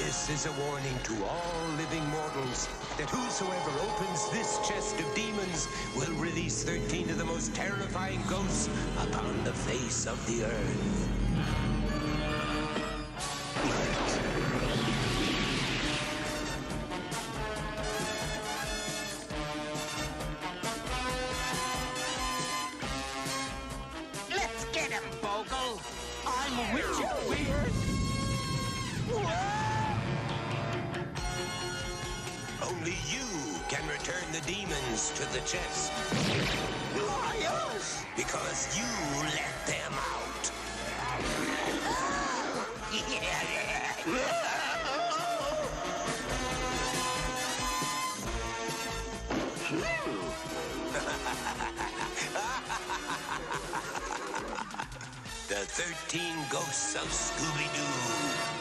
This is a warning to all living mortals that whosoever opens this chest of demons will release 13 of the most terrifying ghosts upon the face of the earth. Let's get him, Bogle! I'm Richard Weird! Only you can return the demons to the chest. Liars! Because you let them out. The 13 Ghosts of Scooby-Doo.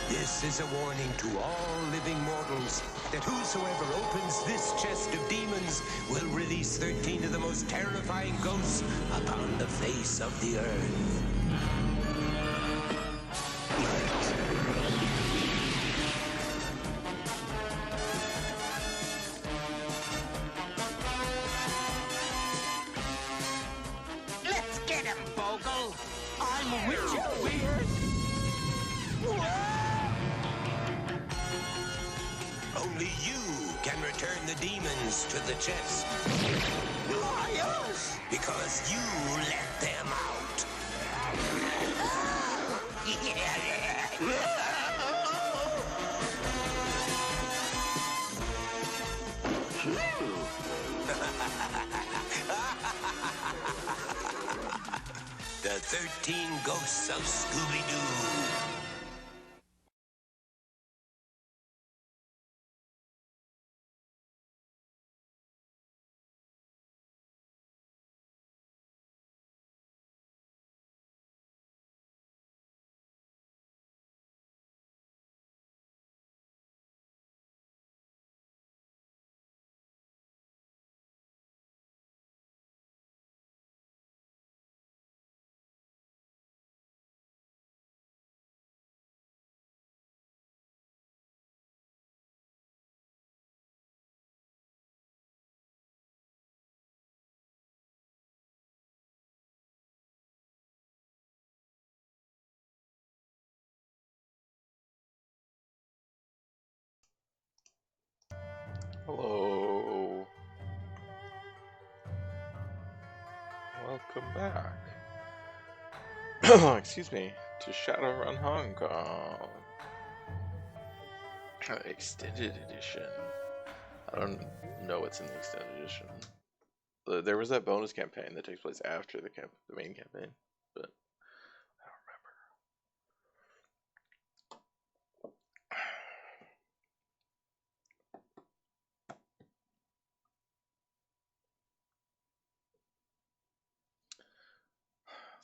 This is a warning to all living mortals that whosoever opens this chest of demons will release 13 of the most terrifying ghosts upon the face of the earth. Let's get him, Bogle! I'm Richard Weird! Only you can return the demons to the chest. Liars! Because you let them out. The 13 Ghosts of Scooby-Doo. Hello. Welcome back. Excuse me, to Shadowrun Hong Kong. Extended edition. I don't know what's in the extended edition. There was that bonus campaign that takes place after the main campaign, but I don't remember.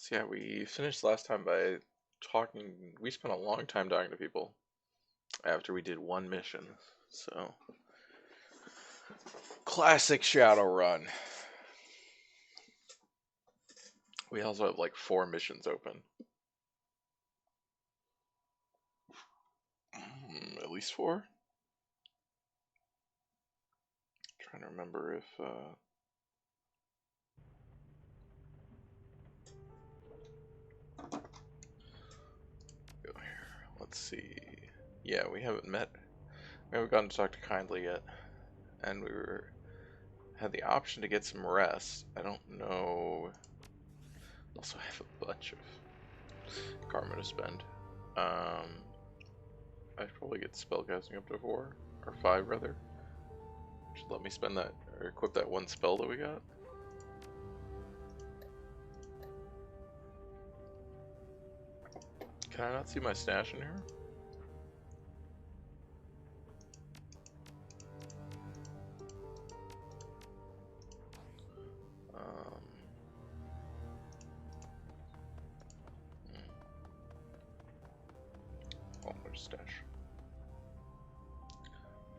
So yeah, we finished last time by talking. We spent a long time talking to people after we did one mission. So classic Shadowrun. We also have like 4 missions open. At least 4? Trying to remember if go here. Let's see. Yeah, we haven't gotten to talk to Kindly yet. And had the option to get some rest. I don't know. Also have a bunch of karma to spend. I'd probably get spellcasting up to 4 or 5 rather. Should let me spend that or equip that one spell that we got. Can I not see my stash in here? mustache.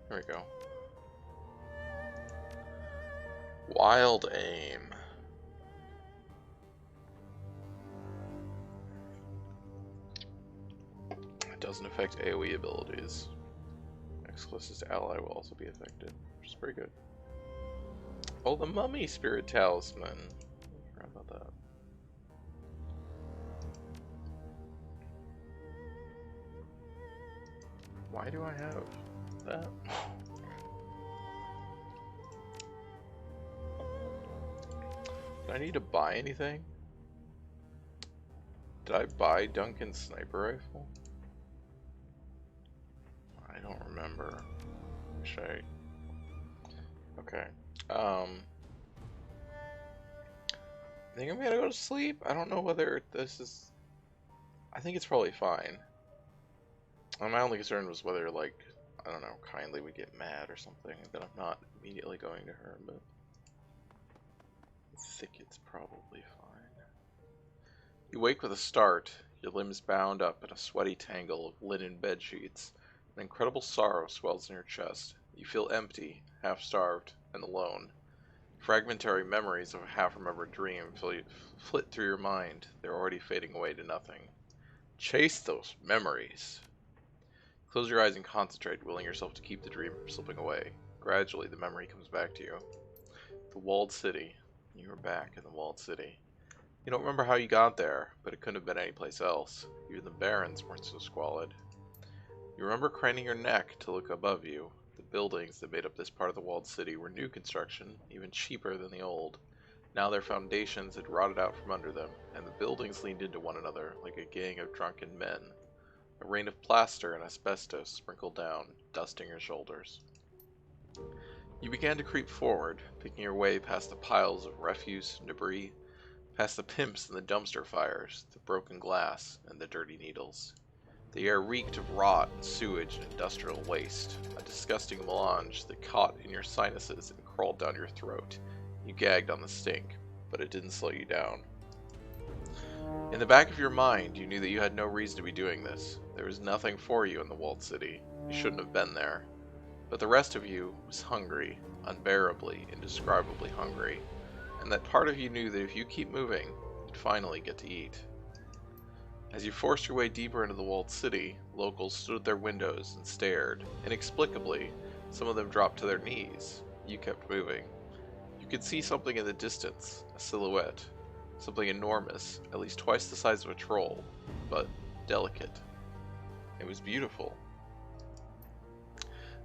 There we go. Wild aim. It doesn't affect AoE abilities. Next closest ally will also be affected, which is pretty good. Oh, the mummy spirit talisman. I forgot about that. Why do I have that? Do I need to buy anything? Did I buy Duncan's sniper rifle? I don't remember. Wish I... Okay. I think I'm gonna go to sleep. I don't know whether this is... I think it's probably fine. My only concern was whether, like, I don't know, Kindly would get mad or something, that I'm not immediately going to her, but I think it's probably fine. You wake with a start, your limbs bound up in a sweaty tangle of linen bed sheets. An incredible sorrow swells in your chest. You feel empty, half-starved, and alone. Fragmentary memories of a half-remembered dream flit through your mind. They're already fading away to nothing. Chase those memories. Close your eyes and concentrate, willing yourself to keep the dream from slipping away. Gradually, the memory comes back to you. The walled city. You are back in the walled city. You don't remember how you got there, but it couldn't have been any place else. Even the barrens weren't so squalid. You remember craning your neck to look above you. The buildings that made up this part of the walled city were new construction, even cheaper than the old. Now their foundations had rotted out from under them, and the buildings leaned into one another like a gang of drunken men. A rain of plaster and asbestos sprinkled down, dusting your shoulders. You began to creep forward, picking your way past the piles of refuse and debris, past the pimps and the dumpster fires, the broken glass and the dirty needles. The air reeked of rot and sewage and industrial waste, a disgusting melange that caught in your sinuses and crawled down your throat. You gagged on the stink, but it didn't slow you down. In the back of your mind, you knew that you had no reason to be doing this. There was nothing for you in the walled city. You shouldn't have been there. But the rest of you was hungry, unbearably, indescribably hungry, and that part of you knew that if you keep moving, you'd finally get to eat. As you forced your way deeper into the walled city, locals stood at their windows and stared. Inexplicably, some of them dropped to their knees. You kept moving. You could see something in the distance, a silhouette. Something enormous, at least twice the size of a troll, but delicate. It was beautiful.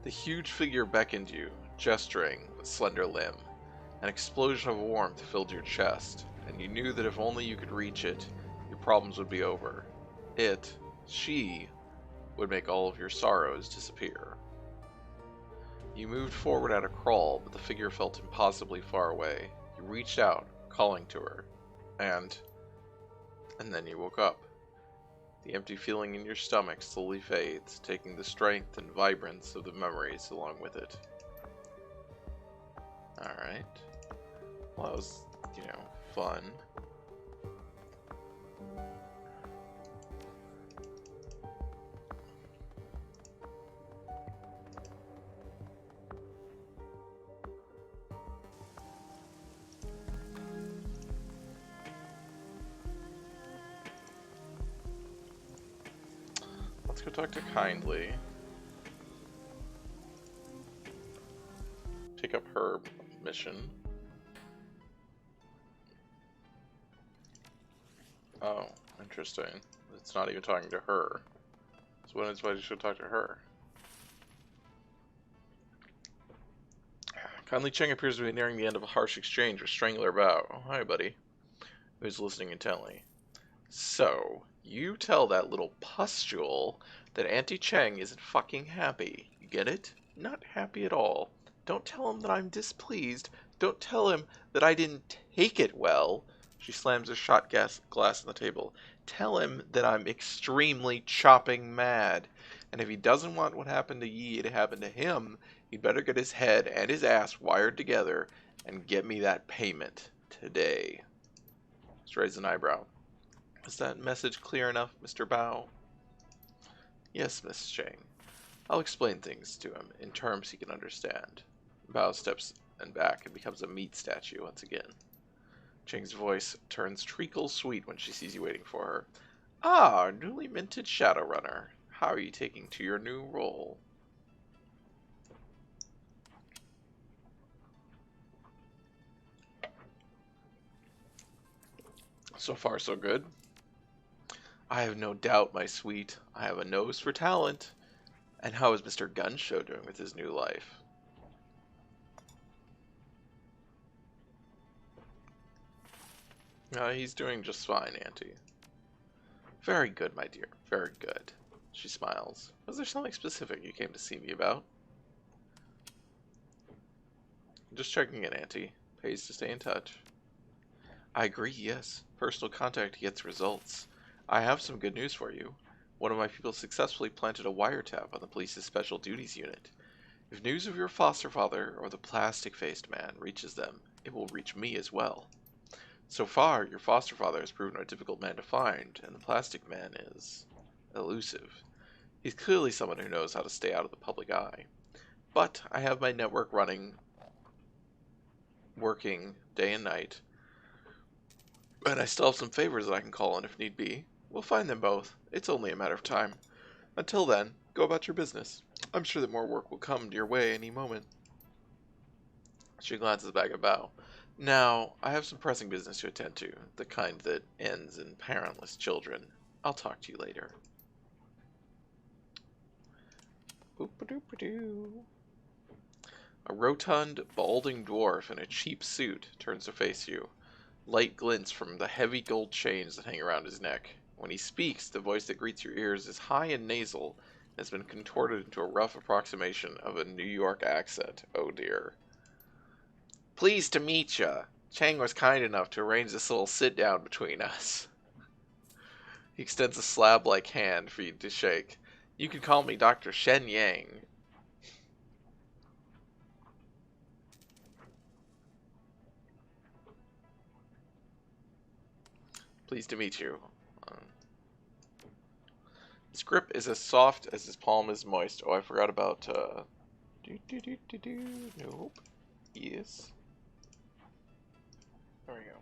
The huge figure beckoned you, gesturing with slender limb. An explosion of warmth filled your chest, and you knew that if only you could reach it, your problems would be over. She, would make all of your sorrows disappear. You moved forward at a crawl, but the figure felt impossibly far away. You reached out, calling to her. And then you woke up. The empty feeling in your stomach slowly fades, taking the strength and vibrance of the memories along with it. Alright. Well, that was, fun. Let's go talk to Kindly. Take up her mission. Oh, interesting. It's not even talking to her. So when is why you should talk to her? Kindly Cheng appears to be nearing the end of a harsh exchange with Strangler Bao. Oh, hi, buddy. Who's listening intently. So, you tell that little pustule that Auntie Cheng isn't fucking happy. You get it? Not happy at all. Don't tell him that I'm displeased. Don't tell him that I didn't take it well. She slams a shot glass on the table. Tell him that I'm extremely chopping mad. And if he doesn't want what happened to Yi to happen to him, he'd better get his head and his ass wired together and get me that payment today. Just raise an eyebrow. Is that message clear enough, Mr. Bao? Yes, Miss Chang. I'll explain things to him in terms he can understand. Bao steps and back and becomes a meat statue once again. Chang's voice turns treacle sweet when she sees you waiting for her. Ah, newly minted Shadowrunner. How are you taking to your new role? So far, so good. I have no doubt, my sweet. I have a nose for talent. And how is Mr. Gunshow doing with his new life? He's doing just fine, Auntie. Very good, my dear. Very good. She smiles. Was there something specific you came to see me about? Just checking in, Auntie. Pays to stay in touch. I agree, yes. Personal contact gets results. I have some good news for you. One of my people successfully planted a wiretap on the police's special duties unit. If news of your foster father or the plastic-faced man reaches them, it will reach me as well. So far, your foster father has proven a difficult man to find, and the plastic man is elusive. He's clearly someone who knows how to stay out of the public eye. But I have my network working day and night, and I still have some favors that I can call in if need be. We'll find them both. It's only a matter of time. Until then, go about your business. I'm sure that more work will come your way any moment. She glances back at Bao. Now, I have some pressing business to attend to, the kind that ends in parentless children. I'll talk to you later. Boop-a-doop-a-doo. A rotund, balding dwarf in a cheap suit turns to face you. Light glints from the heavy gold chains that hang around his neck. When he speaks, the voice that greets your ears is high and nasal and has been contorted into a rough approximation of a New York accent. Oh dear. Pleased to meet ya. Chang was kind enough to arrange this little sit-down between us. He extends a slab-like hand for you to shake. You can call me Dr. Shen Yang. Pleased to meet you. His grip is as soft as his palm is moist. Oh, I forgot about, Nope. Yes. There we go.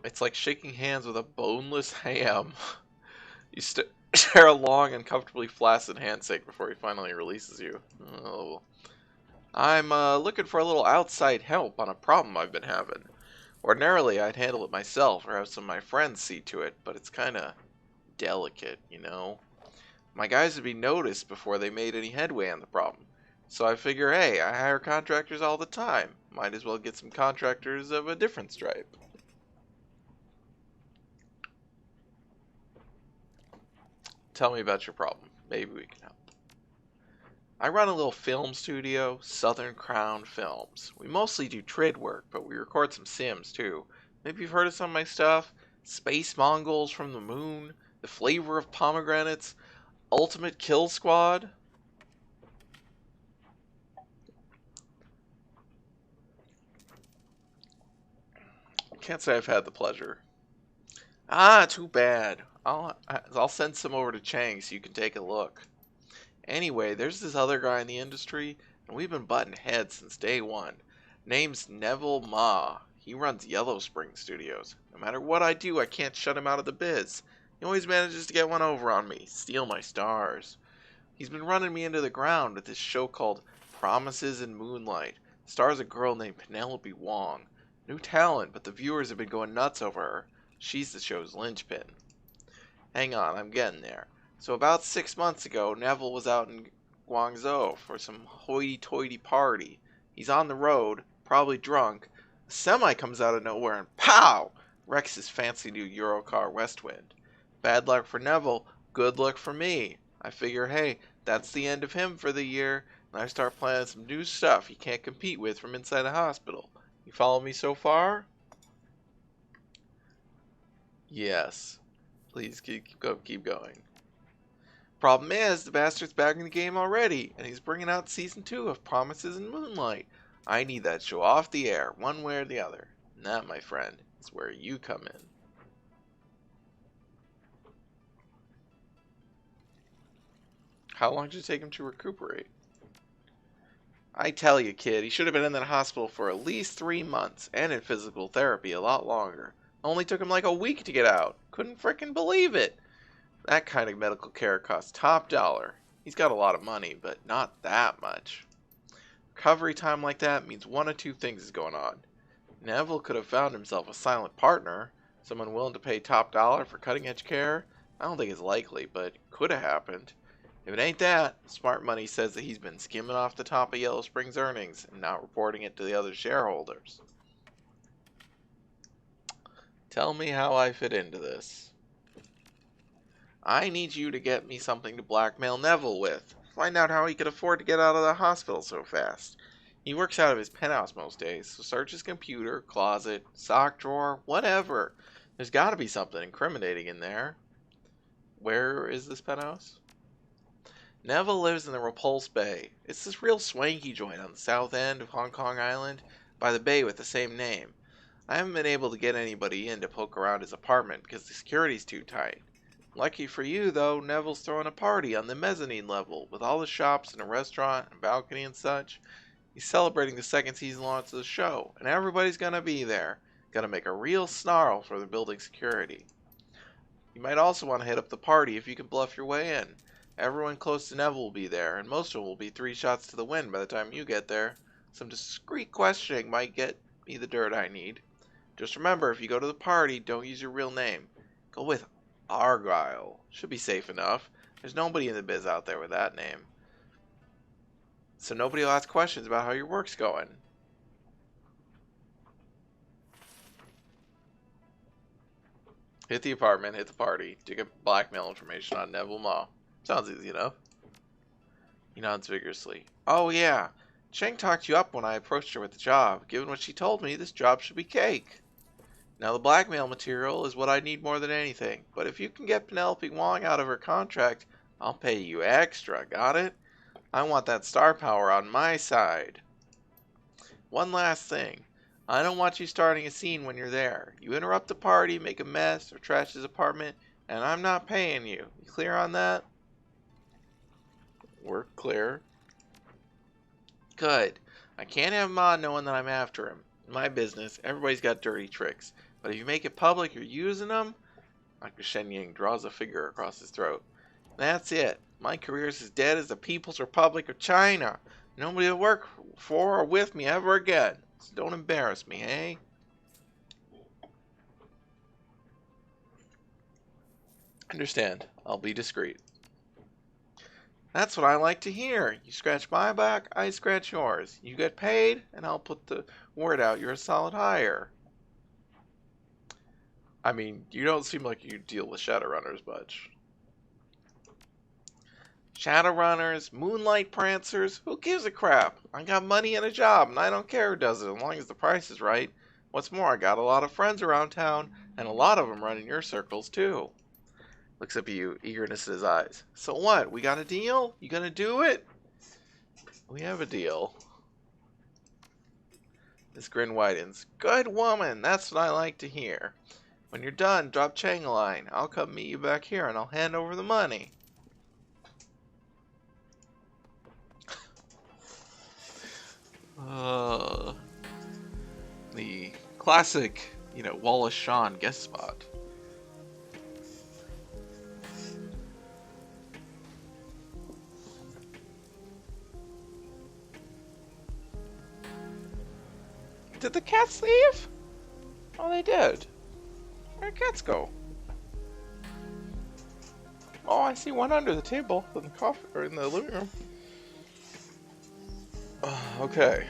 It's like shaking hands with a boneless ham. You share a long and comfortably flaccid handshake before he finally releases you. Oh. I'm looking for a little outside help on a problem I've been having. Ordinarily, I'd handle it myself or have some of my friends see to it, but it's kind of delicate, you know? My guys would be noticed before they made any headway on the problem. So I figure, hey, I hire contractors all the time. Might as well get some contractors of a different stripe. Tell me about your problem. Maybe we can help. I run a little film studio, Southern Crown Films. We mostly do trade work, but we record some sims too. Maybe you've heard of some of my stuff? Space Mongols from the Moon, The Flavor of Pomegranates, Ultimate Kill Squad. Can't say I've had the pleasure. Ah, too bad. I'll send some over to Chang so you can take a look. Anyway, there's this other guy in the industry, and we've been butting heads since day one. Name's Neville Ma. He runs Yellow Spring Studios. No matter what I do, I can't shut him out of the biz. He always manages to get one over on me, steal my stars. He's been running me into the ground with this show called Promises in Moonlight. Stars a girl named Penelope Wong. New talent, but the viewers have been going nuts over her. She's the show's linchpin. Hang on, I'm getting there. So about 6 months ago, Neville was out in Guangzhou for some hoity-toity party. He's on the road, probably drunk. A semi comes out of nowhere and pow! Wrecks his fancy new Eurocar Westwind. Bad luck for Neville, good luck for me. I figure, hey, that's the end of him for the year, and I start planning some new stuff he can't compete with from inside the hospital. You follow me so far? Yes. Please keep going. Problem is, the bastard's back in the game already, and he's bringing out season 2 of Promises in Moonlight. I need that show off the air, one way or the other. And that, my friend, is where you come in. How long did it take him to recuperate? I tell you, kid, he should have been in that hospital for at least 3 months, and in physical therapy a lot longer. Only took him like a week to get out. Couldn't frickin' believe it. That kind of medical care costs top dollar. He's got a lot of money, but not that much. Recovery time like that means one of two things is going on. Neville could have found himself a silent partner, someone willing to pay top dollar for cutting-edge care. I don't think it's likely, but it could have happened. If it ain't that, smart money says that he's been skimming off the top of Yellow Spring's earnings and not reporting it to the other shareholders. Tell me how I fit into this. I need you to get me something to blackmail Neville with. Find out how he could afford to get out of the hospital so fast. He works out of his penthouse most days, so search his computer, closet, sock drawer, whatever. There's got to be something incriminating in there. Where is this penthouse? Neville lives in the Repulse Bay. It's this real swanky joint on the south end of Hong Kong Island, by the bay with the same name. I haven't been able to get anybody in to poke around his apartment because the security's too tight. Lucky for you, though, Neville's throwing a party on the mezzanine level, with all the shops and a restaurant and balcony and such. He's celebrating the second season launch of the show, and everybody's gonna be there. Gonna make a real snarl for the building security. You might also want to hit up the party if you can bluff your way in. Everyone close to Neville will be there, and most of them will be 3 shots to the wind by the time you get there. Some discreet questioning might get me the dirt I need. Just remember, if you go to the party, don't use your real name. Go with Argyle. Should be safe enough. There's nobody in the biz out there with that name. So nobody will ask questions about how your work's going. Hit the apartment, hit the party, to get blackmail information on Neville Ma. Sounds easy enough. He nods vigorously. Oh yeah, Cheng talked you up when I approached her with the job. Given what she told me, this job should be cake. Now the blackmail material is what I need more than anything, but if you can get Penelope Wong out of her contract, I'll pay you extra, got it? I want that star power on my side. One last thing. I don't want you starting a scene when you're there. You interrupt the party, make a mess, or trash his apartment, and I'm not paying you. You clear on that? We're clear. Good. I can't have Ma knowing that I'm after him. In my business, everybody's got dirty tricks. But if you make it public you're using them, Dr. Shenying draws a finger across his throat. That's it. My career is as dead as the People's Republic of China. Nobody will work for or with me ever again. So don't embarrass me, eh? Understand. I'll be discreet. That's what I like to hear. You scratch my back, I scratch yours. You get paid, and I'll put the word out you're a solid hire. I mean, you don't seem like you deal with Shadowrunners much. Shadowrunners, Moonlight Prancers, who gives a crap? I got money and a job, and I don't care who does it as long as the price is right. What's more, I got a lot of friends around town, and a lot of them run in your circles too. Looks up at you, eagerness in his eyes. So what? We got a deal? You gonna do it? We have a deal. His grin widens. Good woman, that's what I like to hear. When you're done, drop Chang a line. I'll come meet you back here and I'll hand over the money. The classic, Wallace Shawn guest spot. Did the cats leave? Oh, they did. Where'd cats go? Oh, I see one under the table in the or in the living room. Okay.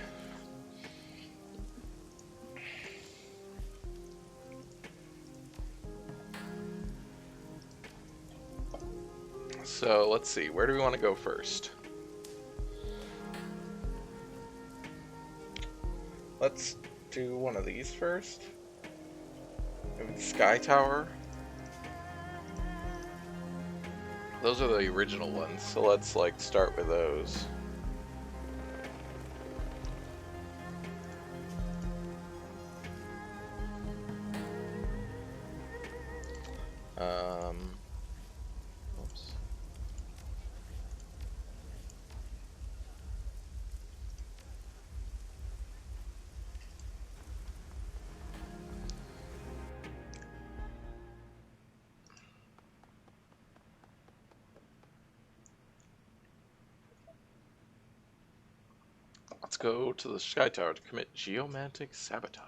So let's see. Where do we want to go first? Let's do one of these first. Maybe the Sky Tower. Those are the original ones, so let's start with those. Oops. go to the Sky Tower to commit geomantic sabotage.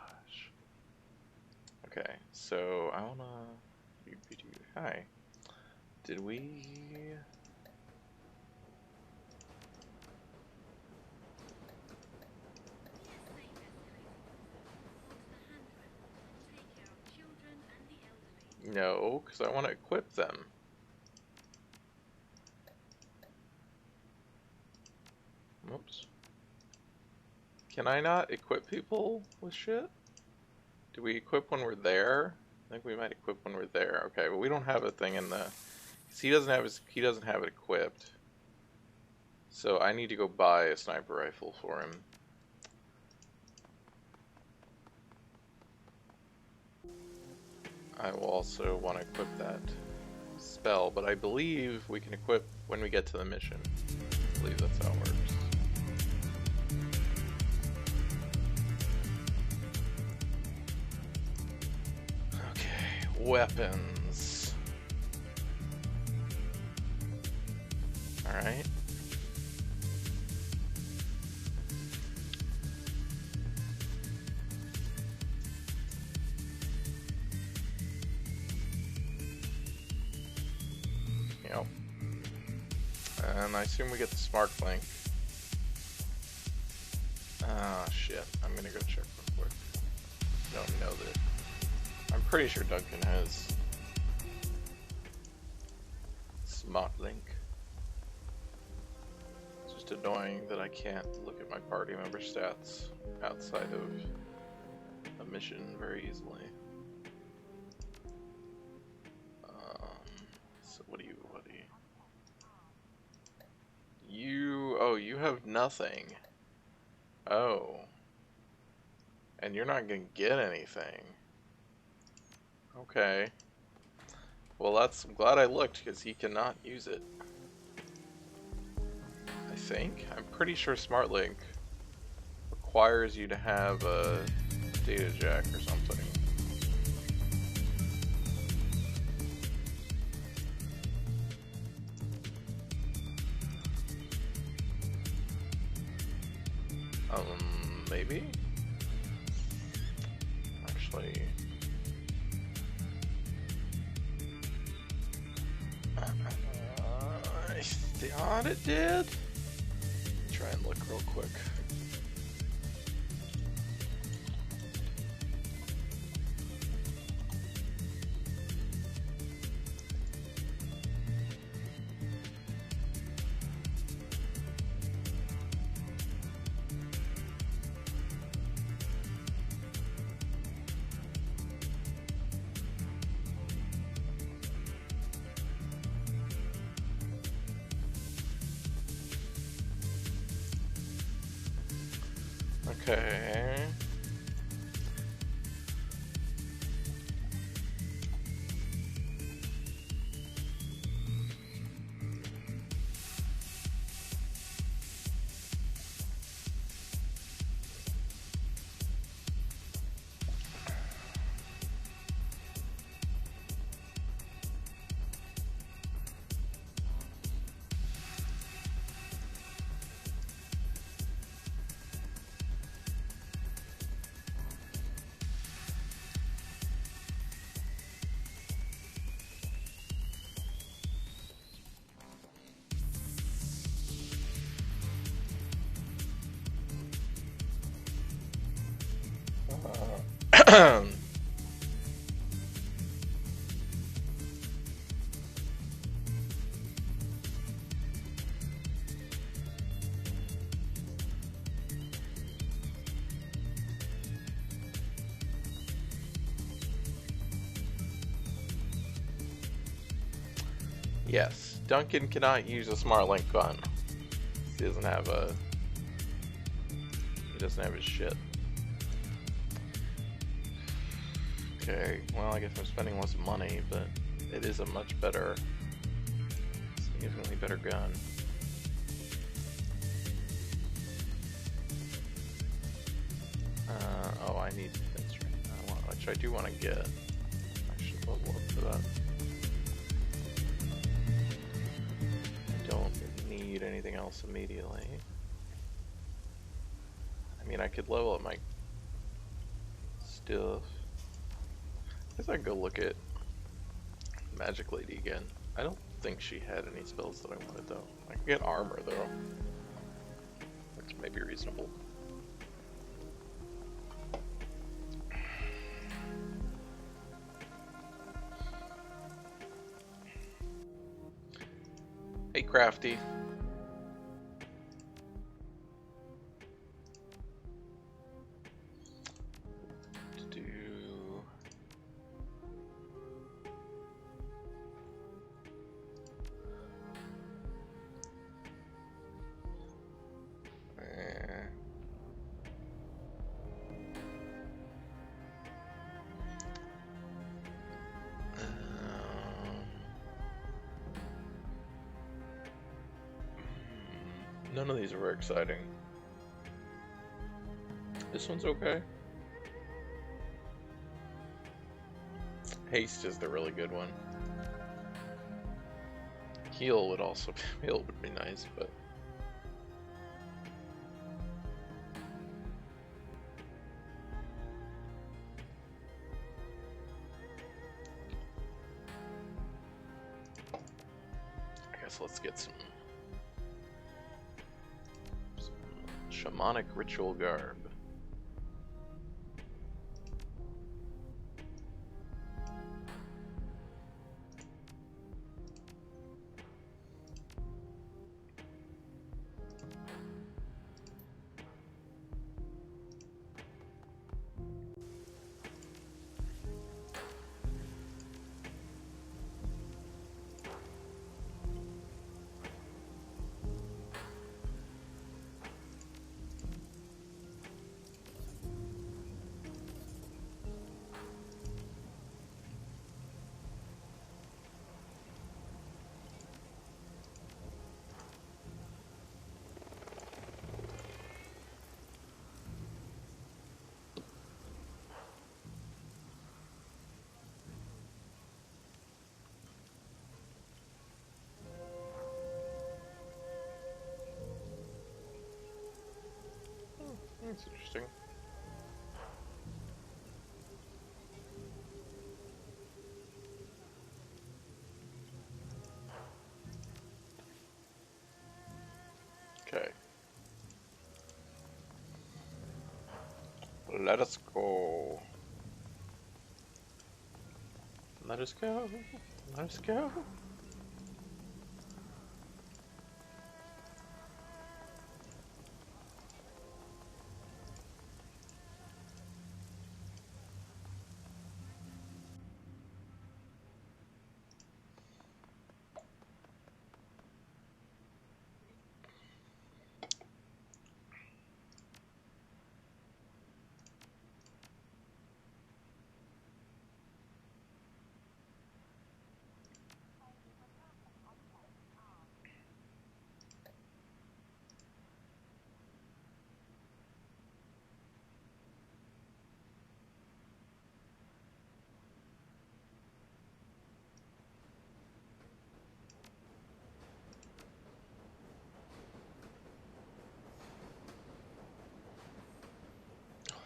Okay, so I wanna... Hi. Did we... No, because I want to equip them. Oops. Can I not equip people with shit? Do we equip when we're there? I think we might equip when we're there. Okay, but we don't have a thing in the... He doesn't have it equipped. So I need to go buy a sniper rifle for him. I will also want to equip that spell, but I believe we can equip when we get to the mission. I believe that's how it works. Okay, weapons. Alright. Yep. And I assume we get the smart link. Ah, shit. I'm gonna go check real quick. Don't know that. I'm pretty sure Duncan has smart link. It's just annoying that I can't look at my party member stats outside of a mission very easily. So what do you... Oh, you have nothing. Oh. And you're not gonna get anything. Okay. Well, I'm glad I looked, because he cannot use it. I think? I'm pretty sure SmartLink requires you to have a data jack or something. Maybe? Actually... I thought it did? Try and look real quick. Okay. Yes, Duncan cannot use a SmartLink gun. He doesn't have his shit. Okay, well, I guess I'm spending less money, but it is a much better, significantly better gun. Oh, I need things right now, which I do want to get. I should level up for that. I don't need anything else immediately. mean, I could level up my stuff. I guess I can go look at Magic Lady again. I don't think she had any spells that I wanted though. I can get armor though, which may be reasonable. Hey, Crafty. None of these are very exciting. This one's okay. Haste is the really good one. Heal would also heal would be nice, but I guess let's get some shamanic ritual garb. That's interesting. Okay. Let us go. Let us go. Let us go.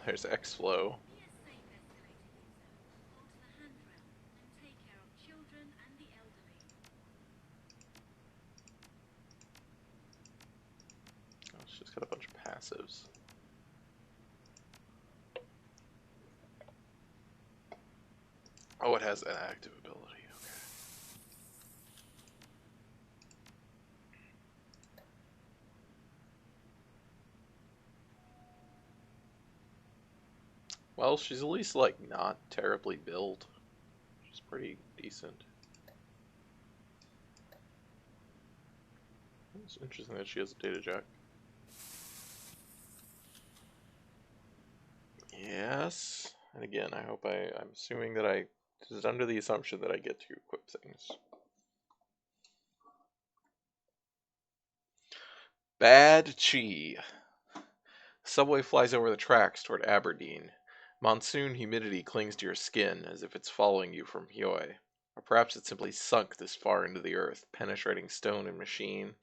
There's X-Flow. Oh, she's got a bunch of passives. Oh, it has an active ability. Okay. Well, she's at least, like, not terribly built. She's pretty decent. It's interesting that she has a data jack. Yes. And again, I hope I'm assuming that this is under the assumption that I get to equip things. Bad Chi. Subway flies over the tracks toward Aberdeen. Monsoon humidity clings to your skin as if it's following you from Hyoe. Or perhaps it simply sunk this far into the earth, penetrating stone and machine,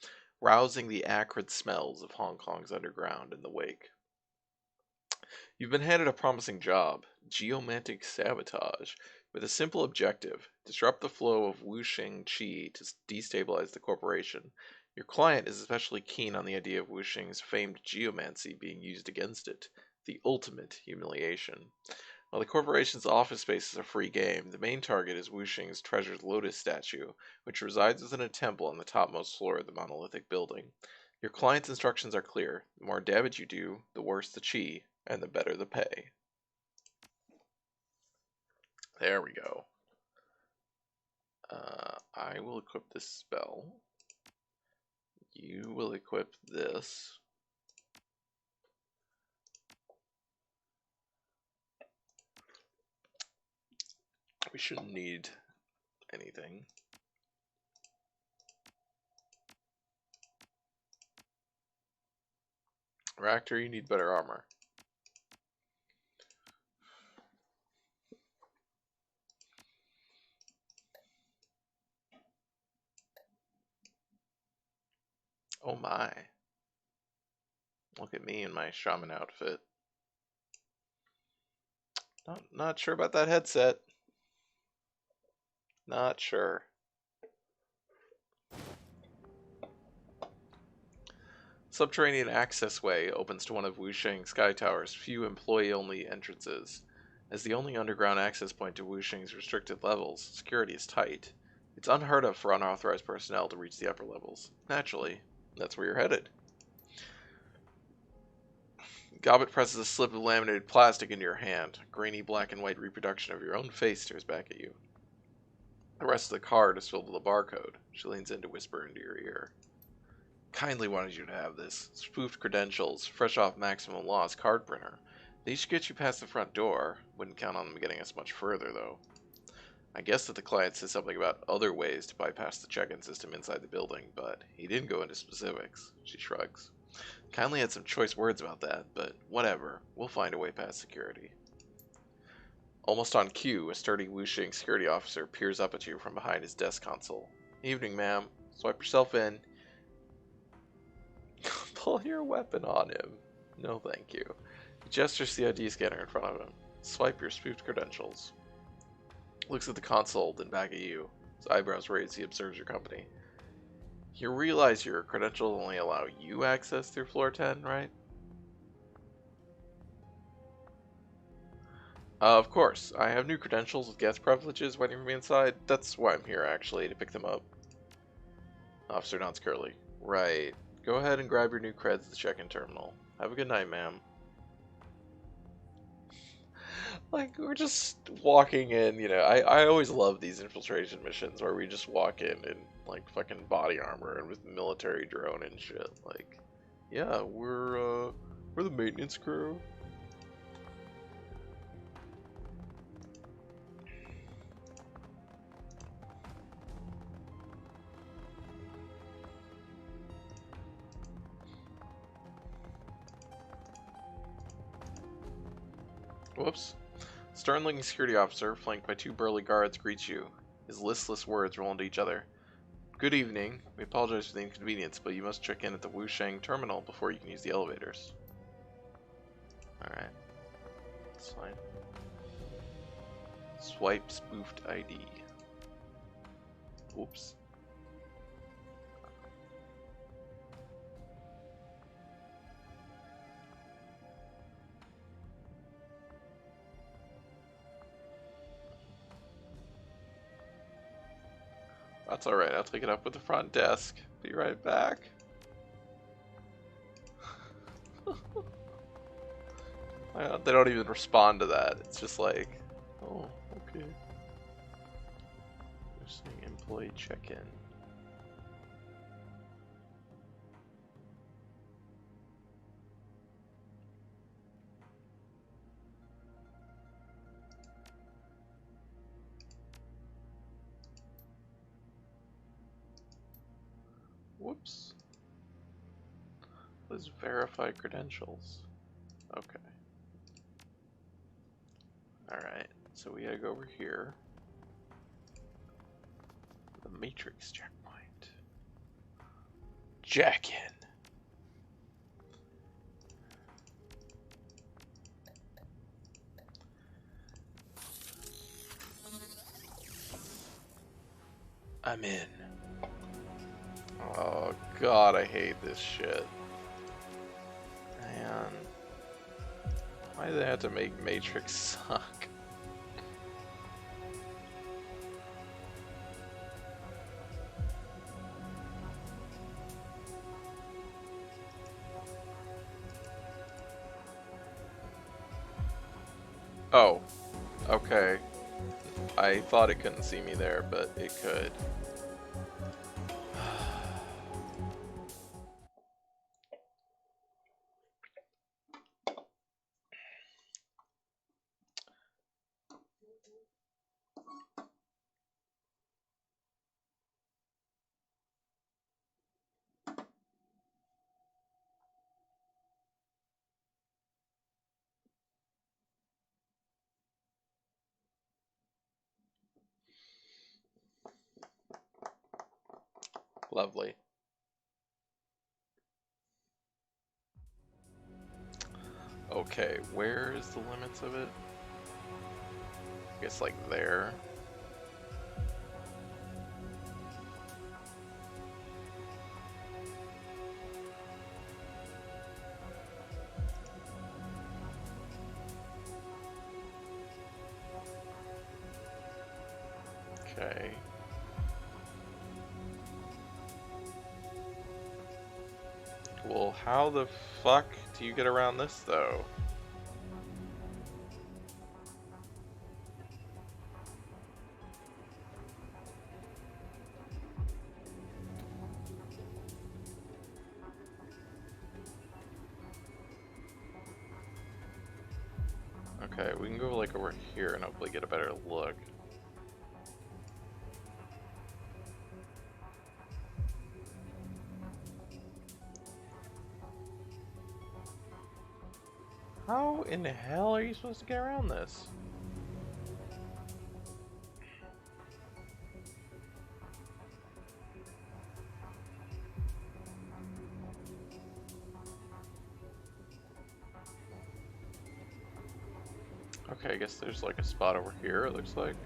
rousing the acrid smells of Hong Kong's underground in the wake. You've been handed a promising job, geomantic sabotage, with a simple objective: disrupt the flow of Wuxing Qi to destabilize the corporation. Your client is especially keen on the idea of Wuxing's famed geomancy being used against it, the ultimate humiliation. While the corporation's office space is a free game, the main target is Wuxing's treasured lotus statue, which resides within a temple on the topmost floor of the monolithic building. Your client's instructions are clear: the more damage you do, the worse the chi, and the better the pay. There we go. I will equip this spell. You will equip this. We shouldn't need anything. Reactor, you need better armor. Oh my. Look at me in my shaman outfit. Not sure about that headset. Not sure. Subterranean accessway opens to one of Wuxing Sky Tower's few employee-only entrances. As the only underground access point to Wuxing's restricted levels, security is tight. It's unheard of for unauthorized personnel to reach the upper levels. Naturally, that's where you're headed. Gobbet presses a slip of laminated plastic into your hand. A grainy black and white reproduction of your own face stares back at you. The rest of the card is filled with a barcode. She leans in to whisper into your ear. Kindly wanted you to have this. Spoofed credentials, fresh off maximum loss card printer. They should get you past the front door. Wouldn't count on them getting us much further, though. I guess that the client said something about other ways to bypass the check-in system inside the building, but he didn't go into specifics. She shrugs. Kindly had some choice words about that, but whatever. We'll find a way past security. Almost on cue, a sturdy Wuxing security officer peers up at you from behind his desk console. Evening, ma'am. Swipe yourself in. Pull your weapon on him. No, thank you. He gestures the ID scanner in front of him. Swipe your spoofed credentials. Looks at the console, then back at you. His eyebrows raised, he observes your company. You realize your credentials only allow you access through floor 10, right? Of course. I have new credentials with guest privileges waiting for me inside. That's why I'm here, actually, to pick them up. Officer nods curtly. Right. Go ahead and grab your new creds at the check-in terminal. Have a good night, ma'am. Like, we're just walking in, you know, I always love these infiltration missions where we just walk in like, fucking body armor and with military drone and shit. Like, yeah, we're the maintenance crew. Whoops. Stern-looking security officer, flanked by two burly guards, greets you. His listless words roll into each other. Good evening. We apologize for the inconvenience, but you must check in at the Wusheng terminal before you can use the elevators. Alright. That's fine. Swipe spoofed ID. Oops. That's alright, I'll take it up with the front desk. Be right back. They don't even respond to that. It's just like, oh, okay. They're saying employee check-in. Whoops. Let's verify credentials. Okay. Alright, so we gotta go over here. The Matrix checkpoint. Jack in. I'm in. Oh god, I hate this shit. Man. Why do they have to make Matrix suck? Oh, okay. I thought it couldn't see me there, but it could. Lovely. Okay, where is the limits of it? I guess like there. Okay. Well, how the fuck do you get around this though? Okay, we can go like over here and hopefully get a better look. How in the hell are you supposed to get around this? Okay, I guess there's like a spot over here, it looks like.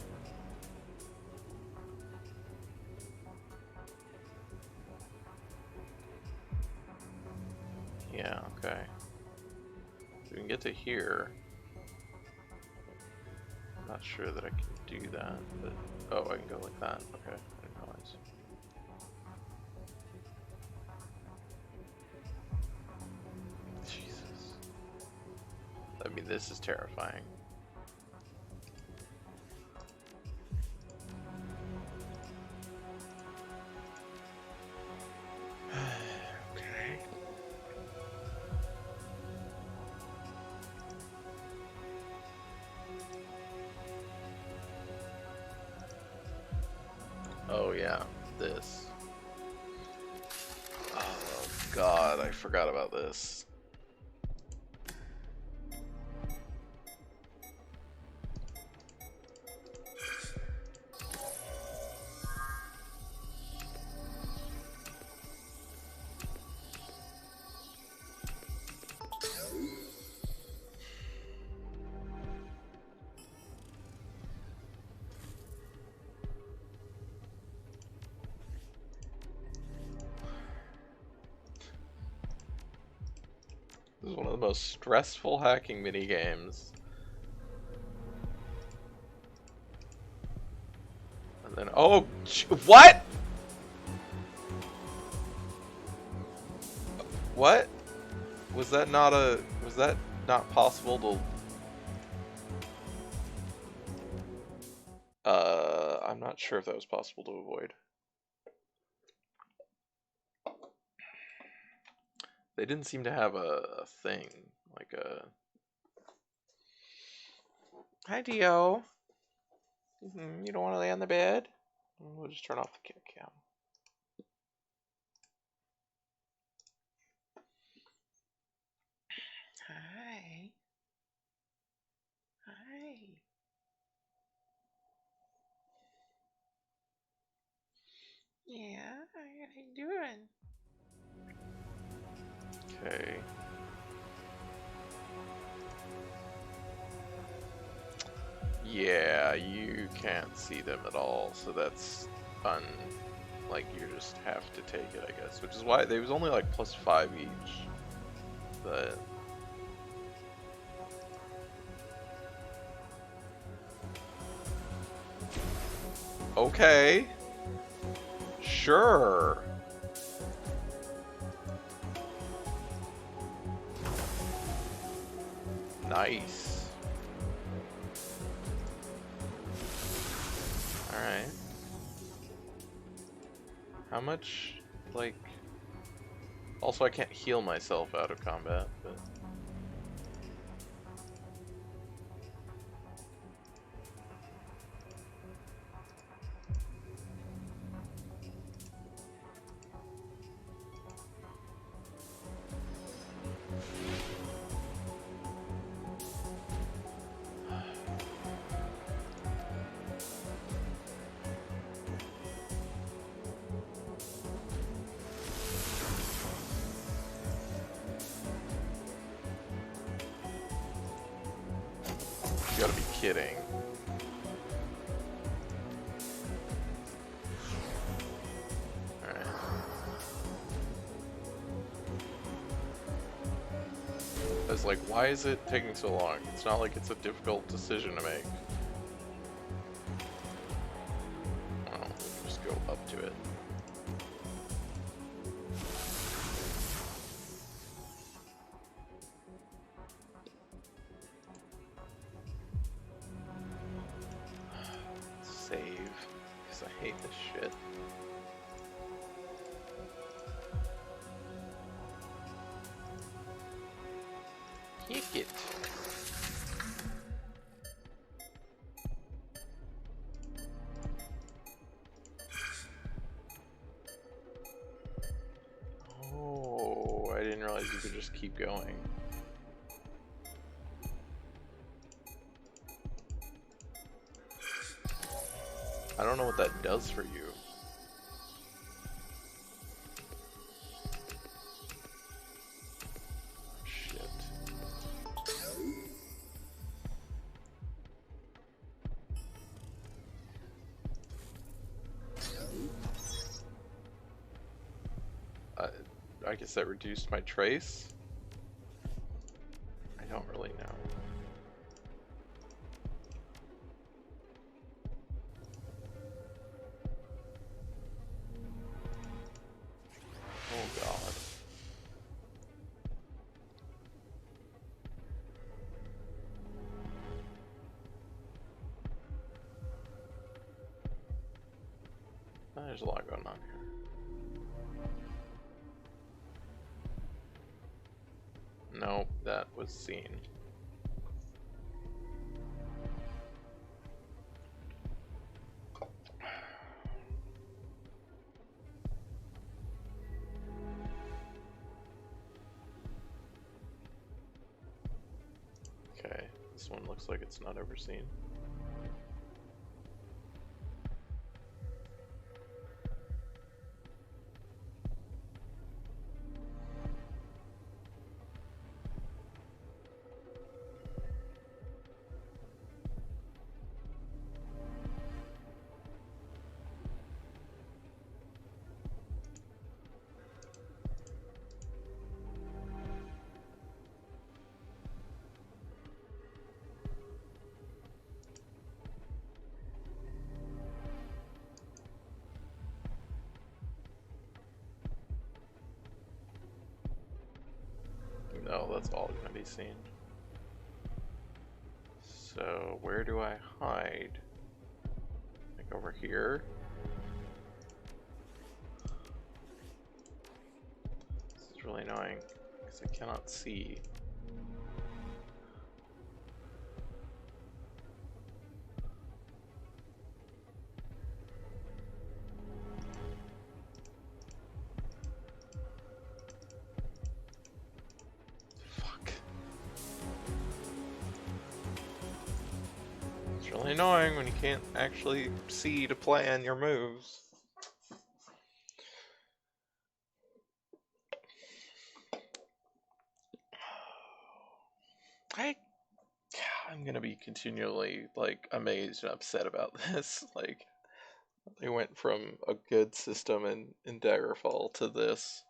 Yeah, okay. So we can get to here. I'm not sure that I can do that, but... Oh, I can go like that. Okay, I didn't realize. Jesus. I mean, this is terrifying. Okay. Oh yeah, this. Oh god, I forgot about this. This is one of the most stressful hacking minigames. And then, oh, what? What? Was that not possible to... I'm not sure if that was possible to avoid. They didn't seem to have a thing, like a... Hi, Dio. You don't want to lay on the bed? We'll just turn off the cam. Hi. Hi. Yeah, how you doing? Okay. Yeah, you can't see them at all, so that's fun. Like, you just have to take it, I guess. Which is why they was only like +5 each. But okay. Sure. Nice. Alright. How much, like... Also, I can't heal myself out of combat, but... You gotta be kidding. Alright. I was like, why is it taking so long? It's not like it's a difficult decision to make. Oh, we can just go up to it. Save, because I hate this shit. Kick it. Oh, I didn't realize you could just keep going. I don't know what that does for you. Shit. I guess that reduced my trace? I don't really know. Oh god. There's a lot going on here. Nope, that was seen. Okay, this one looks like it's not overseen. No, that's all gonna be seen. So, where do I hide? Like over here? This is really annoying, because I cannot see. It's really annoying when you can't actually see to plan your moves. I'm gonna be continually like amazed and upset about this. Like, They went from a good system in Daggerfall to this.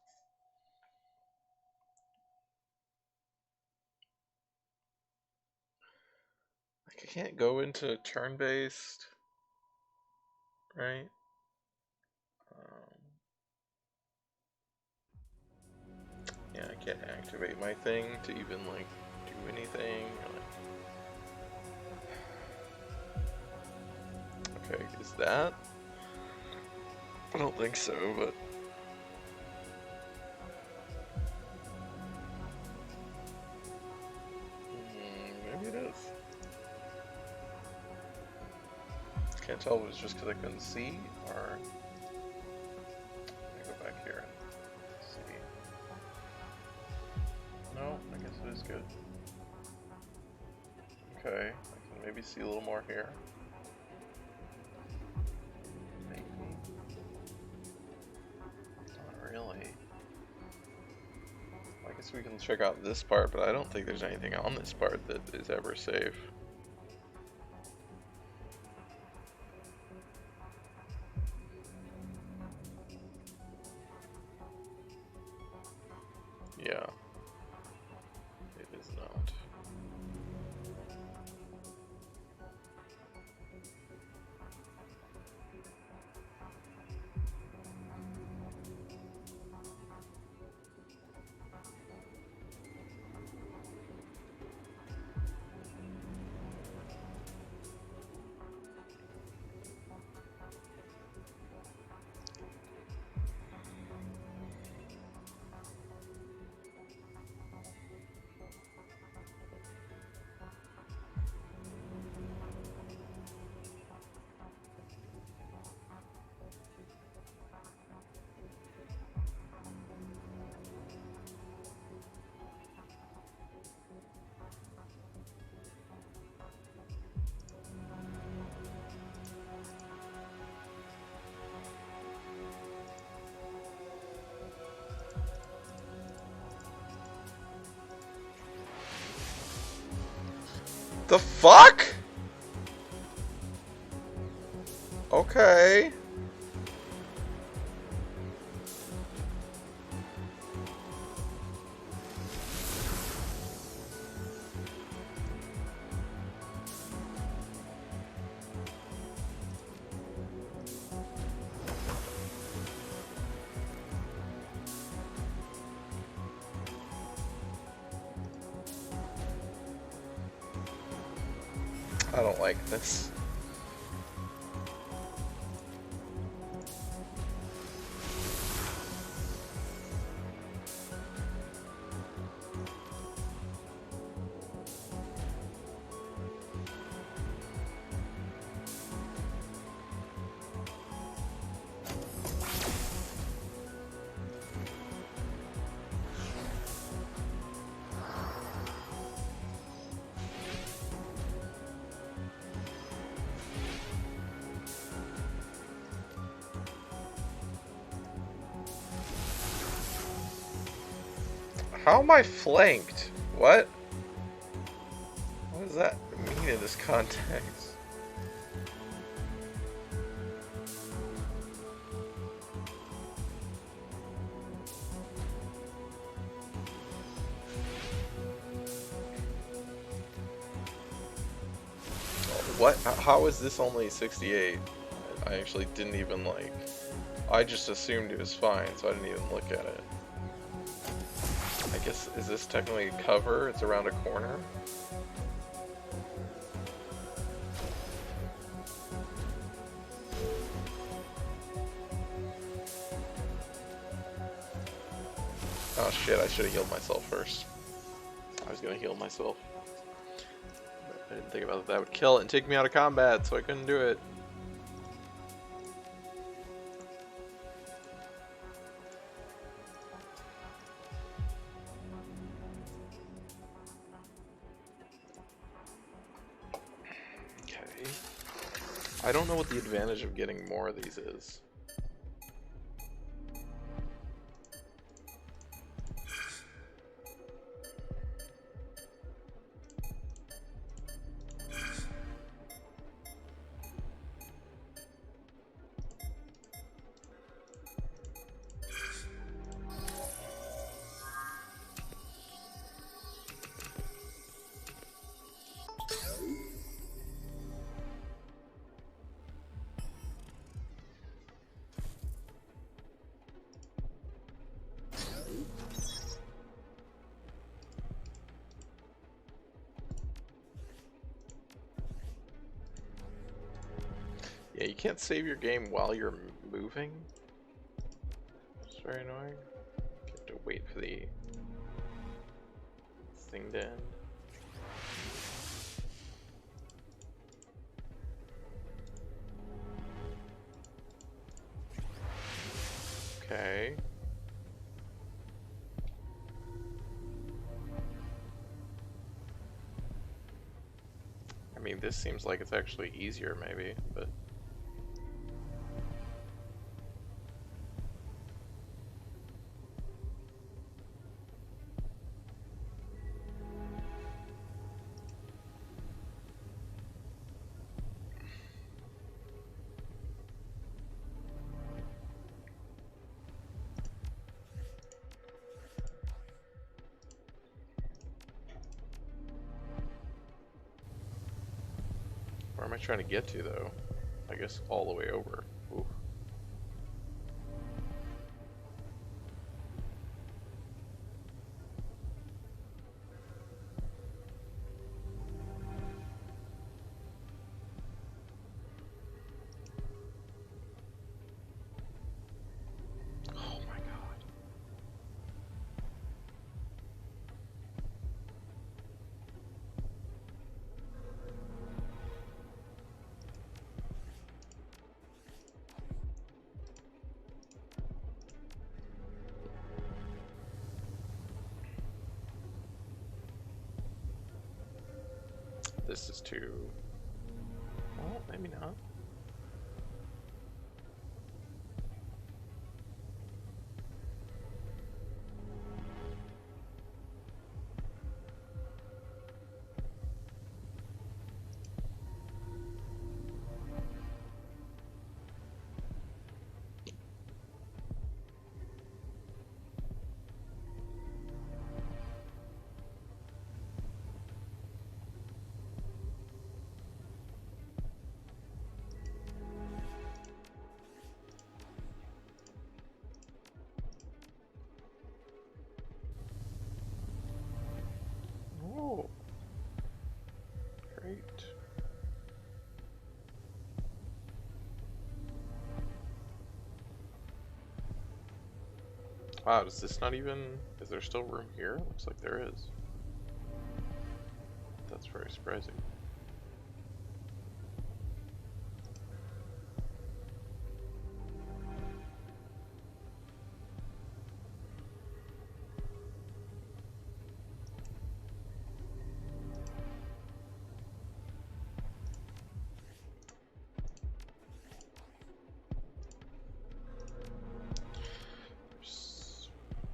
Like, I can't go into turn-based, right? Yeah, I can't activate my thing to even, like, do anything. Okay, is that? I don't think so, but... maybe it is. Can't tell if it was just because I couldn't see, or... Let me go back here and see. No, I guess it is good. Okay, I can maybe see a little more here. Maybe. Not really. I guess we can check out this part, but I don't think there's anything on this part that is ever safe. Yeah. It is not. The fuck? Okay. I don't like this. How am I flanked? What? What does that mean in this context? What? How is this only 68? I actually didn't even, like... I just assumed it was fine, so I didn't even look at it. I guess, is this technically cover? It's around a corner? Oh shit, I should have healed myself first. I was gonna heal myself. But I didn't think about that would kill it and take me out of combat, so I couldn't do it. Okay. I don't know what the advantage of getting more of these is. Yeah, you can't save your game while you're moving. It's very annoying. You have to wait for the thing to end. Okay. I mean, this seems like it's actually easier, maybe, but... Where am I trying to get to, though? I guess all the way over. Ooh. Oh my god. This is too... Well, maybe not. Oh, great. Wow, does this not even... Is there still room here? Looks like there is. That's very surprising.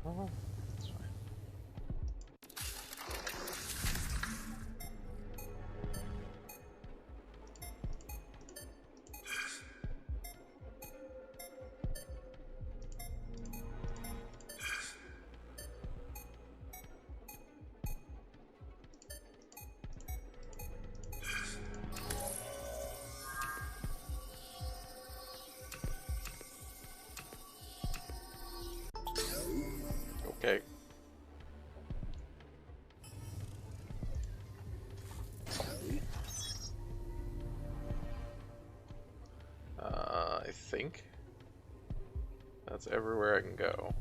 Oh, that's fine. Okay. I think that's everywhere I can go.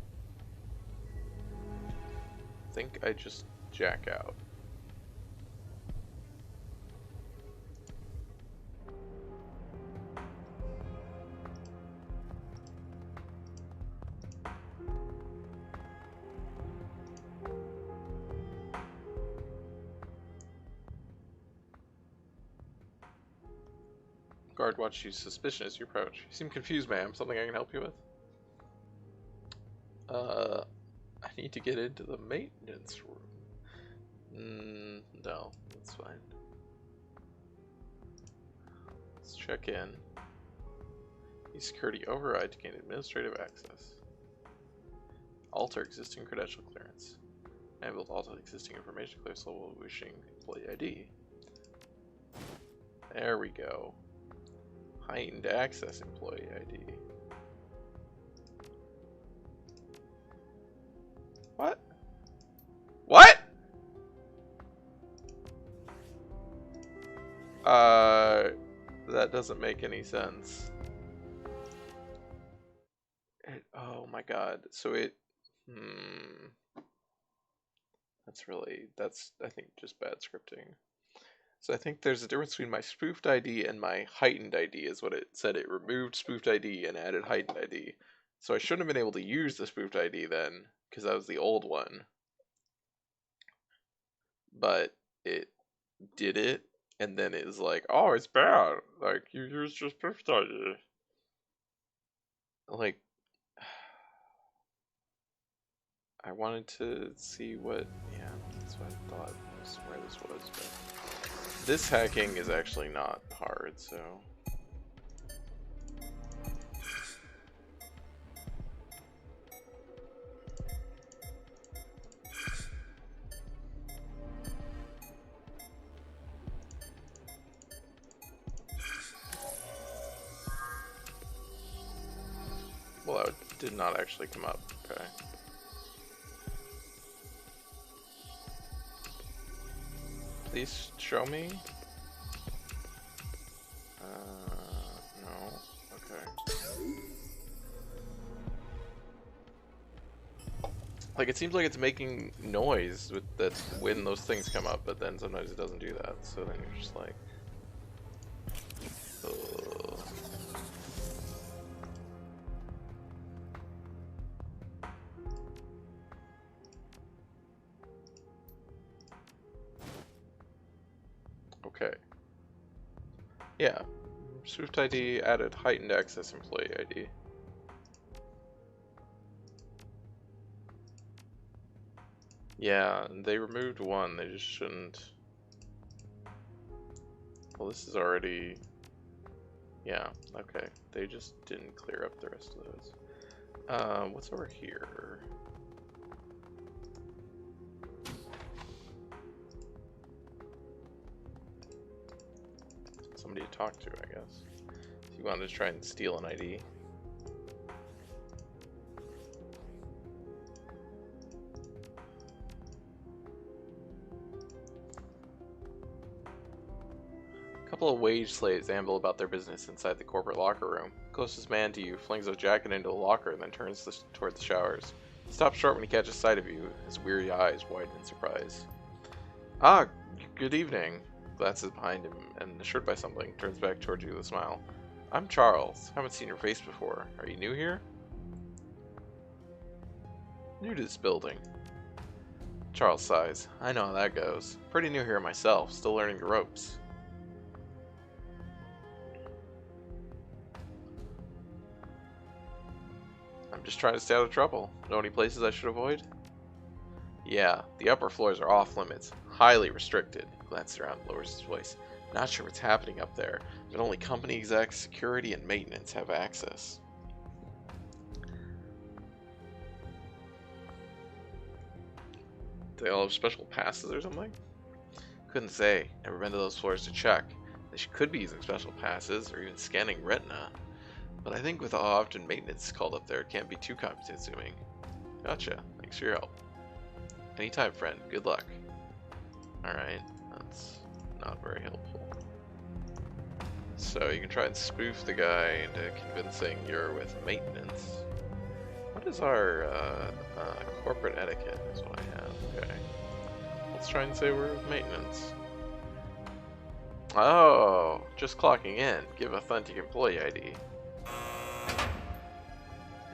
I think I just jack out. Guard watch you suspicion as you approach. You seem confused, ma'am. Something I can help you with? I need to get into the maintenance room. No, that's fine. Let's check in. Use security override to gain administrative access. Alter existing credential clearance. Enable to alter existing information clearance level wishing employee ID. There we go. Heightened access employee ID. What? What? That doesn't make any sense. Oh my god. So it... That's, I think, just bad scripting. So I think there's a difference between my spoofed ID and my heightened ID is what it said. It removed spoofed ID and added heightened ID. So I shouldn't have been able to use the spoofed ID then, because that was the old one. But it did it, and then it was like, oh, it's bad. Like, you used your spoofed ID. Like, I wanted to see what, yeah, that's what I thought was where this was, but this hacking is actually not hard, so. Well, that did not actually come up, okay. Please show me. No. Okay. Like, it seems like it's making noise with that when those things come up, but then sometimes it doesn't do that. So then you're just like, ugh. Okay. Yeah. Swift ID added heightened access employee ID. Yeah, they removed one, they just shouldn't. Well, this is already, yeah, okay. They just didn't clear up the rest of those. What's over here? Somebody to talk to, I guess. If you wanted to try and steal an ID. A couple of wage slaves amble about their business inside the corporate locker room. Closest man to you flings a jacket into a locker and then turns toward the showers. He stops short when he catches sight of you, his weary eyes widen in surprise. Ah, good evening. Glances behind him and, assured by something, turns back towards you with a smile. I'm Charles. Haven't seen your face before. Are you new here? New to this building. Charles sighs. I know how that goes. Pretty new here myself, still learning the ropes. I'm just trying to stay out of trouble. Know any places I should avoid? Yeah, the upper floors are off limits. Highly restricted. He glances around and lowers his voice. Not sure what's happening up there, but only company execs, security, and maintenance have access. Do they all have special passes or something? Couldn't say. Never been to those floors to check. They could be using special passes or even scanning retina. But I think with how often maintenance is called up there, it can't be too time-consuming. Gotcha. Thanks for your help. Anytime, friend. Good luck. Alright, that's not very helpful. So you can try and spoof the guy into convincing you're with maintenance. What is our corporate etiquette is what I have. Okay. Let's try and say we're with maintenance. Oh, just clocking in. Give authentic employee ID.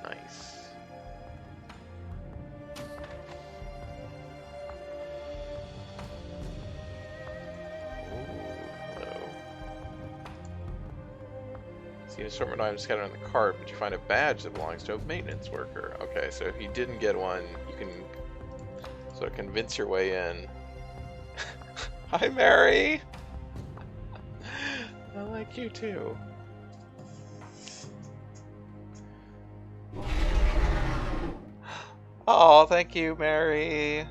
Nice. See an assortment items scattered on the cart, but you find a badge that belongs to a maintenance worker. Okay, so if you didn't get one, you can sort of convince your way in. Hi, Mary! I like you too. Oh, thank you, Mary.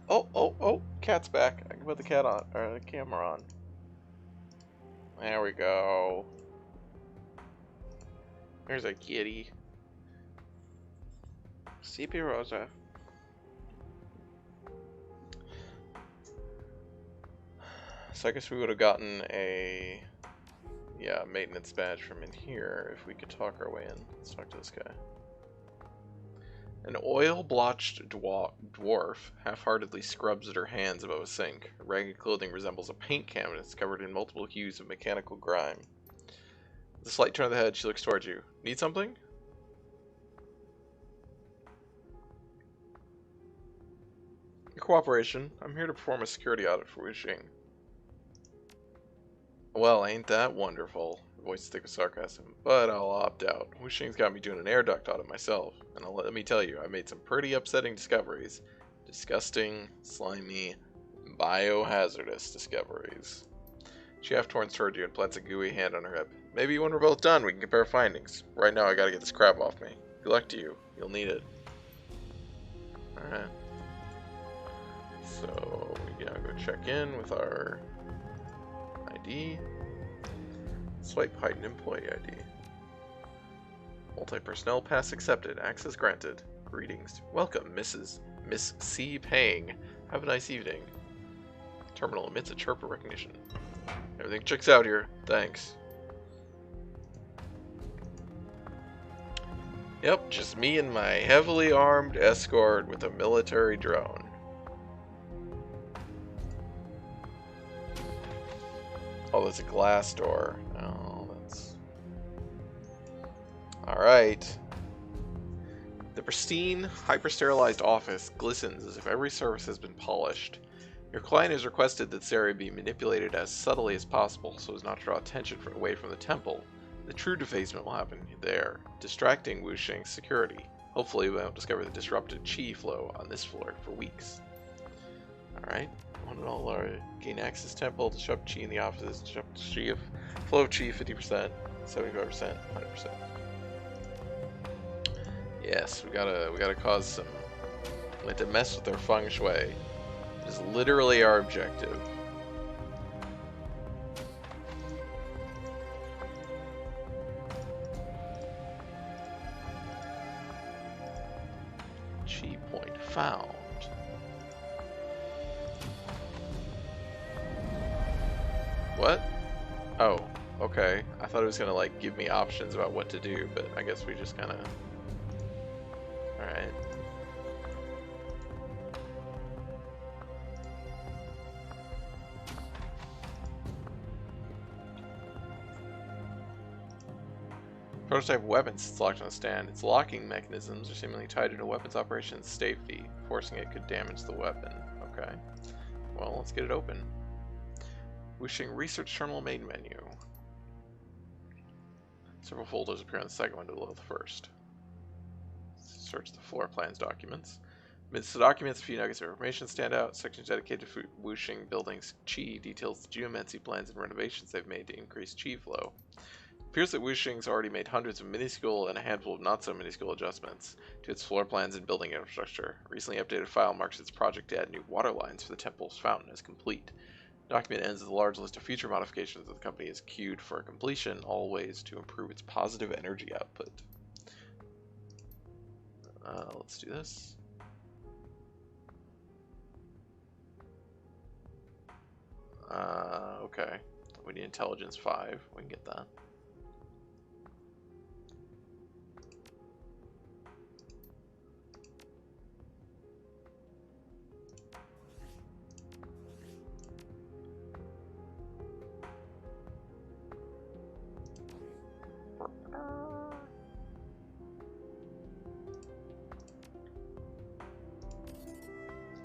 Oh, cat's back. I can put the cat on, or the camera on. There we go. There's a kitty. CP Rosa. So I guess we would have gotten a maintenance badge from in here if we could talk our way in. Let's talk to this guy. An oil-blotched dwarf half-heartedly scrubs at her hands above a sink. Her ragged clothing resembles a paint canvas covered in multiple hues of mechanical grime. With a slight turn of the head, she looks towards you. Need something? Your cooperation. I'm here to perform a security audit for Wuxing. Well, ain't that wonderful? Her voice thick with sarcasm. But I'll opt out. Wuxing's got me doing an air duct audit myself. And let me tell you, I made some pretty upsetting discoveries. Disgusting, slimy, biohazardous discoveries. She half turns toward you and plants a gooey hand on her hip. Maybe when we're both done, we can compare findings. Right now, I gotta get this crap off me. Good luck to you. You'll need it. Alright. So, we gotta go check in with our ID. Swipe height and employee ID. Multi-personnel pass accepted. Access granted. Greetings. Welcome, Miss C. Pang. Have a nice evening. Terminal emits a chirp of recognition. Everything checks out here. Thanks. Yep, just me and my heavily armed escort with a military drone. Oh, there's a glass door. Oh, that's... Alright. The pristine, hyper-sterilized office glistens as if every surface has been polished. Your client has requested that this area be manipulated as subtly as possible so as not to draw attention away from the temple. The true defacement will happen there, distracting Wuxing's security. Hopefully we won't discover the disrupted chi flow on this floor for weeks. Alright. One and all are gain access temple, disrupt chi in the offices, disrupt chi of flow of chi 50%, 75%, 100%. Yes, we gotta cause some. We have to mess with their feng shui. It is literally our objective. Chi point found. What? Oh, okay. I thought it was gonna like give me options about what to do, but I guess we just kind of. All right. Prototype weapons is locked on a stand. Its locking mechanisms are seemingly tied into weapons operations safety. Forcing it could damage the weapon. Okay. Well, let's get it open. Wuxing Research Terminal main menu. Several folders appear on the second window below the first. Search the floor plans documents. Amidst the documents, a few nuggets of information stand out. Sections dedicated to Wuxing Building's Qi details the geomancy plans and renovations they've made to increase Qi flow. It appears that Wuxing's already made hundreds of minuscule and a handful of not-so-minuscule adjustments to its floor plans and building infrastructure. A recently updated file marks its project to add new water lines for the temple's fountain as complete. The document ends with a large list of future modifications that the company has queued for completion, all ways to improve its positive energy output. Let's do this. Okay. We need intelligence 5. We can get that.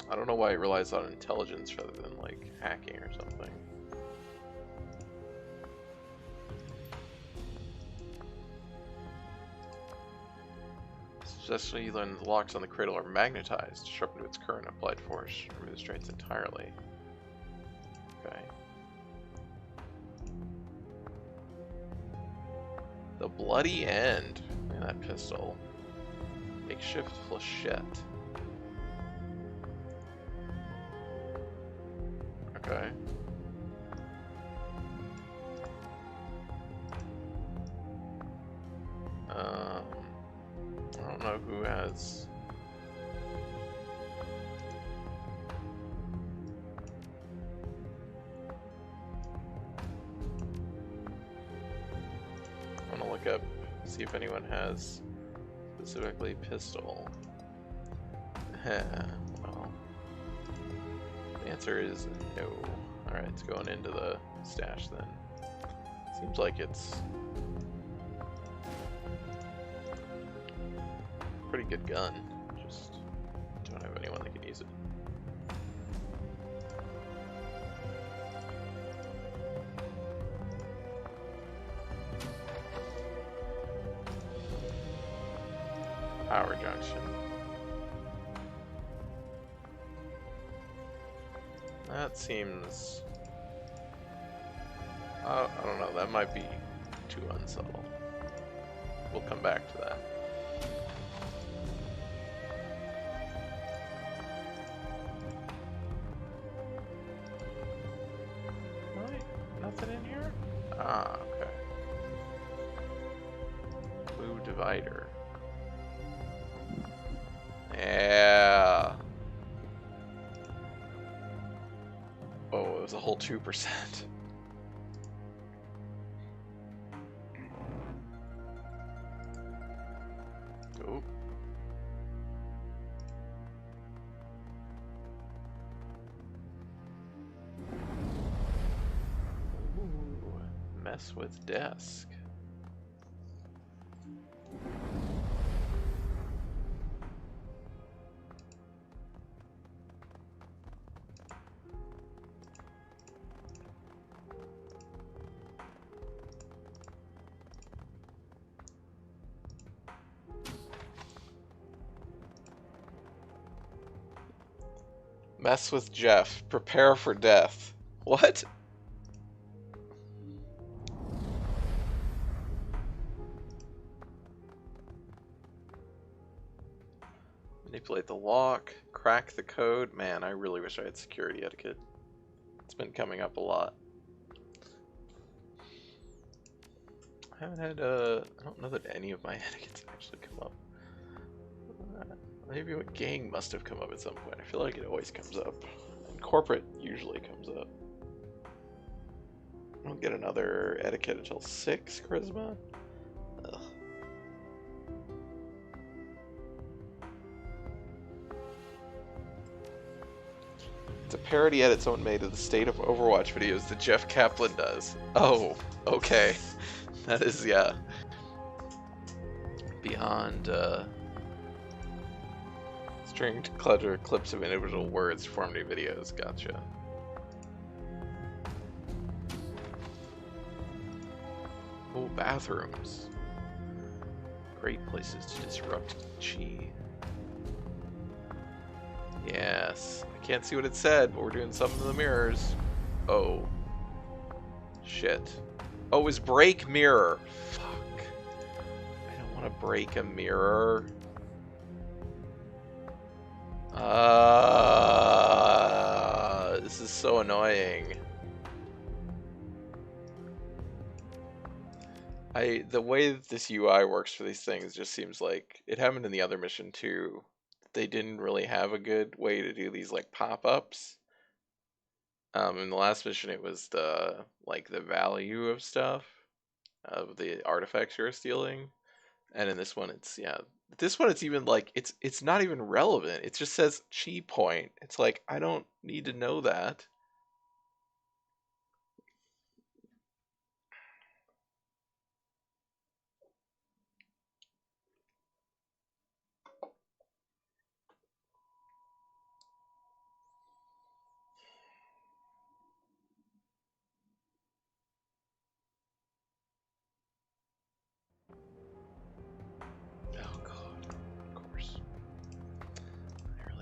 I don't know why it relies on intelligence rather than like hacking or something. Successfully learn the locks on the cradle are magnetized, sharpened to its current applied force, remove the strains entirely. Okay. The bloody end. Look at that pistol. Makeshift flechette. Okay. I don't know who has look up, see if anyone has specifically pistol. Well, the answer is no. Alright, it's going into the stash then. Seems like it's a pretty good gun. Just don't have anyone that can use it. Power junction. That seems... I don't know, that might be too unsubtle. We'll come back to that. Right? Nothing in here? Ah, okay. Blue divider. Yeah. Oh, it was a whole 2%. Oh. Ooh, mess with desk. Mess with Jeff. Prepare for death. What? Manipulate the lock. Crack the code. Man, I really wish I had security etiquette. It's been coming up a lot. I haven't had, I don't know that any of my etiquettes actually come up. Maybe what gang must have come up at some point. I feel like it always comes up. And corporate usually comes up. I don't get another etiquette until 6 charisma. Ugh. It's a parody edit someone made of the State of Overwatch videos that Jeff Kaplan does. Oh, okay. That is, yeah. Beyond, stringed clutter clips of individual words formed in videos. Gotcha. Oh, bathrooms. Great places to disrupt chi. Yes. I can't see what it said, but we're doing something in the mirrors. Oh. Shit. Oh, it was break mirror. Fuck. I don't want to break a mirror. This is so annoying. The way that this UI works for these things just seems like it happened in the other mission too. They didn't really have a good way to do these like pop-ups. In the last mission it was the value of stuff, of the artifacts you're stealing. And in this one it's this one it's even like it's not even relevant. It just says chi point. It's like I don't need to know that.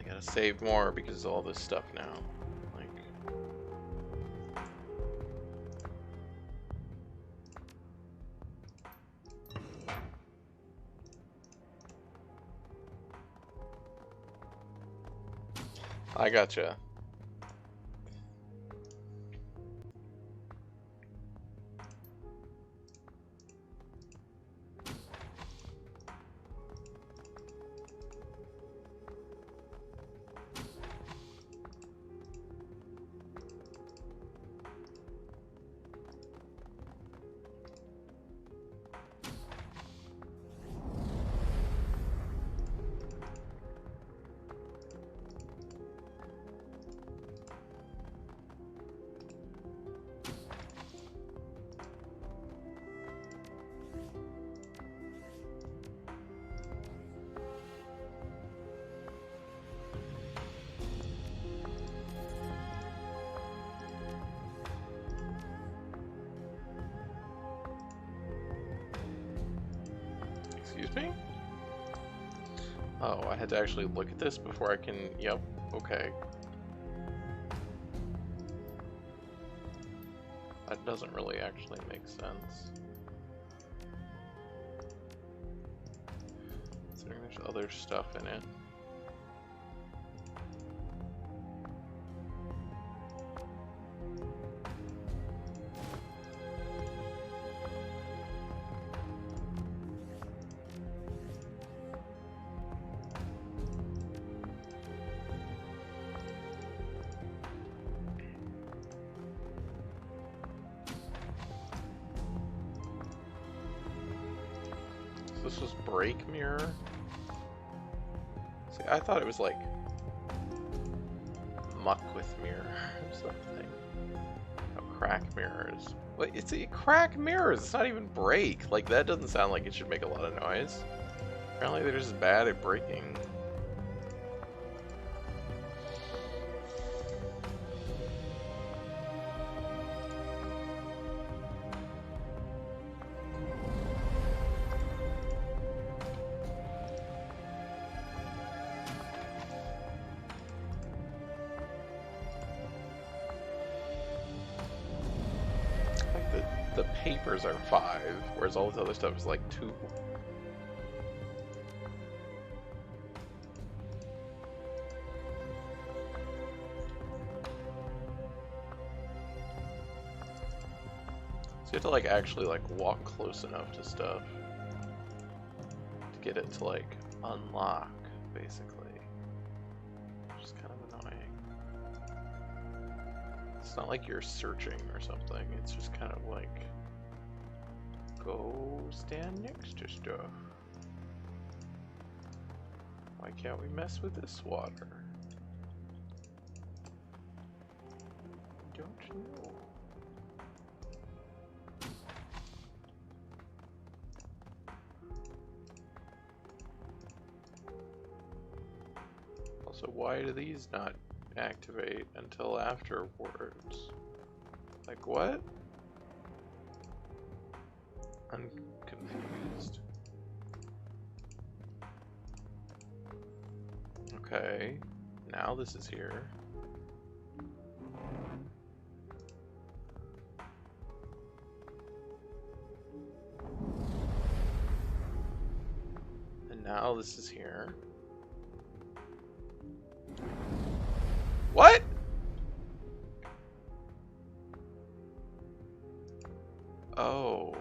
Gotta save more because of all this stuff now. Like, I gotcha. Excuse me? Oh, I had to actually look at this before I can... Yep, okay. That doesn't really actually make sense. Considering there's other stuff in it. This was break mirror. See, I thought it was like muck with mirror or something. No, crack mirrors. Wait, it's a crack mirrors. It's not even break. Like that doesn't sound like it should make a lot of noise. Apparently they're just bad at breaking. The papers are 5, whereas all this other stuff is like 2. So you have to like actually like walk close enough to stuff to get it to like unlock, basically. Which is kind of annoying. It's not like you're searching or something, it's just kind of like go stand next to stuff. Why can't we mess with this water? Don't you know? Also, why do these not activate until afterwards? Like what? I'm confused. Okay, now this is here. And now this is here. What? Oh.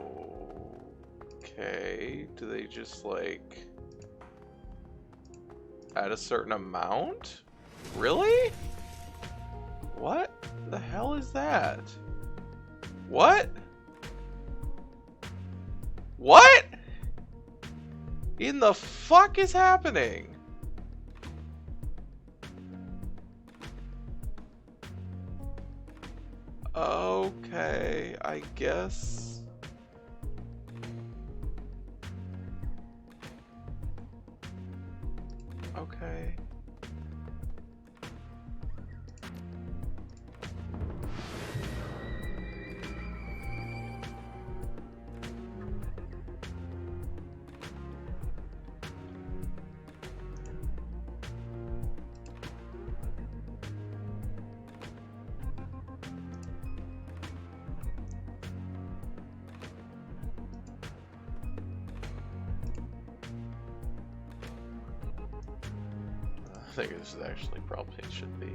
Okay. Do they just like add a certain amount? Really? What the hell is that? What? What? In the fuck is happening? Okay, I guess. Okay. I think this is actually probably it should be.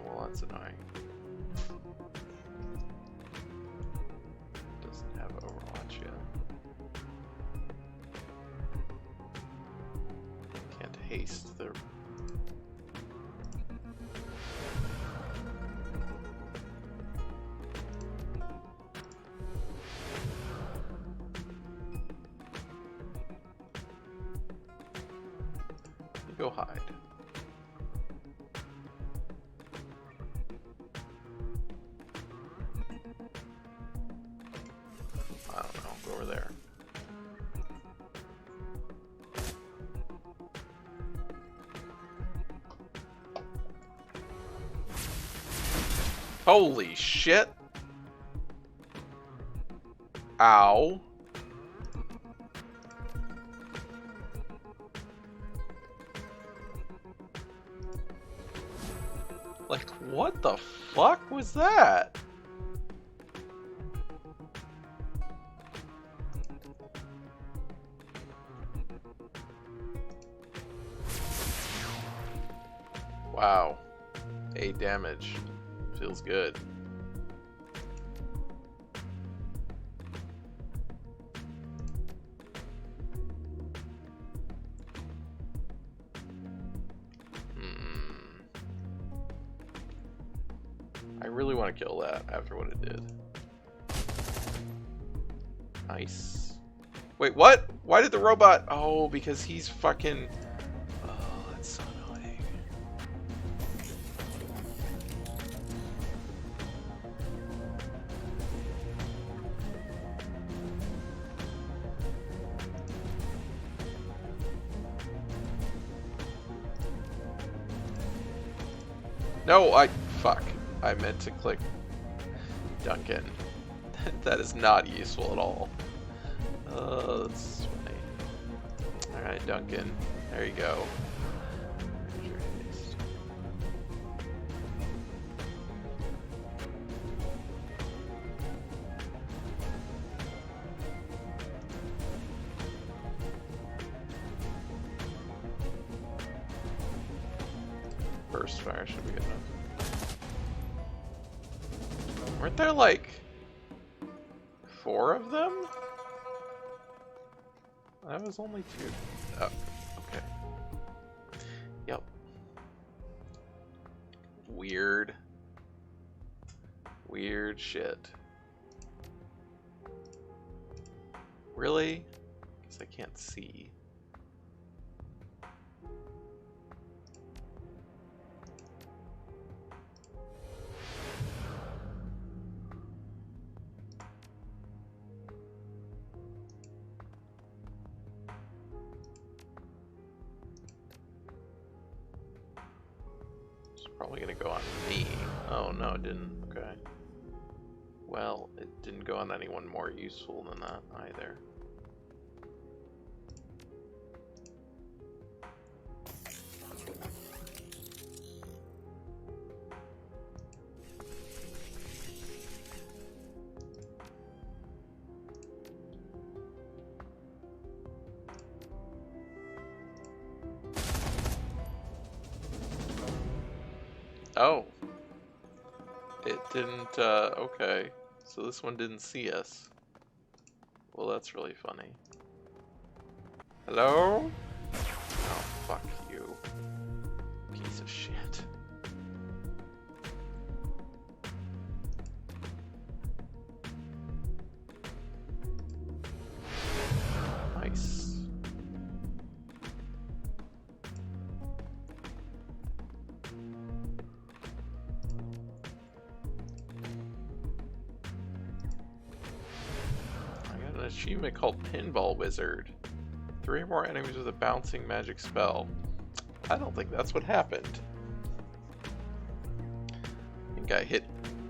Well, that's annoying. Doesn't have Overwatch yet. Can't haste the... You go hide. Wow. over there. Holy shit! Ow. Like, what the fuck was that? Wow. 8 damage. Feels good. I really want to kill that after what it did. Nice. Wait, what? Why did the robot... Oh, because he's fucking... Oh, that's so annoying. No, fuck. I meant to click Duncan. That is not useful at all. That's funny. Alright, Duncan. There you go. Burst fire should be good enough. Weren't there like 4 of them? That was only 2. Oh, okay. Yep. Weird. Weird shit. Really? Because I can't see. Probably gonna go on me. Oh no, it didn't. Okay. Well, it didn't go on anyone more useful than that either. Oh. It didn't, okay. So this one didn't see us. Well, that's really funny. Hello? Oh, fuck you. Piece of shit. Nice. Achievement called Pinball Wizard. 3 or more enemies with a bouncing magic spell. I don't think that's what happened. I think I hit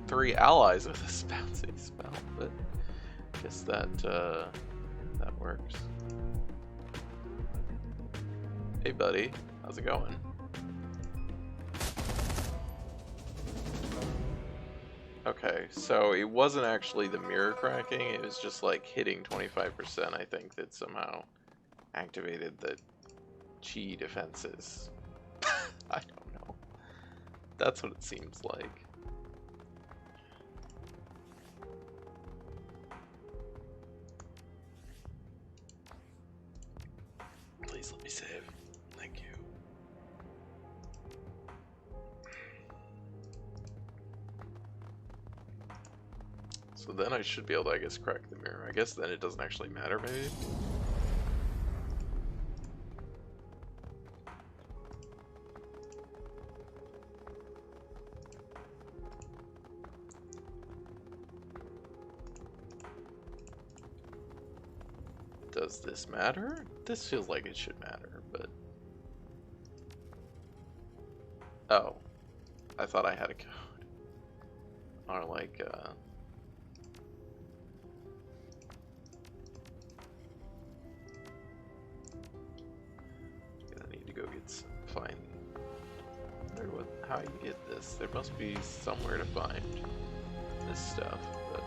3 allies with this bouncing spell, but I guess that that works. Hey buddy, how's it going? Okay, so it wasn't actually the mirror cracking, it was just like hitting 25%, I think, that somehow activated the chi defenses. I don't know. That's what it seems like. Please let me save. Thank you. So then I should be able to, I guess, crack the mirror. I guess then it doesn't actually matter, maybe? Does this matter? This feels like it should matter, but... Oh. I thought I had a code. Or like, Gonna need to go get some, find... I wonder how you get this. There must be somewhere to find this stuff, but...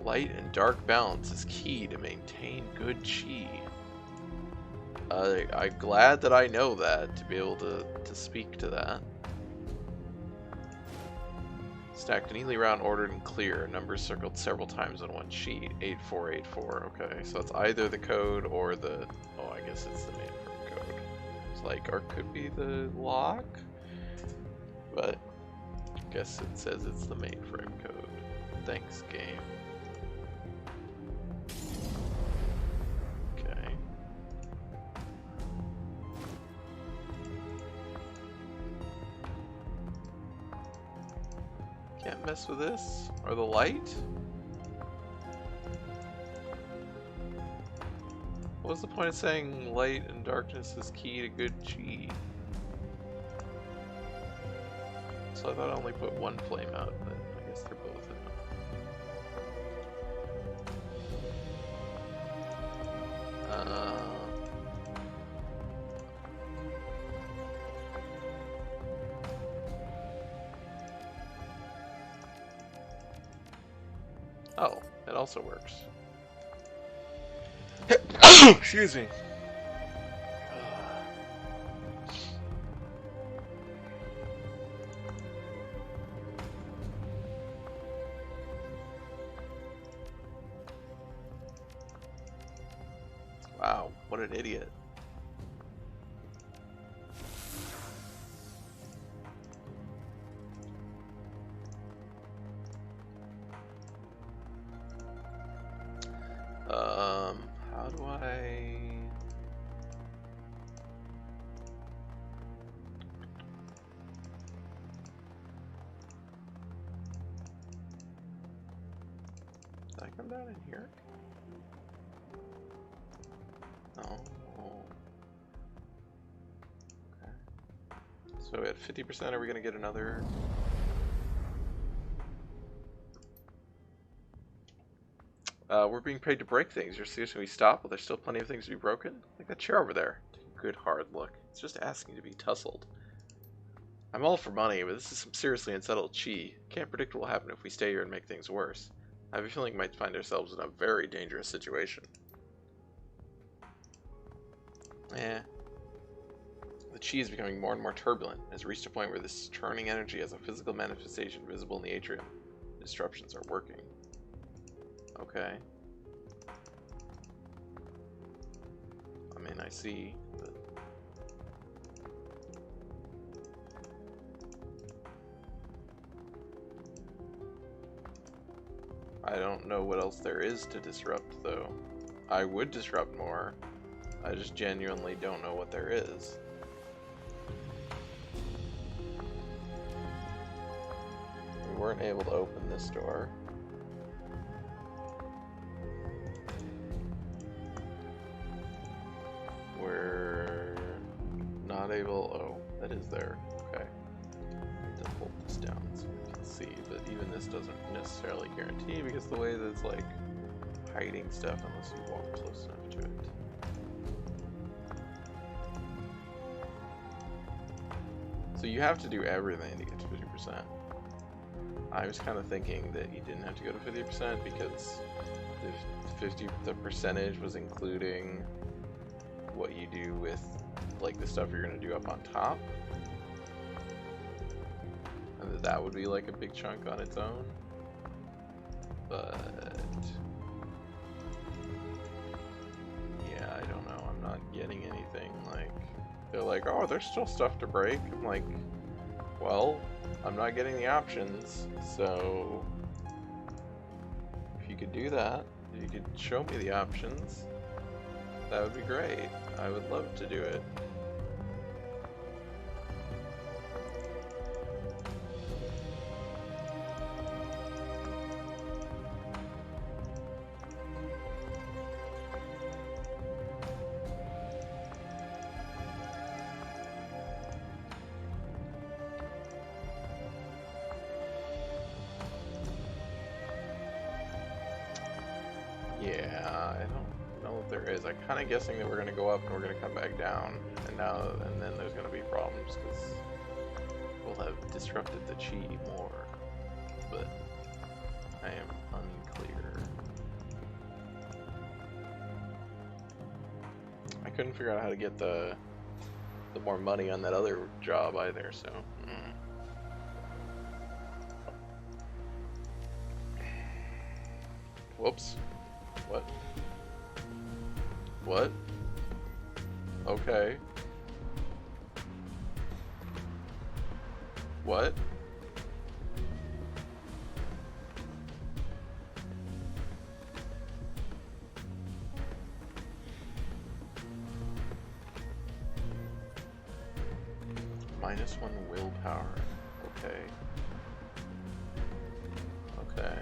Light and dark balance is key to maintain good chi. I'm glad that I know that, to be able to speak to that. Stacked neatly round, ordered, and clear. Numbers circled several times on one sheet. 8484. Okay, so it's either the code or the... Oh, I guess it's the mainframe code. It's like, or could be the lock? But I guess it says it's the mainframe code. Thanks, game. Okay. Can't mess with this? Or the light? What was the point of saying light and darkness is key to good chi? So I thought I only put one flame out, but I guess they're both enough. Oh, it also works. Excuse me. Wow, what an idiot. How do I... Did I come down in here? No. Okay. So at 50%, are we gonna get another? We're being paid to break things. You're suggesting we stop, but there's still plenty of things to be broken? Like that chair over there. Take a good hard look. It's just asking to be tussled. I'm all for money, but this is some seriously unsettled chi. Can't predict what will happen if we stay here and make things worse. I have a feeling we might find ourselves in a very dangerous situation. Eh. The chi is becoming more and more turbulent. It has reached a point where this churning energy has a physical manifestation visible in the atrium. Disruptions are working. Okay. I mean, I see, but... I don't know what else there is to disrupt, though. I would disrupt more. I just genuinely don't know what there is. We weren't able to open this door. We're not able... Oh, that is there. Okay. To pull this down so we can see, but even this doesn't necessarily guarantee because the way that it's like hiding stuff unless you walk close enough to it. So you have to do everything to get to 50%. I was kind of thinking that you didn't have to go to 50% because the percentage was including what you do with like the stuff you're gonna do up on top, and that would be like a big chunk on its own. But yeah, I don't know. I'm not getting anything. Like they're like, oh, there's still stuff to break. I'm like, well, I'm not getting the options. So if you could do that, if you could show me the options. That would be great. I would love to do it. Yeah, I don't know if there is. I'm kind of guessing that we're going to go up and we're going to come back down, and then there's going to be problems because we'll have disrupted the chi more. But I am unclear. I couldn't figure out how to get the more money on that other job either. So. Whoops. What? What? Okay. What? -1 willpower. Okay. Okay.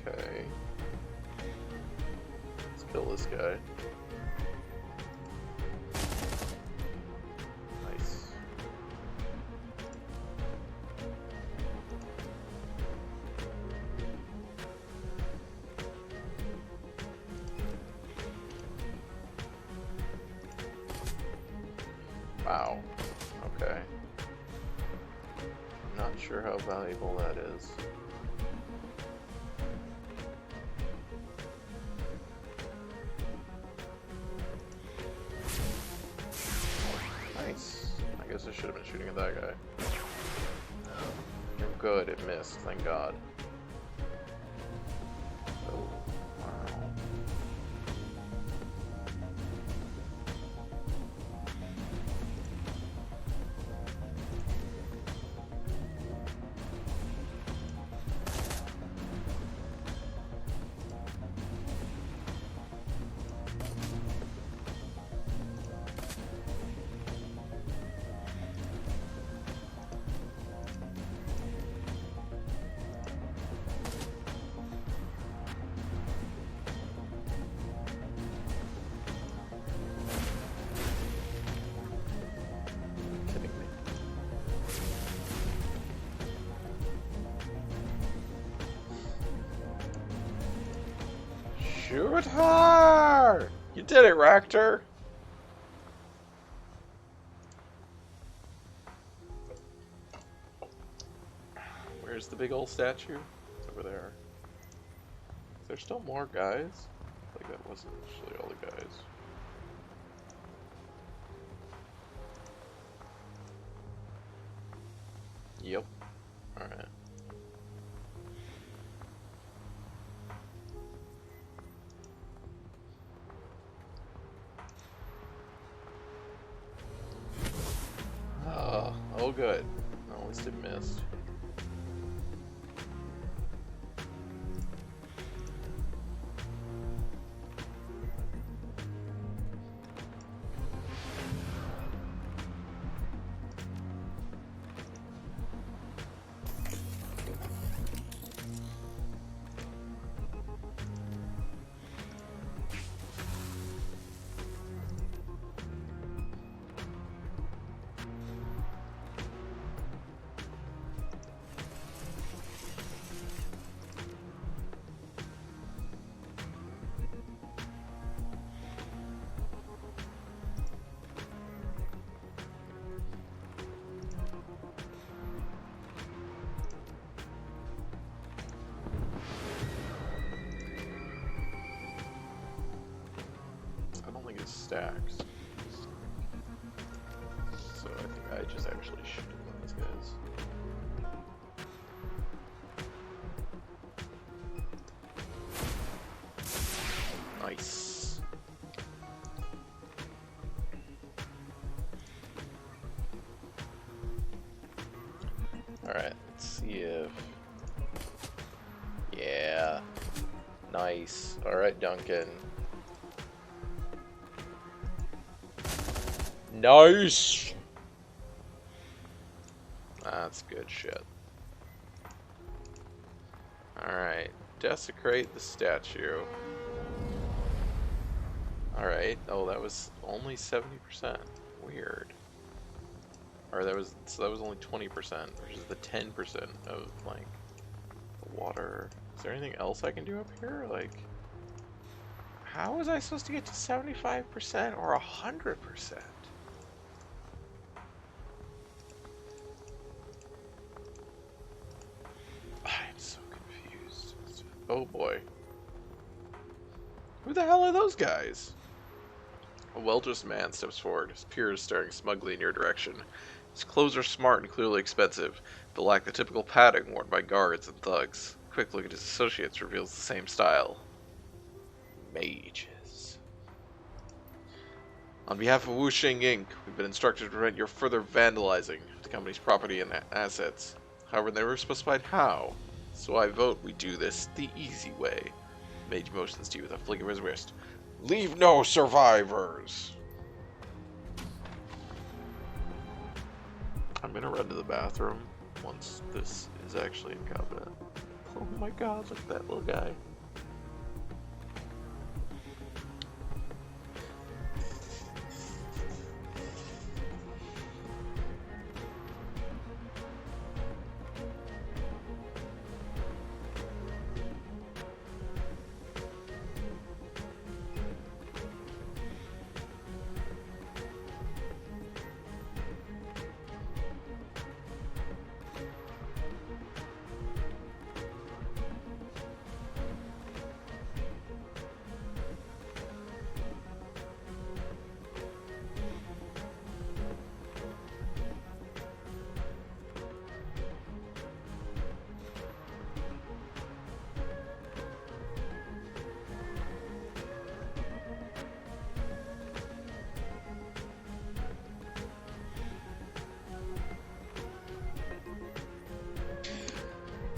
Okay. Let's kill this guy. Nice. Wow. Okay. I'm not sure how valuable that is. Nice. I guess I should have been shooting at that guy. You're good, it missed, thank God. Oh, wow. Shoot her! You did it, Raptor! Where's the big old statue? It's over there. Is there still more guys? I think that wasn't actually all the guys. Yep. Alright. Oh good. At least it missed. stacks. So I think I just actually shoot those guys. Nice. Alright, let's see if... Yeah. Nice. Alright, Duncan. Nice! That's good shit. Alright. Desecrate the statue. Alright. Oh, that was only 70%. Weird. Or that was, so that was only 20%, which is the 10% of, like, the water. Is there anything else I can do up here? Like, how was I supposed to get to 75% or 100%? I'm so confused. Oh boy. Who the hell are those guys? A well-dressed man steps forward, his peers staring smugly in your direction. His clothes are smart and clearly expensive, but lack the typical padding worn by guards and thugs. A quick look at his associates reveals the same style. Mages. On behalf of Wuxing Inc., we've been instructed to prevent your further vandalizing of the company's property and assets. However, they were specified how, so I vote we do this the easy way. Mage motions to you with a flick of his wrist. Leave no survivors! I'm gonna run to the bathroom once this is actually in combat. Oh my god, look at that little guy.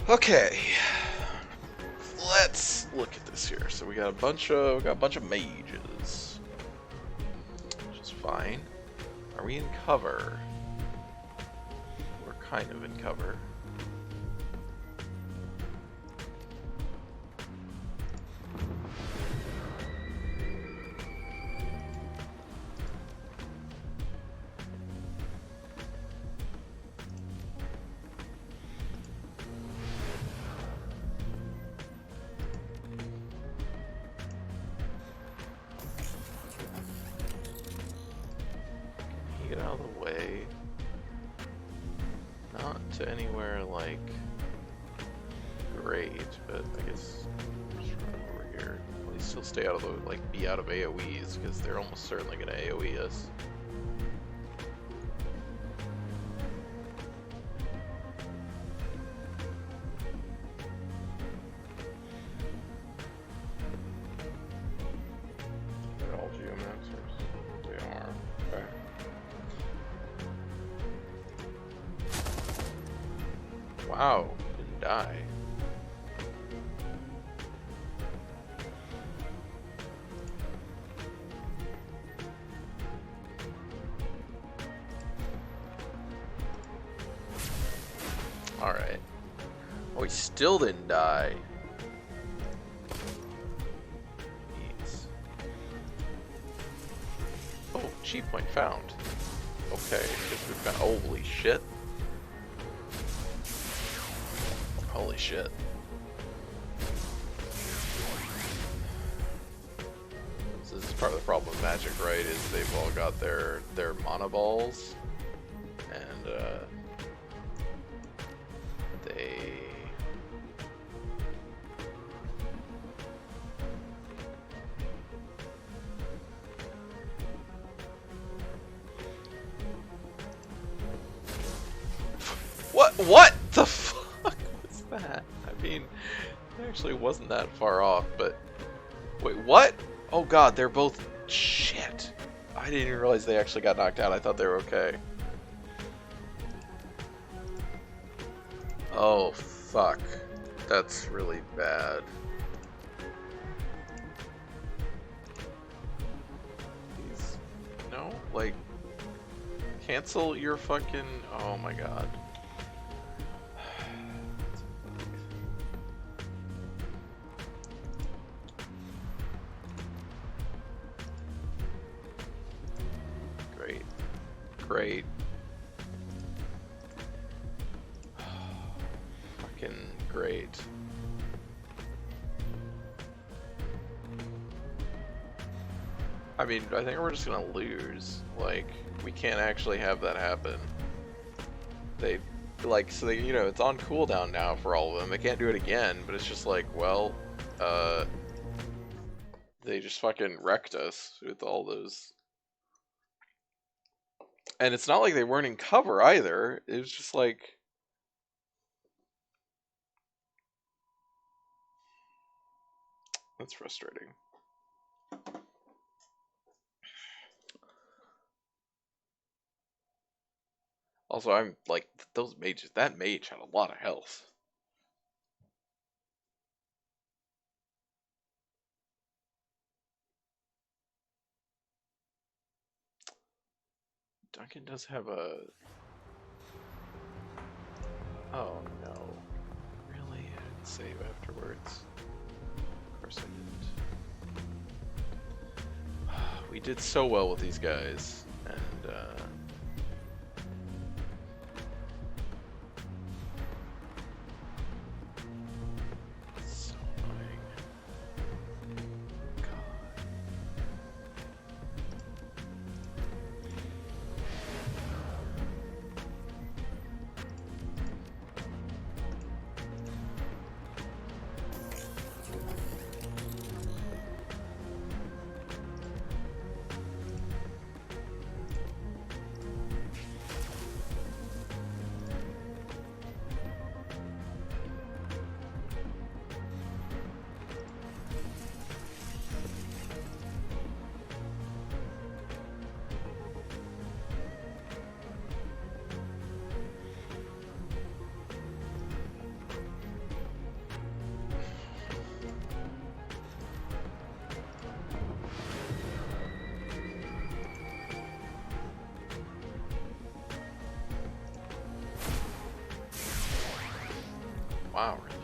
Okay, let's look at this here. So we got a bunch of mages, which is fine. Are we in cover? We're kind of in cover. Get out of the way. Not to anywhere like great, but I guess just run over here. At least still stay out of the be out of AoEs because they're almost certainly gonna AoE us. They're all geomancers. They are. Okay. Wow, didn't die. Alright. Oh, he still didn't die. Jeez. Oh, cheat point found. Okay, guess we found. Holy shit. Holy shit. So this is part of the problem with Magic, right? Is they've all got their mana balls, and they What the fuck was that? I mean, it actually wasn't that far off, but... Wait, what? Oh god, they're both... Shit. I didn't even realize they actually got knocked out. I thought they were okay. Oh, fuck. That's really bad. Please. No? Like... Cancel your fucking... Oh my god. Great. Great. Fucking great. I mean, I think we're just gonna lose. Like, we can't actually have that happen. They, like, so they, you know, it's on cooldown now for all of them. They can't do it again, but it's just like, well, they just fucking wrecked us with all those. And it's not like they weren't in cover either. It was just like... That's frustrating. Also, I'm like, those mages, that mage had a lot of health. Duncan does have a... Oh no. Really? I didn't save afterwards. Of course I didn't. We did so well with these guys, and so annoying. God. Wow, really?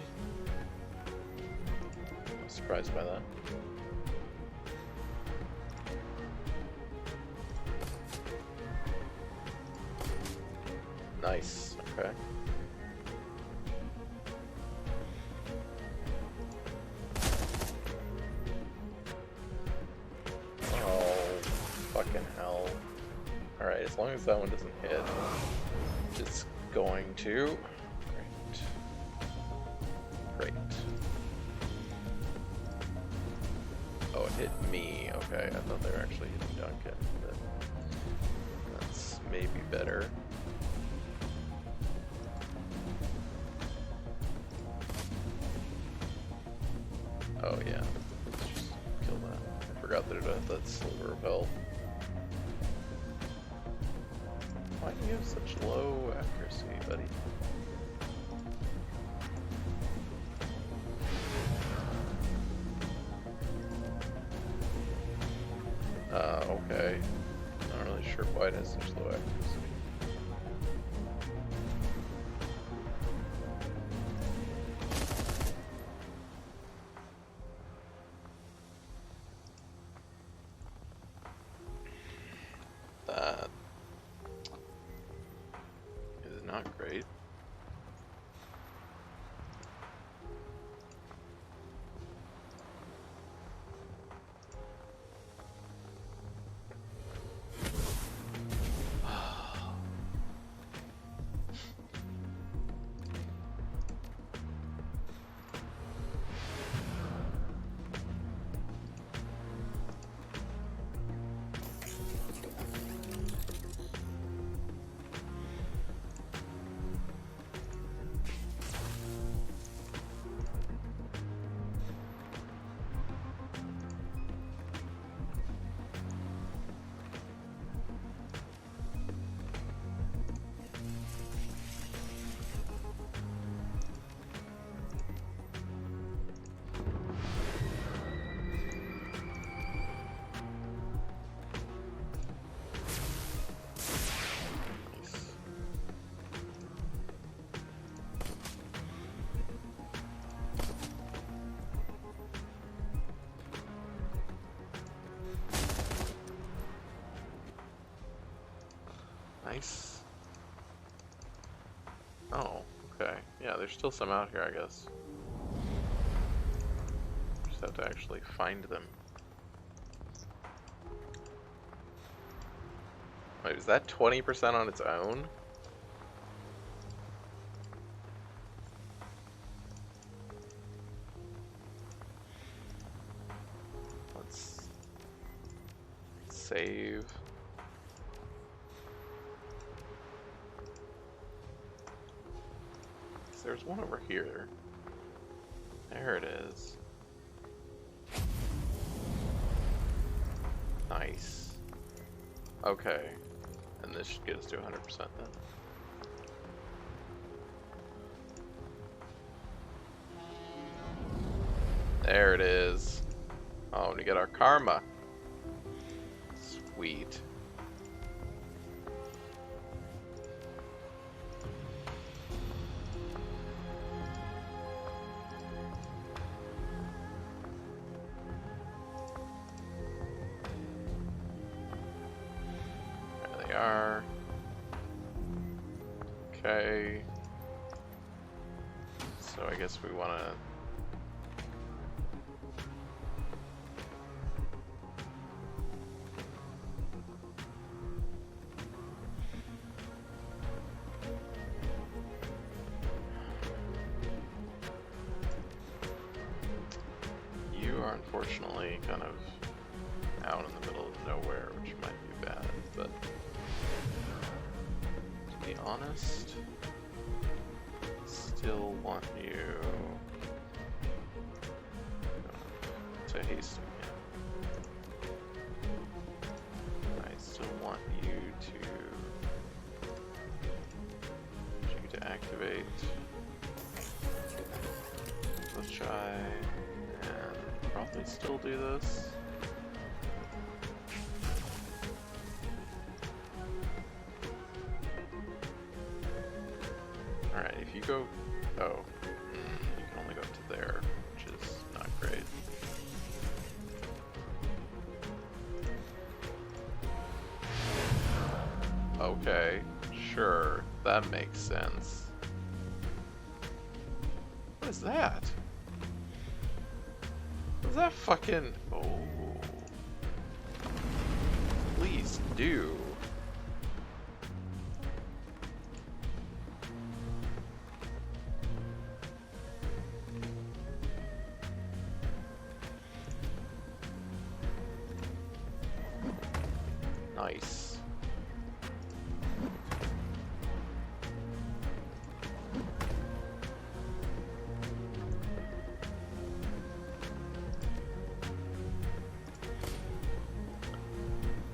I was surprised by that. Nice, okay. Oh, fucking hell. Alright, as long as that one doesn't hit, it's going to. Great. Oh, it hit me. Okay, I thought they were actually hitting Duncan, but that's maybe better. Oh yeah, let's just kill that. I forgot that it had that silver repel. Why do you have such low accuracy, buddy? Okay. Not really sure why it has such low accuracy. That is not great. Nice. Oh, okay. Yeah, there's still some out here, I guess. Just have to actually find them. Wait, is that 20% on its own? Let's save. There's one over here. There it is. Nice. Okay. And this should get us to 100% then. There it is. Oh, and we get our karma. Sweet. There they are. Okay. So I guess we want to... You are unfortunately kind of out in the middle of nowhere, which might be bad, but to be honest, still want you to hasten him. I still want you to activate. Let's try and probably still do this. Alright, if you go... Oh. You can only go up to there, which is not great. Okay, sure. That makes sense. What is that? What is that fucking... Oh. Please do. Nice.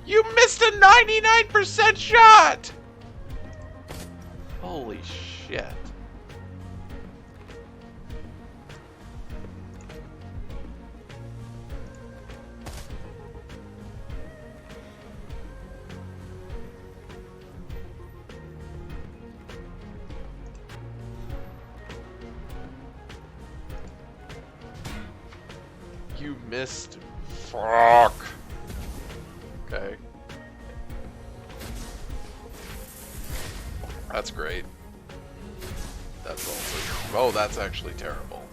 You missed a 99% shot! Holy shit. You missed. Fuck. Okay. That's great. That's also... Oh, that's actually terrible.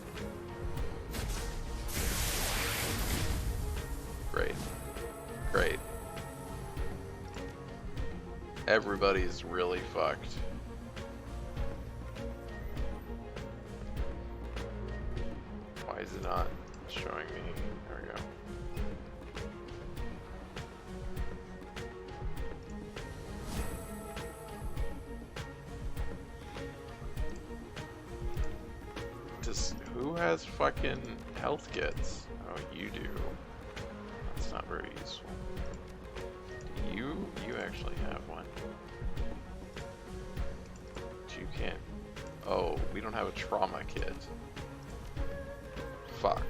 Great. Great. Everybody's really fucked. Why is it not showing me? There we go. Who has fucking health kits? Oh, you do. That's not very useful. You actually have one. But you can't. Oh, we don't have a trauma kit. Fuck.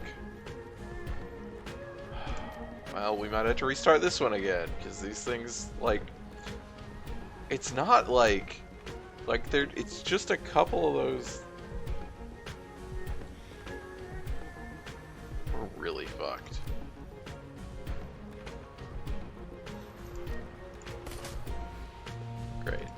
Well, we might have to restart this one again, because these things, like, it's not like they're, it's just a couple of those. We're really fucked. Great.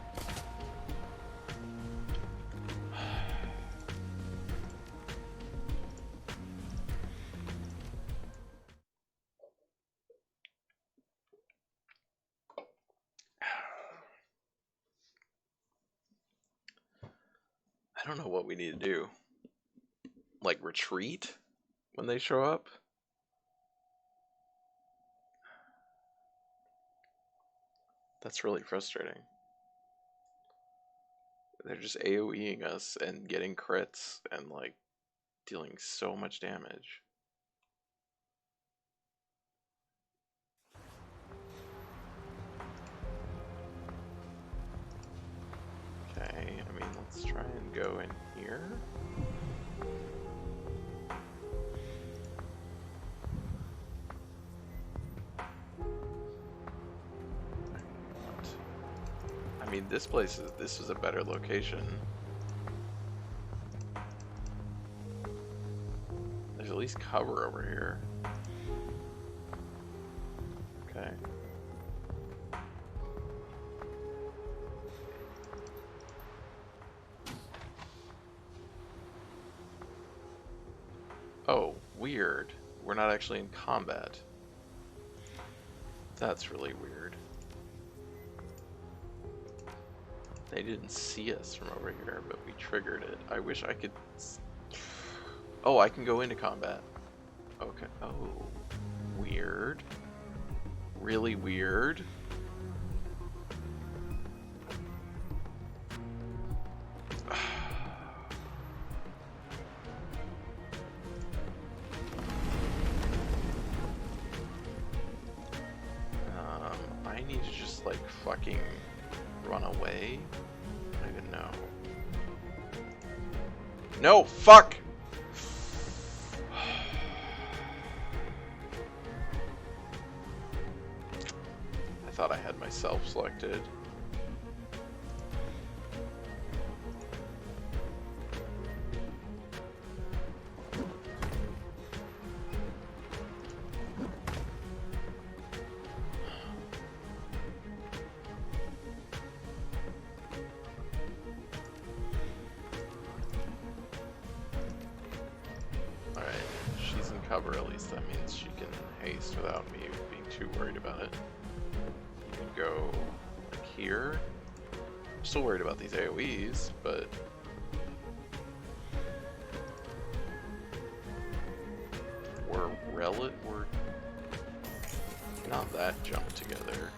I don't know what we need to do. Like retreat when they show up? That's really frustrating. They're just AoEing us and getting crits and like dealing so much damage. Okay, I mean, let's try and go in here. I mean, this is a better location. There's at least cover over here. Okay. Oh, weird. We're not actually in combat. That's really weird. They didn't see us from over here, but we triggered it. I wish I could... Oh, I can go into combat. Okay. Oh. Weird. Really weird. I need to just like fucking run away. I don't even know. No, fuck! I thought I had myself selected. Cover, at least that means she can haste without me being too worried about it. You can go like here. I'm still worried about these AoEs, but we're not that jumped together.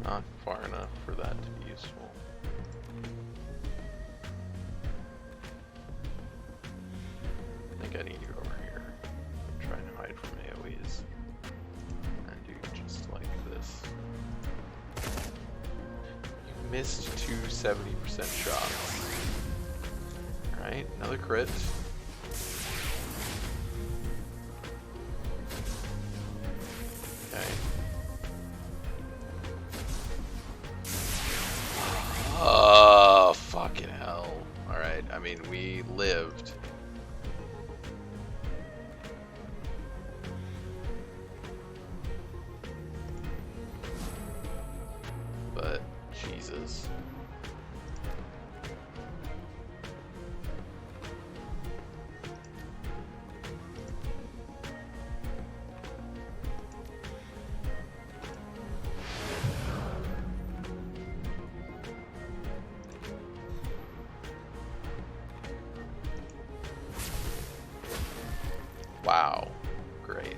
Not far enough for that to be useful. I think I need to go over here and try and hide from AoEs. And do just like this. You missed two 70% shots. Alright, another crit. Okay. Oh, fucking hell. Alright, I mean, we lived. But, Jesus. Wow. Great.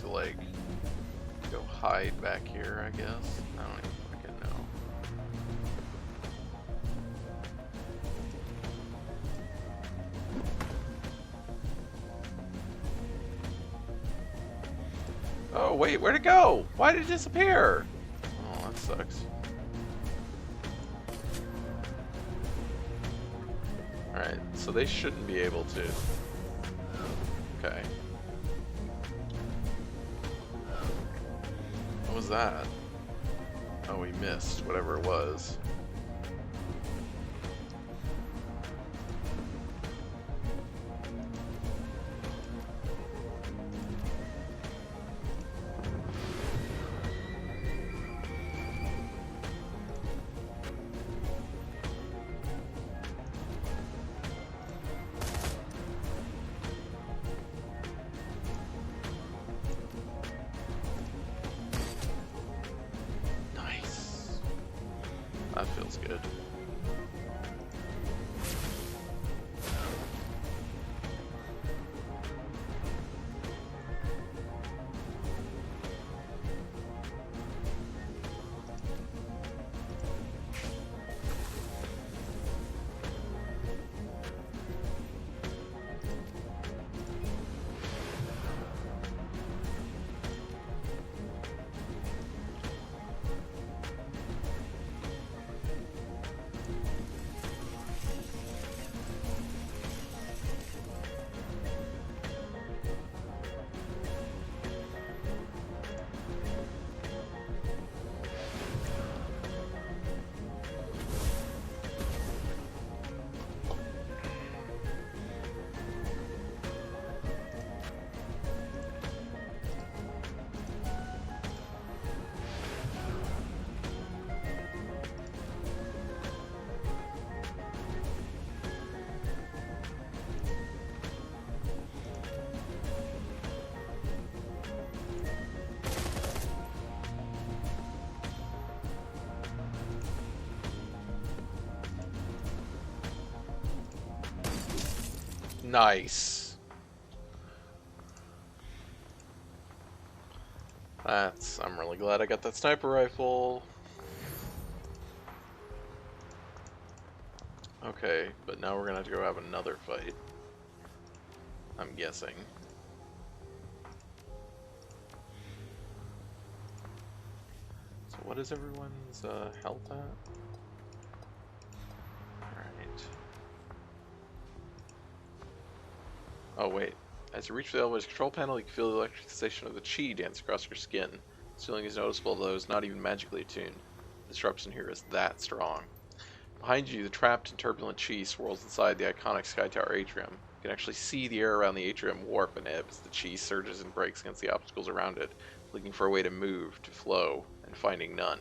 to, like, go hide back here, I guess. I don't even fucking know. Oh, wait, where'd it go? Why did it disappear? Oh, that sucks. Alright, so they shouldn't be able to. Okay. What was that? Oh, we missed whatever it was. That feels good. Nice. I'm really glad I got that sniper rifle. Okay, but now we're gonna have to go have another fight. I'm guessing. So what is everyone's health at? Alright. Oh wait. As you reach the elevator's control panel, you can feel the electric sensation of the chi dance across your skin. This feeling is noticeable, though it's not even magically attuned. The disruption here is that strong. Behind you, the trapped and turbulent chi swirls inside the iconic Sky Tower atrium. You can actually see the air around the atrium warp and ebb as the chi surges and breaks against the obstacles around it, looking for a way to move, to flow, and finding none.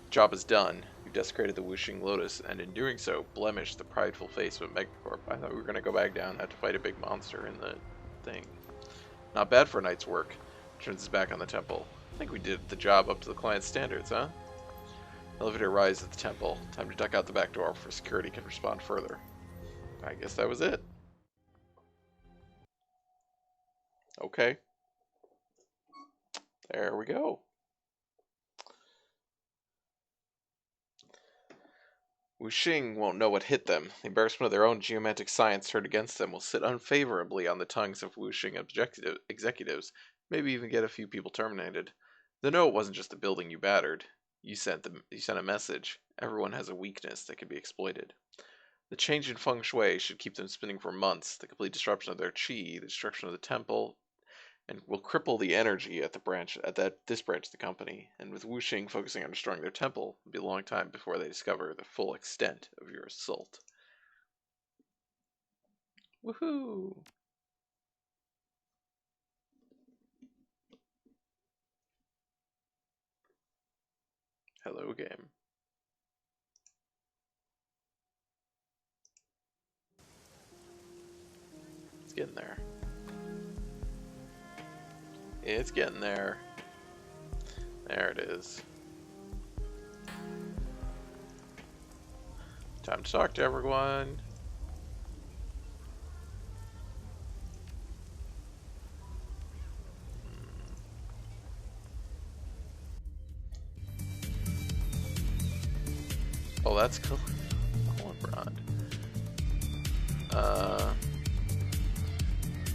The job is done. You desecrated the Wuxing Lotus, and in doing so, blemished the prideful face of a megacorp. I thought we were going to go back down and have to fight a big monster in the thing. Not bad for a night's work. Turns his back on the temple. I think we did the job up to the client's standards, huh? Elevator arrives at the temple. Time to duck out the back door before security can respond further. I guess that was it. Okay. There we go. Wuxing won't know what hit them. The embarrassment of their own geomantic science turned against them will sit unfavorably on the tongues of Wuxing executives, maybe even get a few people terminated. Though no, it wasn't just the building you battered. You sent a message. Everyone has a weakness that can be exploited. The change in feng shui should keep them spinning for months. The complete disruption of their qi, the destruction of the temple, and will cripple the energy at this branch of the company. And with Wuxing focusing on destroying their temple, it'll be a long time before they discover the full extent of your assault. Woohoo! Hello, game. It's getting there. It's getting there. There it is. Time to talk to everyone. that's Colin.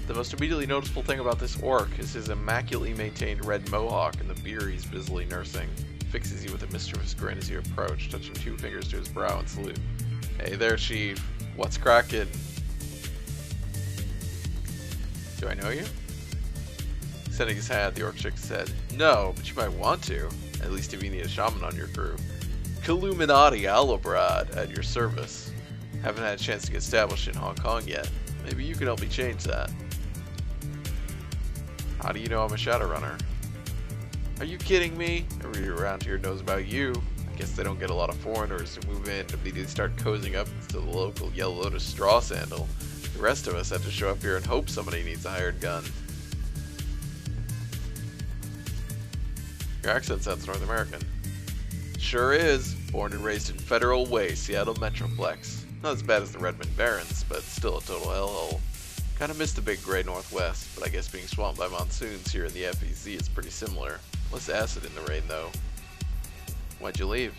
The most immediately noticeable thing about this orc is his immaculately maintained red mohawk and the beer he's busily nursing. Fixes you with a mischievous grin as you approach, touching 2 fingers to his brow and salute. Hey there, Chief. What's crackin'? Do I know you? Extending his hand, the orc shook his head. No, but you might want to. At least if you need a shaman on your crew. Illuminati Alabrad at your service. Haven't had a chance to get established in Hong Kong yet. Maybe you can help me change that. How do you know I'm a Shadowrunner? Are you kidding me? Everybody around here knows about you. I guess they don't get a lot of foreigners who move in and immediately start cozying up to the local Yellow Lotus straw sandal. The rest of us have to show up here and hope somebody needs a hired gun. Your accent sounds North American. Sure is. Born and raised in Federal Way, Seattle Metroplex. Not as bad as the Redmond Barrens, but still a total hellhole. Kinda miss the big gray Northwest, but I guess being swamped by monsoons here in the FEZ is pretty similar. Less acid in the rain, though. Why'd you leave?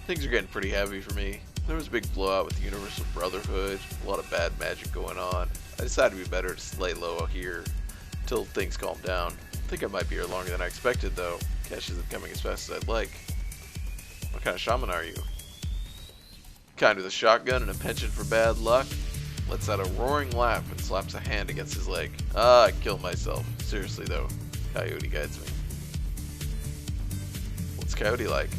Things are getting pretty heavy for me. There was a big blowout with the Universal Brotherhood, a lot of bad magic going on. I decided it'd be better to lay low here until things calm down. I think I might be here longer than I expected, though. Cash isn't coming as fast as I'd like. What kind of shaman are you? Kind with a shotgun and a penchant for bad luck? Lets out a roaring laugh and slaps a hand against his leg. Ah, I killed myself. Seriously though, Coyote guides me. What's Coyote like?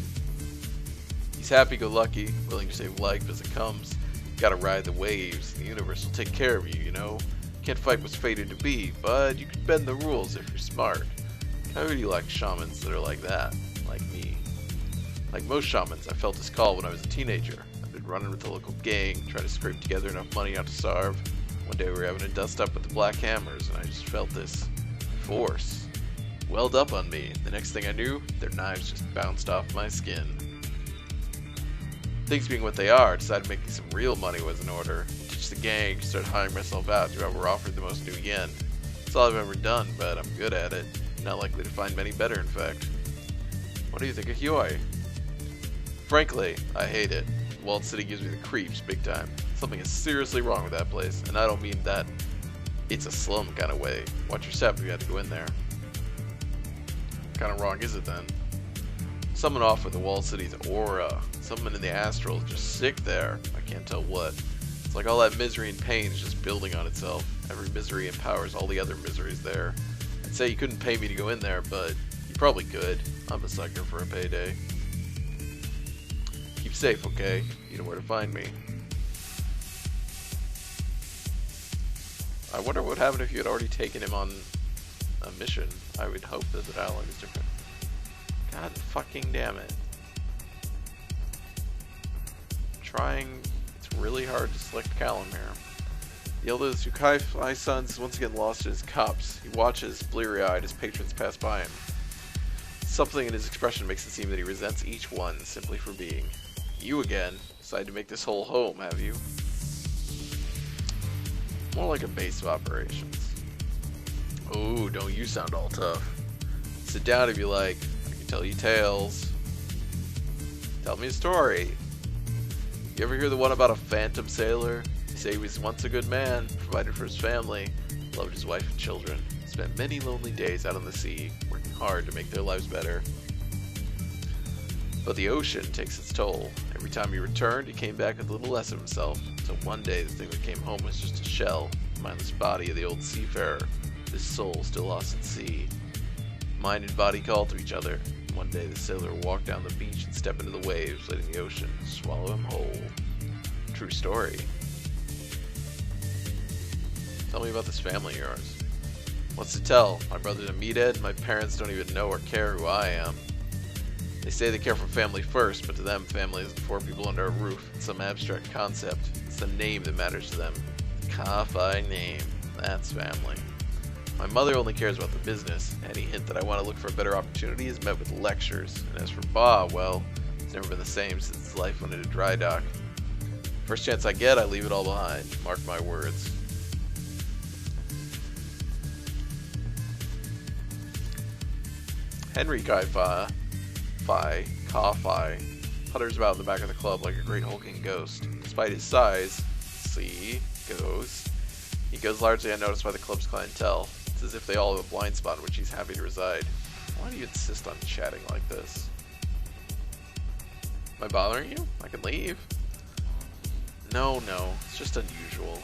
He's happy-go-lucky, willing to save life as it comes. Gotta ride the waves, and the universe will take care of you, you know? Can't fight what's fated to be, but you can bend the rules if you're smart. Coyote likes shamans that are like that, like me. Like most shamans, I felt his call when I was a teenager. Running with the local gang, trying to scrape together enough money not to starve. One day we were having a dust up with the Black Hammers, and I just felt this force welled up on me. The next thing I knew, their knives just bounced off my skin. Things being what they are, I decided making some real money was in order. Teach the gang, started hiring myself out to whoever offered the most new yen. That's all I've ever done, but I'm good at it. Not likely to find many better, in fact. What do you think of Huey? Frankly, I hate it. Walled City gives me the creeps big time. Something is seriously wrong with that place, and I don't mean that it's a slum kind of way. Watch your step if you had to go in there. What kind of wrong is it then? Someone off with the Walled City's aura. Someone in the astral is just sick there. I can't tell what. It's like all that misery and pain is just building on itself. Every misery empowers all the other miseries there. I'd say you couldn't pay me to go in there, but you probably could. I'm a sucker for a payday. Keep safe, okay? You know where to find me. I wonder what would happen if you had already taken him on a mission. I would hope that the dialogue is different. God fucking damn it. Trying. It's really hard to select Callum here. The eldest Yukai Sons is once again lost in his cups. He watches, bleary-eyed, as patrons pass by him. Something in his expression makes it seem that he resents each one simply for being. You again. Decided to make this whole home, have you? More like a base of operations. Oh, don't you sound all tough. Sit down if you like. I can tell you tales. Tell me a story. You ever hear the one about a phantom sailor? They say he was once a good man, provided for his family, loved his wife and children, spent many lonely days out on the sea, working hard to make their lives better. But the ocean takes its toll. Every time he returned, he came back with a little less of himself, until one day the thing that came home was just a shell, the mindless body of the old seafarer, his soul still lost at sea. Mind and body called to each other. One day the sailor walked down the beach and stepped into the waves, letting the ocean swallow him whole. True story. Tell me about this family of yours. What's to tell? My brother's a meathead, and my parents don't even know or care who I am. They say they care for family first, but to them, family isn't 4 people under a roof. It's some abstract concept. It's the name that matters to them. The Ka-Fi name. That's family. My mother only cares about the business. Any hint that I want to look for a better opportunity is met with lectures. And as for Ba, well, it's never been the same since his life went into dry dock. First chance I get, I leave it all behind. Mark my words. Henry Ka-Fi putters about in the back of the club like a great hulking ghost. Despite his size, see, ghost, he goes largely unnoticed by the club's clientele. It's as if they all have a blind spot in which he's happy to reside. Why do you insist on chatting like this? Am I bothering you? I can leave. No, it's just unusual.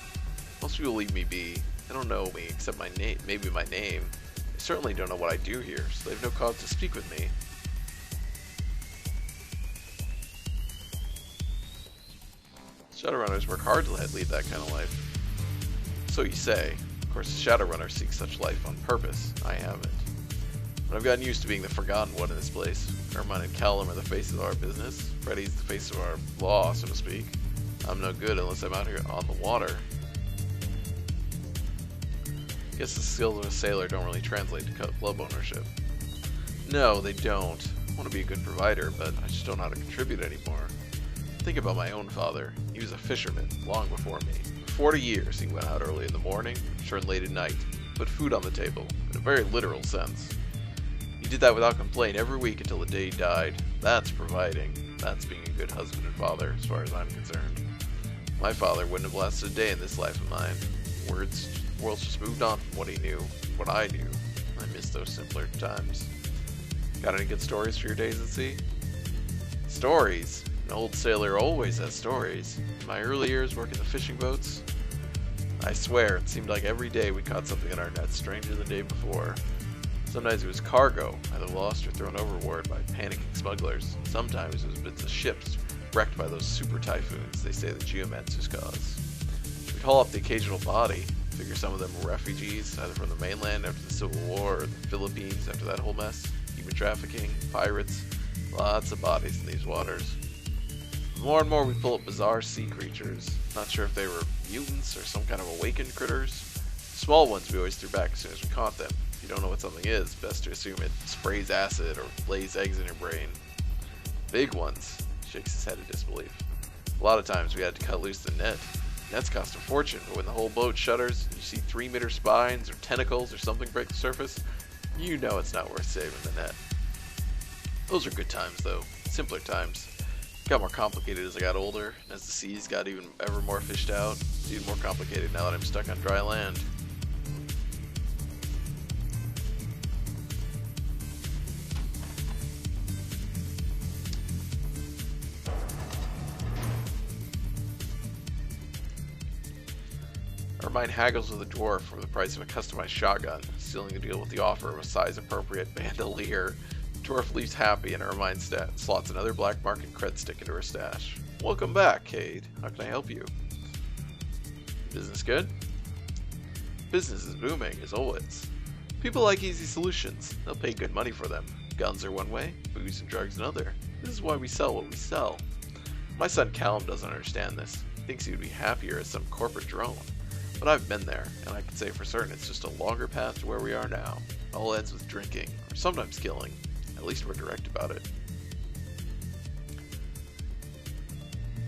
Most people leave me be. They don't know me except my name, maybe my name. They certainly don't know what I do here, so they have no cause to speak with me. Shadowrunners work hard to lead that kind of life. So you say. Of course, a Shadowrunner seeks such life on purpose. I haven't. But I've gotten used to being the forgotten one in this place. Ermine and Callum are the faces of our business. Freddy's the face of our law, so to speak. I'm no good unless I'm out here on the water. Guess the skills of a sailor don't really translate to club ownership. No, they don't. I want to be a good provider, but I just don't know how to contribute anymore. Think about my own father. He was a fisherman long before me. For 40 years he went out early in the morning, returned late at night, put food on the table, in a very literal sense. He did that without complaint every week until the day he died. That's providing. That's being a good husband and father, as far as I'm concerned. My father wouldn't have lasted a day in this life of mine. The world's just moved on from what he knew, what I knew. I miss those simpler times. Got any good stories for your days at sea? Stories? An old sailor always has stories. In my early years working the fishing boats, I swear it seemed like every day we caught something in our nets stranger than the day before. Sometimes it was cargo, either lost or thrown overboard by panicking smugglers. Sometimes it was bits of ships wrecked by those super typhoons they say the geomancers cause. We'd haul up the occasional body, figure some of them were refugees, either from the mainland after the Civil War or the Philippines after that whole mess, human trafficking, pirates, lots of bodies in these waters. More and more we pull up bizarre sea creatures, not sure if they were mutants or some kind of awakened critters. Small ones we always threw back as soon as we caught them. If you don't know what something is, best to assume it sprays acid or lays eggs in your brain. Big ones, shakes his head in disbelief. A lot of times we had to cut loose the net. Nets cost a fortune, but when the whole boat shudders and you see 3-meter spines or tentacles or something break the surface, you know it's not worth saving the net. Those are good times though, simpler times. It got more complicated as I got older, and as the seas got even ever more fished out. It's even more complicated now that I'm stuck on dry land. Ermine haggles with a dwarf for the price of a customized shotgun, sealing the deal with the offer of a size-appropriate bandolier. Dwarf leaves happy, and Ermine slots another black market cred stick into her stash. Welcome back, Cade. How can I help you? Business good? Business is booming, as always. People like easy solutions. They'll pay good money for them. Guns are one way, booze and drugs another. This is why we sell what we sell. My son Callum doesn't understand this. He thinks he would be happier as some corporate drone. But I've been there, and I can say for certain it's just a longer path to where we are now. It all ends with drinking, or sometimes killing. At least we're direct about it.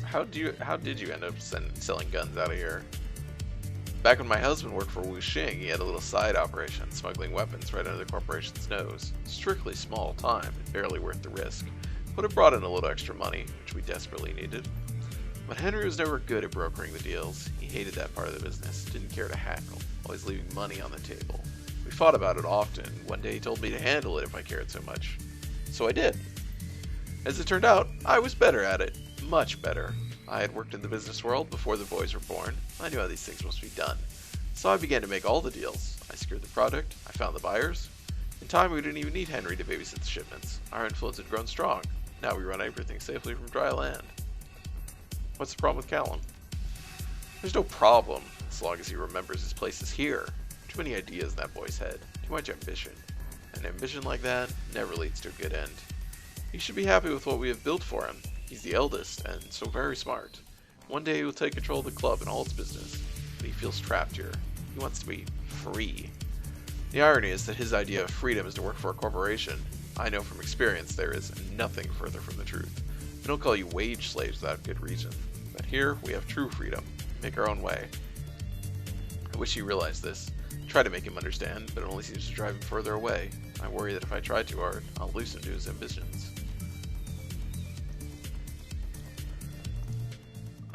How did you end up selling guns out of here? Back when my husband worked for Wuxing, he had a little side operation, smuggling weapons right under the corporation's nose. Strictly small time, and barely worth the risk. But it brought in a little extra money, which we desperately needed. But Henry was never good at brokering the deals. He hated that part of the business, didn't care to haggle, always leaving money on the table. We fought about it often. One day he told me to handle it if I cared so much. So I did. As it turned out, I was better at it. Much better. I had worked in the business world before the boys were born. I knew how these things must be done. So I began to make all the deals. I secured the product. I found the buyers. In time, we didn't even need Henry to babysit the shipments. Our influence had grown strong. Now we run everything safely from dry land. What's the problem with Callum? There's no problem, as long as he remembers his place is here. Too many ideas in that boy's head. Too much ambition. An ambition like that never leads to a good end. He should be happy with what we have built for him. He's the eldest, and so very smart. One day he will take control of the club and all its business, but he feels trapped here. He wants to be free. The irony is that his idea of freedom is to work for a corporation. I know from experience there is nothing further from the truth. We don't call you wage slaves without good reason. But here we have true freedom. We make our own way. I wish he realized this. I try to make him understand, but it only seems to drive him further away. I worry that if I try too hard, I'll lose him to his ambitions.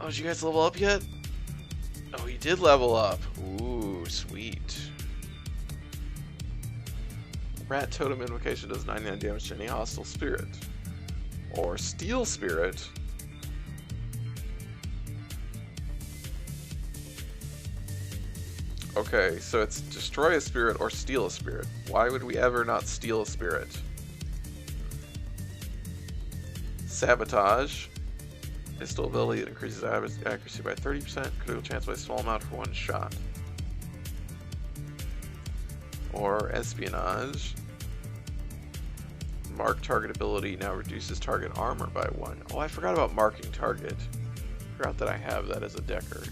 Oh, did you guys level up yet? Oh, he did level up. Ooh, sweet. Rat Totem Invocation does 99 damage to any hostile spirit. Or Steel Spirit. Okay, so it's destroy a spirit or steal a spirit. Why would we ever not steal a spirit? Sabotage. Pistol ability that increases accuracy by 30%, critical chance by a small amount for one shot. Or Espionage. Mark target ability now reduces target armor by 1. Oh, I forgot about marking target. Forgot that I have that as a decker.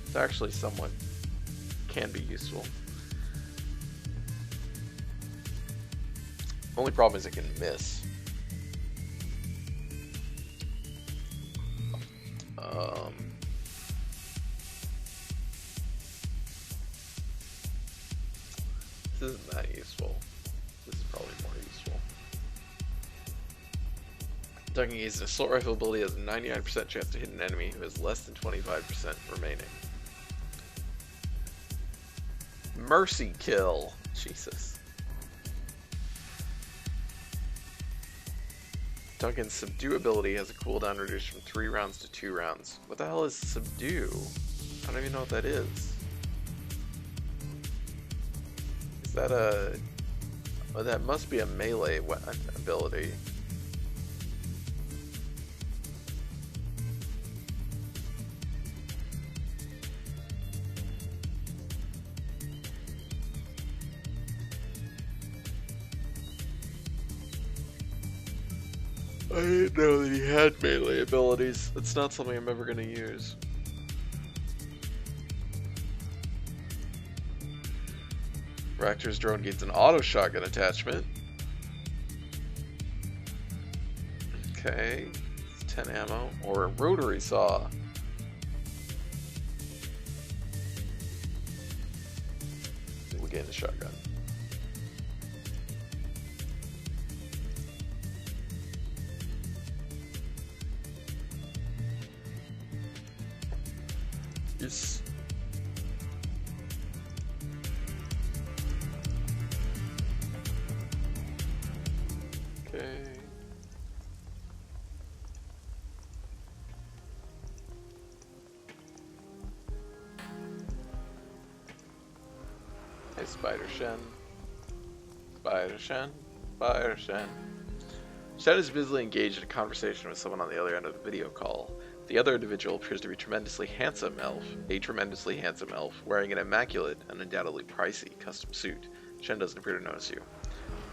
It's actually somewhat can be useful. Only problem is it can miss. This isn't that useful. This is probably more useful. Ducking is an assault rifle ability has a 99% chance to hit an enemy who has less than 25% remaining. Mercy kill. Jesus. Duncan's subdue ability has a cooldown reduced from 3 rounds to 2 rounds. What the hell is subdue? I don't even know what that is. Is that a... Oh, that must be a melee ability. I didn't know that he had melee abilities. That's not something I'm ever going to use. Raptor's drone gains an auto shotgun attachment. Okay, it's 10 ammo. Or a rotary saw. We'll gain the shotgun. Yes. Okay. Hey, Spider Shen. Spider Shen. Spider Shen. Shen is busily engaged in a conversation with someone on the other end of the video call. The other individual appears to be a tremendously handsome elf, wearing an immaculate and undoubtedly pricey custom suit. Shen doesn't appear to notice you.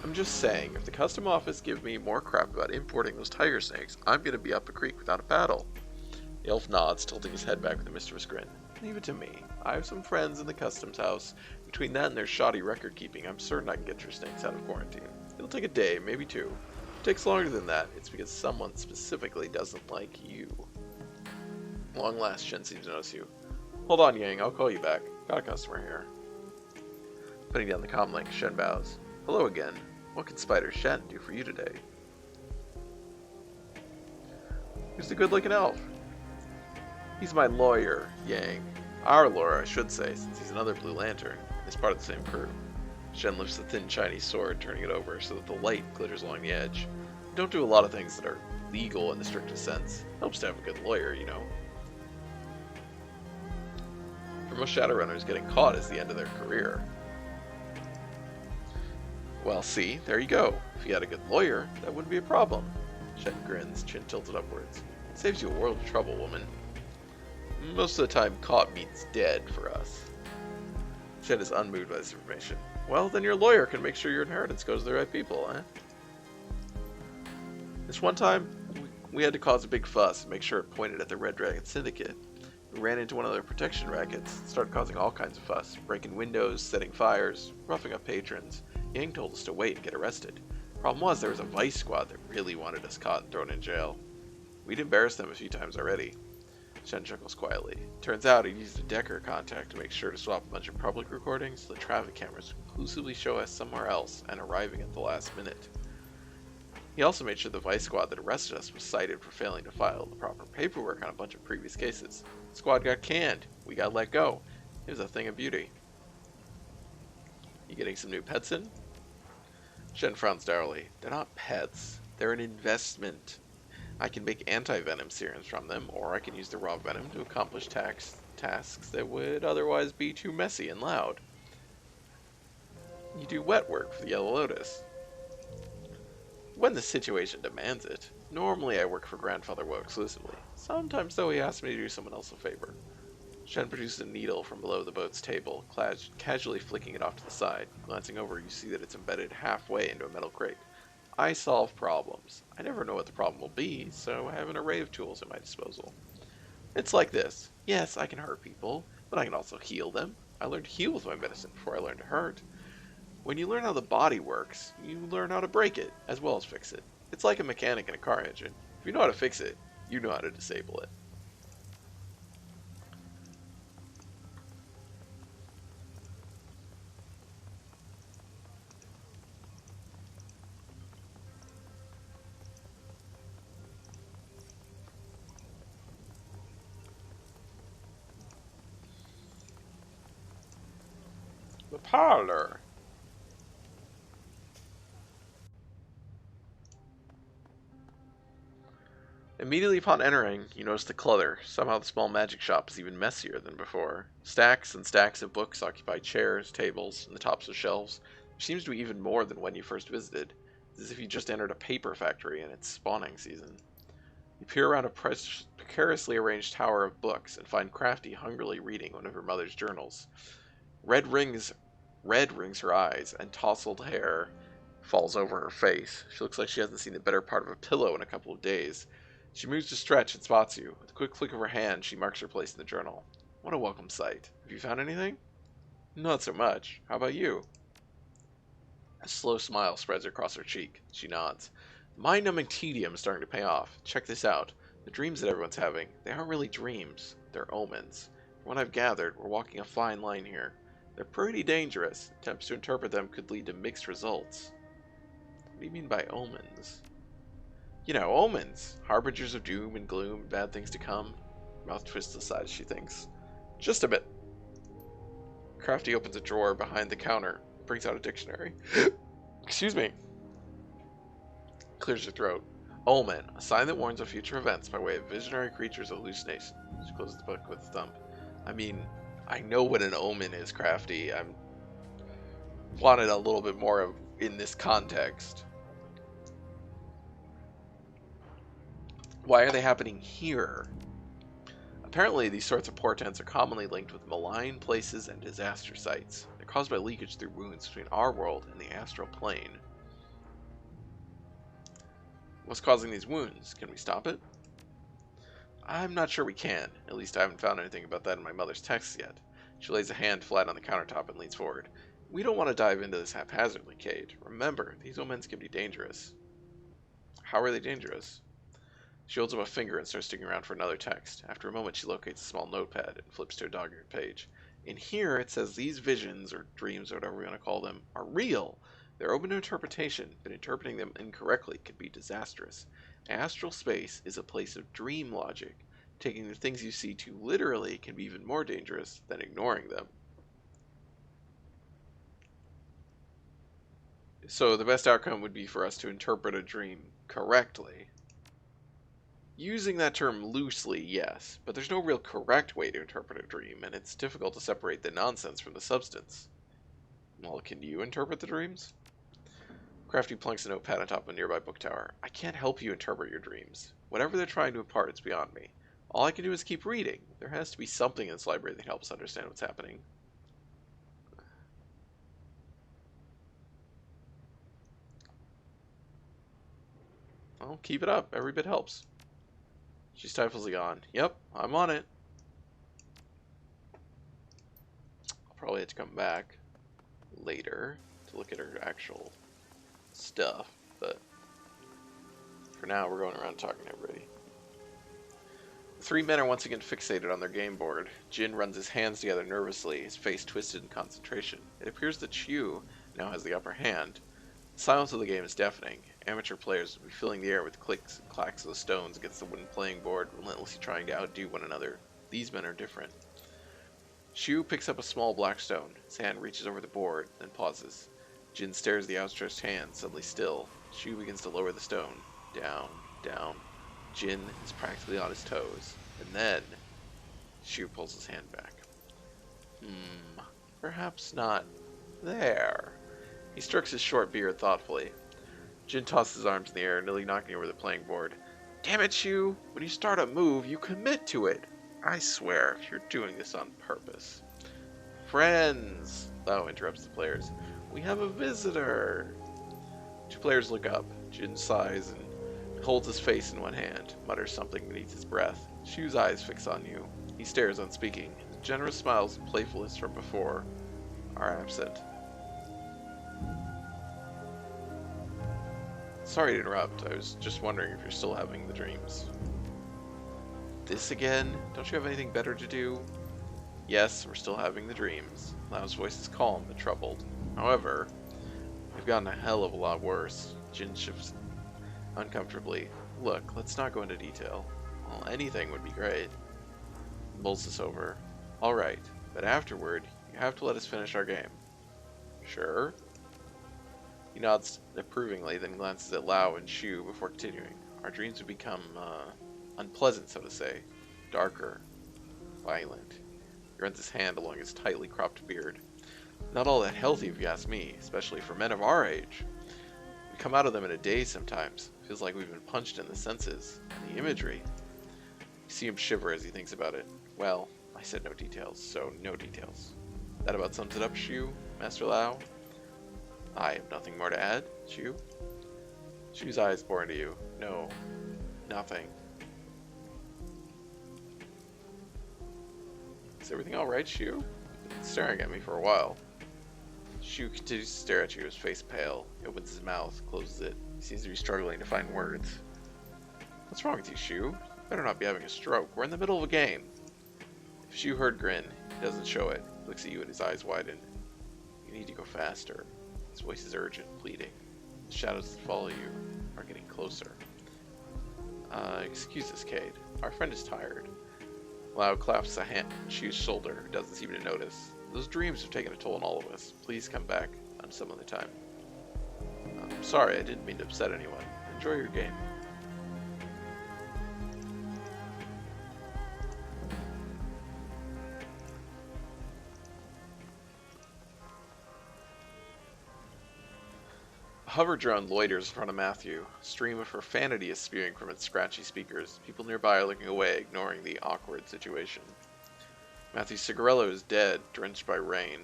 I'm just saying, if the custom office give me more crap about importing those tiger snakes, I'm gonna be up a creek without a paddle. The elf nods, tilting his head back with a mischievous grin. Leave it to me. I have some friends in the customs house. Between that and their shoddy record keeping, I'm certain I can get your snakes out of quarantine. It'll take a day, maybe 2. If it takes longer than that, it's because someone specifically doesn't like you. Long last, Shen seems to notice you. Hold on, Yang, I'll call you back. Got a customer here. Putting down the comm link, Shen bows. Hello again. What can Spider Shen do for you today? Who's the good-looking elf? He's my lawyer, Yang. Our lawyer, I should say, since he's another Blue Lantern. He's part of the same crew. Shen lifts the thin Chinese sword, turning it over so that the light glitters along the edge. We don't do a lot of things that are legal in the strictest sense. Helps to have a good lawyer, you know. For most Shadowrunners, getting caught is the end of their career. Well, see, there you go. If you had a good lawyer, that wouldn't be a problem. Shen grins, chin tilted upwards. It saves you a world of trouble, woman. Most of the time, caught means dead for us. Shen is unmoved by this information. Well, then your lawyer can make sure your inheritance goes to the right people, eh? This one time, we had to cause a big fuss and make sure it pointed at the Red Dragon Syndicate. We ran into one of their protection rackets, started causing all kinds of fuss, breaking windows, setting fires, roughing up patrons. Yang told us to wait and get arrested. Problem was, there was a vice squad that really wanted us caught and thrown in jail. We'd embarrassed them a few times already. Shen chuckles quietly. Turns out he used a Decker contact to make sure to swap a bunch of public recordings so the traffic cameras conclusively show us somewhere else and arriving at the last minute. He also made sure the Vice Squad that arrested us was cited for failing to file the proper paperwork on a bunch of previous cases. The squad got canned. We got let go. It was a thing of beauty. You getting some new pets in? Shen frowns dourly. They're not pets. They're an investment. I can make anti-venom serums from them, or I can use the raw venom to accomplish tasks that would otherwise be too messy and loud. You do wet work for the Yellow Lotus. When the situation demands it. Normally I work for Grandfather Woe exclusively. Sometimes, though, he asks me to do someone else a favor. Shen produces a needle from below the boat's table, casually flicking it off to the side. Glancing over, you see that it's embedded halfway into a metal crate. I solve problems. I never know what the problem will be, so I have an array of tools at my disposal. It's like this. Yes, I can hurt people, but I can also heal them. I learned to heal with my medicine before I learned to hurt. When you learn how the body works, you learn how to break it, as well as fix it. It's like a mechanic in a car engine. If you know how to fix it, you know how to disable it. The parlor. Immediately upon entering, you notice the clutter. Somehow the small magic shop is even messier than before. Stacks and stacks of books occupy chairs, tables, and the tops of shelves. There seems to be even more than when you first visited. It's as if you just entered a paper factory in its spawning season. You peer around a precariously arranged tower of books and find Crafty hungrily reading one of her mother's journals. Red rings her eyes, and tousled hair falls over her face. She looks like she hasn't seen the better part of a pillow in a couple of days. She moves to stretch and spots you. With a quick flick of her hand, she marks her place in the journal. What a welcome sight. Have you found anything? Not so much. How about you? A slow smile spreads across her cheek. She nods. The mind-numbing tedium is starting to pay off. Check this out. The dreams that everyone's having, they aren't really dreams. They're omens. From what I've gathered, we're walking a fine line here. They're pretty dangerous. Attempts to interpret them could lead to mixed results. What do you mean by omens? You know, omens. Harbingers of doom and gloom and bad things to come. Mouth twists aside as she thinks. Just a bit. Crafty opens a drawer behind the counter. Brings out a dictionary. Excuse me. Clears her throat. Omen. A sign that warns of future events by way of visionary creatures' hallucination. She closes the book with a thump. I mean, I know what an omen is, Crafty. I wanted a little bit more of in this context. Why are they happening here? Apparently, these sorts of portents are commonly linked with malign places and disaster sites. They're caused by leakage through wounds between our world and the astral plane. What's causing these wounds? Can we stop it? I'm not sure we can. At least I haven't found anything about that in my mother's texts yet. She lays a hand flat on the countertop and leans forward. We don't want to dive into this haphazardly, Kate. Remember, these omens can be dangerous. How are they dangerous? She holds up a finger and starts digging around for another text. After a moment, she locates a small notepad and flips to a dog-eared page. In here, it says these visions, or dreams, or whatever we want to call them, are real. They're open to interpretation, but interpreting them incorrectly could be disastrous. Astral space is a place of dream logic. Taking the things you see too literally can be even more dangerous than ignoring them. So the best outcome would be for us to interpret a dream correctly. Using that term loosely, yes, but there's no real correct way to interpret a dream, and it's difficult to separate the nonsense from the substance. Well, can you interpret the dreams? Crafty plunks a notepad on top of a nearby book tower. I can't help you interpret your dreams. Whatever they're trying to impart, it's beyond me. All I can do is keep reading. There has to be something in this library that helps us understand what's happening. Well, keep it up. Every bit helps. She stifles a yawn. Yep, I'm on it. I'll probably have to come back later to look at her actual stuff, but for now we're going around talking to everybody. The three men are once again fixated on their game board. Jin runs his hands together nervously, his face twisted in concentration. It appears that Chu now has the upper hand. The silence of the game is deafening. Amateur players would be filling the air with clicks and clacks of the stones against the wooden playing board, relentlessly trying to outdo one another. These men are different. Shu picks up a small black stone. His hand reaches over the board, then pauses. Jin stares at the outstretched hand, suddenly still. Shu begins to lower the stone. Down, down. Jin is practically on his toes. And then, Shu pulls his hand back. Perhaps not there. He strokes his short beard thoughtfully. Jin tosses his arms in the air, nearly knocking over the playing board. Damn it, Shu! When you start a move, you commit to it! I swear, if you're doing this on purpose. Friends! Lao interrupts the players. We have a visitor! Two players look up. Jin sighs and holds his face in one hand, mutters something beneath his breath. Shu's eyes fix on you. He stares unspeaking. His generous smiles and playfulness from before are absent. Sorry to interrupt. I was just wondering if you're still having the dreams. This again? Don't you have anything better to do? Yes, we're still having the dreams. Lao's voice is calm but troubled. However, they've gotten a hell of a lot worse. Jin shifts uncomfortably. Look, let's not go into detail. Well, anything would be great. Mulls this over. Alright, but afterward, you have to let us finish our game. Sure? He nods approvingly, then glances at Lao and Shu before continuing. Our dreams would become, unpleasant, so to say. Darker. Violent. He runs his hand along his tightly cropped beard. Not all that healthy, if you ask me, especially for men of our age. We come out of them in a daze sometimes. Feels like we've been punched in the senses. And the imagery. You see him shiver as he thinks about it. Well, I said no details, so no details. That about sums it up, Shu, Master Lao? I have nothing more to add, Shu. Shu's eyes bore into you. No, nothing. Is everything alright, Shu? You've been staring at me for a while. Shu continues to stare at you, his face pale. He opens his mouth, closes it. He seems to be struggling to find words. What's wrong with you, Shu? You better not be having a stroke. We're in the middle of a game. If Shu heard grin, he doesn't show it. He looks at you and his eyes widen. You need to go faster. His voice is urgent, pleading. The shadows that follow you are getting closer. Excuse us, Cade. Our friend is tired. Lao claps a hand on Shu's shoulder, who doesn't seem to notice. Those dreams have taken a toll on all of us. Please come back on some other time. I'm sorry, I didn't mean to upset anyone. Enjoy your game. A hover drone loiters in front of Matthew. A stream of profanity is spewing from its scratchy speakers. People nearby are looking away, ignoring the awkward situation. Matthew's cigarello is dead, drenched by rain.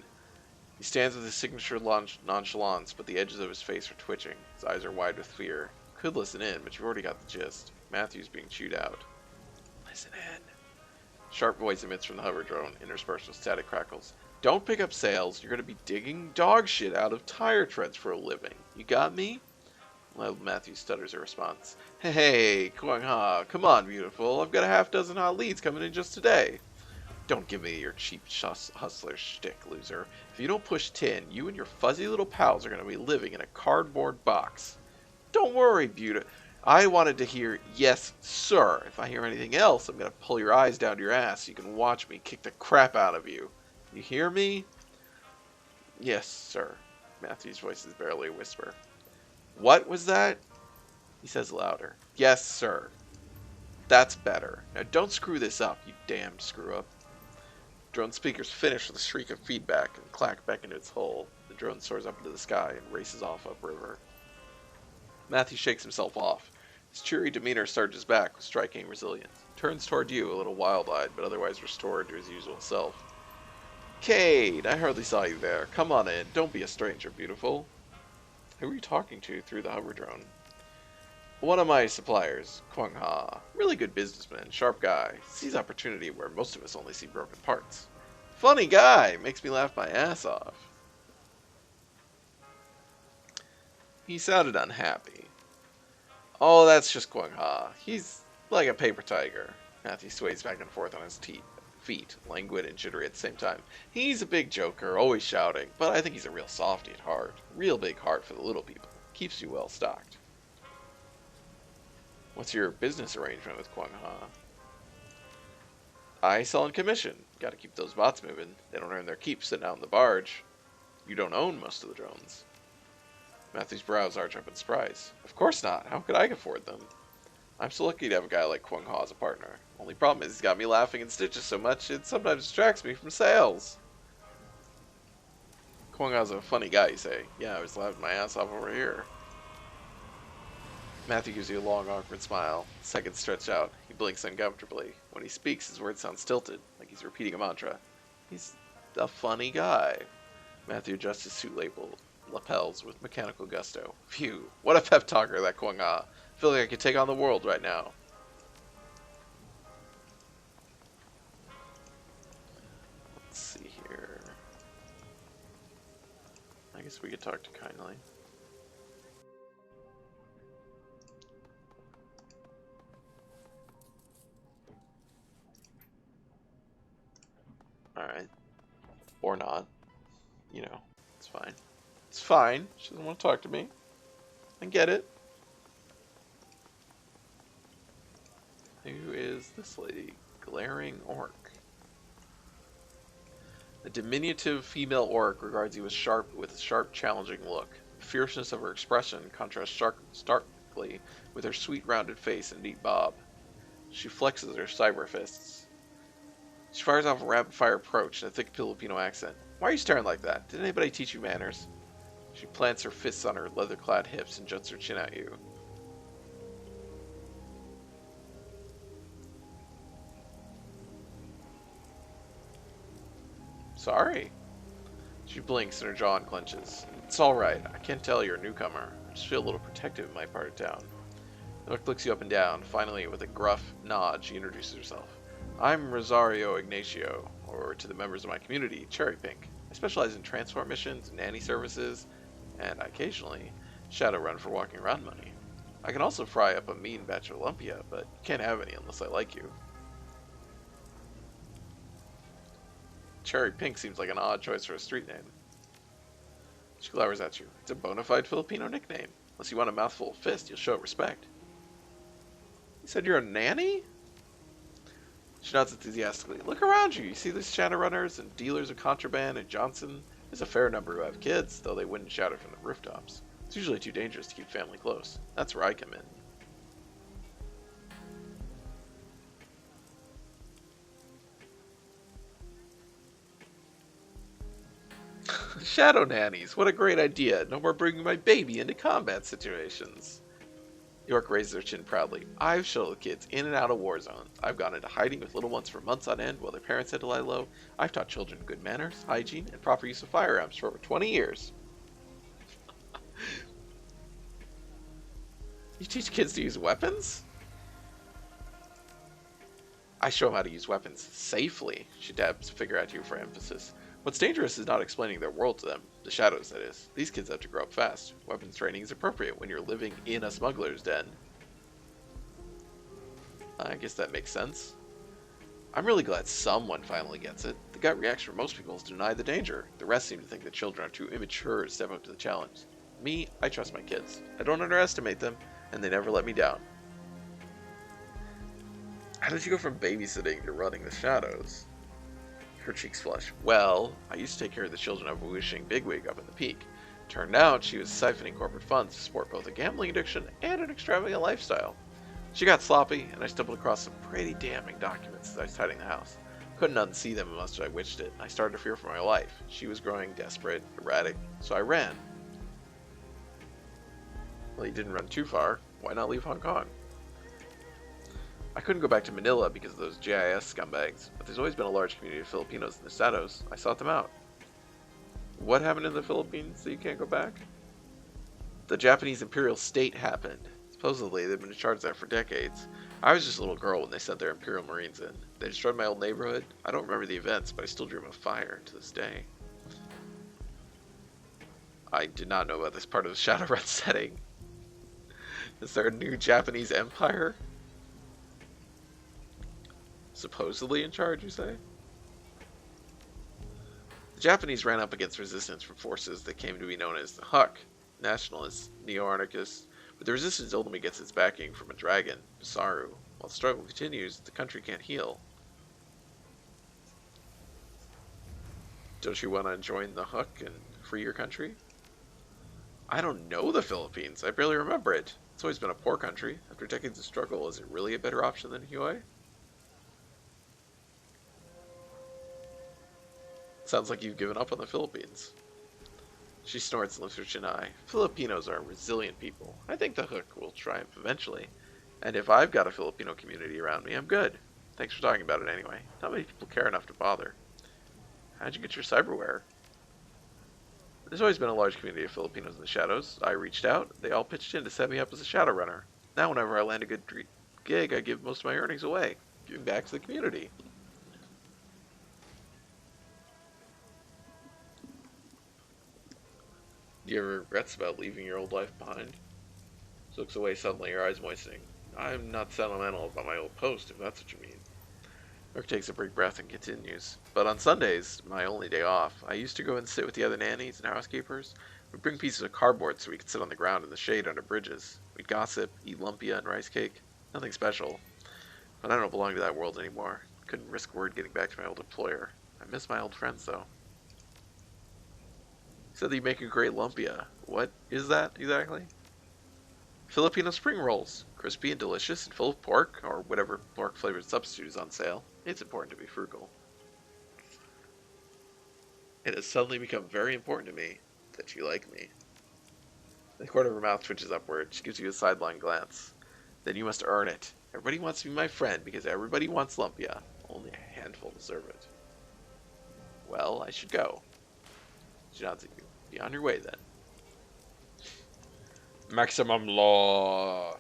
He stands with his signature nonchalance, but the edges of his face are twitching. His eyes are wide with fear. You could listen in, but you've already got the gist. Matthew's being chewed out. Listen in. Sharp voice emits from the hover drone, interspersed with static crackles. Don't pick up sails. You're going to be digging dog shit out of tire treads for a living. You got me? Well, Matthew stutters a response. Hey, Kwang Ha, come on, beautiful. I've got a half dozen hot leads coming in just today. Don't give me your cheap hustler shtick, loser. If you don't push 10, you and your fuzzy little pals are going to be living in a cardboard box. Don't worry, beauty. I wanted to hear, yes, sir. If I hear anything else, I'm going to pull your eyes down to your ass so you can watch me kick the crap out of you. You hear me? Yes, sir. Matthew's voice is barely a whisper. What was that? He says louder. Yes, sir. That's better. Now don't screw this up, you damned screw-up. Drone speakers finish with a shriek of feedback and clack back into its hole. The drone soars up into the sky and races off upriver. Matthew shakes himself off. His cheery demeanor surges back with striking resilience. He turns toward you, a little wild-eyed, but otherwise restored to his usual self. Cade, I hardly saw you there. Come on in. Don't be a stranger, beautiful. Who are you talking to through the hover drone? One of my suppliers, Kwang Ha. Really good businessman, sharp guy. Sees opportunity where most of us only see broken parts. Funny guy. Makes me laugh my ass off. He sounded unhappy. Oh, that's just Kwang Ha. He's like a paper tiger. Matthew sways back and forth on his feet, languid and jittery at the same time. He's a big joker, always shouting, but I think he's a real softy at heart. Real big heart for the little people. Keeps you well stocked. What's your business arrangement with Kwang Ha? I sell on commission. Gotta keep those bots moving. They don't earn their keep sitting out in the barge. You don't own most of the drones. Matthew's brows arch up in surprise. Of course not. How could I afford them? I'm so lucky to have a guy like Kwang Ha as a partner. Only problem is he's got me laughing in stitches so much it sometimes distracts me from sales. Kwang Ha's a funny guy, you say. Yeah, I was laughing my ass off over here. Matthew gives you a long, awkward smile. Seconds stretch out. He blinks uncomfortably. When he speaks, his words sound stilted, like he's repeating a mantra. He's a funny guy. Matthew adjusts his suit lapels with mechanical gusto. Phew, what a pep talker, that Kwang Ha. I feel like I could take on the world right now. Let's see here. I guess we could talk to Kindly. Alright. Or not. You know, it's fine. It's fine. She doesn't want to talk to me. I get it. Who is this lady? Glaring Orc. The diminutive female orc regards you with a sharp, challenging look. The fierceness of her expression contrasts starkly with her sweet, rounded face and neat bob. She flexes her cyber fists. She fires off a rapid-fire approach in a thick Filipino accent. Why are you staring like that? Did anybody teach you manners? She plants her fists on her leather-clad hips and juts her chin at you. Sorry. She blinks and her jaw unclenches. It's alright. I can't tell you're a newcomer. I just feel a little protective in my part of town. The orc looks you up and down. Finally, with a gruff nod, she introduces herself. I'm Rosario Ignacio, or to the members of my community, Cherry Pink. I specialize in transport missions, nanny services, and occasionally Shadowrun for walking around money. I can also fry up a mean batch of lumpia, but you can't have any unless I like you. Cherry Pink seems like an odd choice for a street name. She glowers at you. It's a bona fide Filipino nickname. Unless you want a mouthful of fist, you'll show it respect. You said you're a nanny? She nods enthusiastically. Look around you. You see these Shadowrunners and dealers of contraband and Johnson? There's a fair number who have kids, though they wouldn't shout it from the rooftops. It's usually too dangerous to keep family close. That's where I come in. Shadow nannies, what a great idea. No more bringing my baby into combat situations. York raises her chin proudly. I've shuttled kids in and out of war zones. I've gone into hiding with little ones for months on end while their parents had to lie low. I've taught children good manners, hygiene, and proper use of firearms for over 20 years. You teach kids to use weapons? I show them how to use weapons safely, she dabs a figure at you for emphasis. What's dangerous is not explaining their world to them. The shadows, that is. These kids have to grow up fast. Weapons training is appropriate when you're living in a smuggler's den. I guess that makes sense. I'm really glad someone finally gets it. The gut reaction for most people is to deny the danger. The rest seem to think that children are too immature to step up to the challenge. Me, I trust my kids. I don't underestimate them, and they never let me down. How did you go from babysitting to running the shadows? Her cheeks flush. Well, I used to take care of the children of a wishing bigwig up in the peak. Turned out she was siphoning corporate funds to support both a gambling addiction and an extravagant lifestyle. She got sloppy, and I stumbled across some pretty damning documents as I was tidying the house. Couldn't unsee them unless I witched it. I started to fear for my life. She was growing desperate, erratic, so I ran. Well, you didn't run too far. Why not leave Hong Kong? I couldn't go back to Manila because of those GIS scumbags, but there's always been a large community of Filipinos in the shadows. I sought them out. What happened in the Philippines that you can't go back? The Japanese imperial state happened. Supposedly, they've been in charge there for decades. I was just a little girl when they sent their imperial marines in. They destroyed my old neighborhood. I don't remember the events, but I still dream of fire to this day. I did not know about this part of the Shadowrun setting. Is there a new Japanese empire? Supposedly in charge, you say? The Japanese ran up against resistance from forces that came to be known as the Huck, nationalists, neo-anarchists, But the resistance ultimately gets its backing from a dragon, Saru. While the struggle continues, the country can't heal. Don't you want to join the Hook and free your country? I don't know the Philippines. I barely remember it. It's always been a poor country. After decades of struggle, is it really a better option than Hue? Sounds like you've given up on the Philippines. She snorts and lifts her chin high. Filipinos are resilient people. I think the Hook will triumph eventually. And if I've got a Filipino community around me, I'm good. Thanks for talking about it anyway. Not many people care enough to bother. How'd you get your cyberware? There's always been a large community of Filipinos in the Shadows. I reached out. They all pitched in to set me up as a Shadowrunner. Now whenever I land a good gig, I give most of my earnings away, giving back to the community. Do you ever regrets about leaving your old life behind? She looks away suddenly, her eyes moistening. I'm not sentimental about my old post, if that's what you mean. Rook takes a big breath and continues. But on Sundays, my only day off, I used to go and sit with the other nannies and housekeepers. We'd bring pieces of cardboard so we could sit on the ground in the shade under bridges. We'd gossip, eat lumpia and rice cake. Nothing special. But I don't belong to that world anymore. Couldn't risk word getting back to my old employer. I miss my old friends, though. You said that you make a great lumpia. What is that, exactly? Filipino spring rolls. Crispy and delicious and full of pork, or whatever pork-flavored substitute is on sale. It's important to be frugal. It has suddenly become very important to me that you like me. The corner of her mouth twitches upward. She gives you a sidelong glance. Then you must earn it. Everybody wants to be my friend because everybody wants lumpia. Only a handful deserve it. Well, I should go. She nods at you. Be on your way then. Maximum law.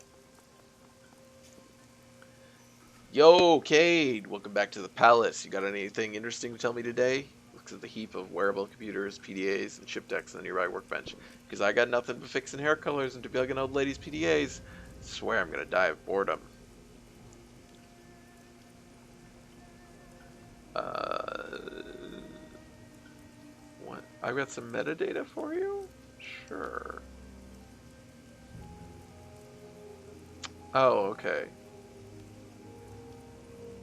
Yo, Cade! Welcome back to the palace. You got anything interesting to tell me today? Looks at the heap of wearable computers, PDAs, and chip decks on the nearby workbench. Because I got nothing but fixing hair colors and debugging old ladies' PDAs. I swear I'm gonna die of boredom. What? I've got some metadata for you? Sure. Oh, okay.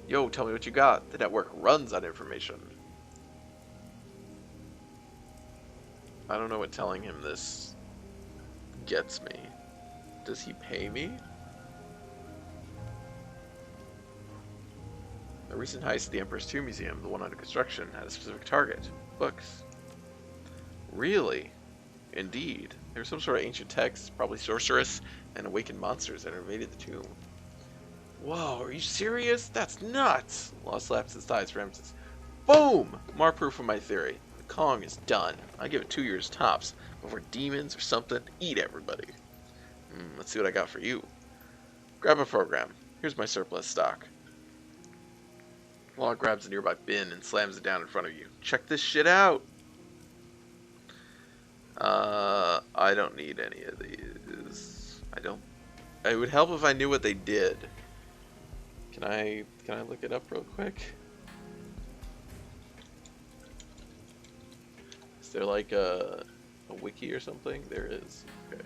Yo, tell me what you got. The network runs on information. I don't know what telling him this gets me. Does he pay me? A recent heist at the Emperor's Tomb Museum, the one under construction, had a specific target. Books. Really? Indeed. There was some sort of ancient text, probably sorceress, and awakened monsters that invaded the tomb. Whoa, are you serious? That's nuts! Law slaps his thighs for emphasis. Boom! More proof of my theory. The Kong is done. I give it 2 years tops before demons or something eat everybody. Let's see what I got for you. Grab a program. Here's my surplus stock. Law grabs a nearby bin and slams it down in front of you. Check this shit out! I don't need any of these. It would help if I knew what they did. Can I look it up real quick? Is there like a wiki or something? There is. Okay.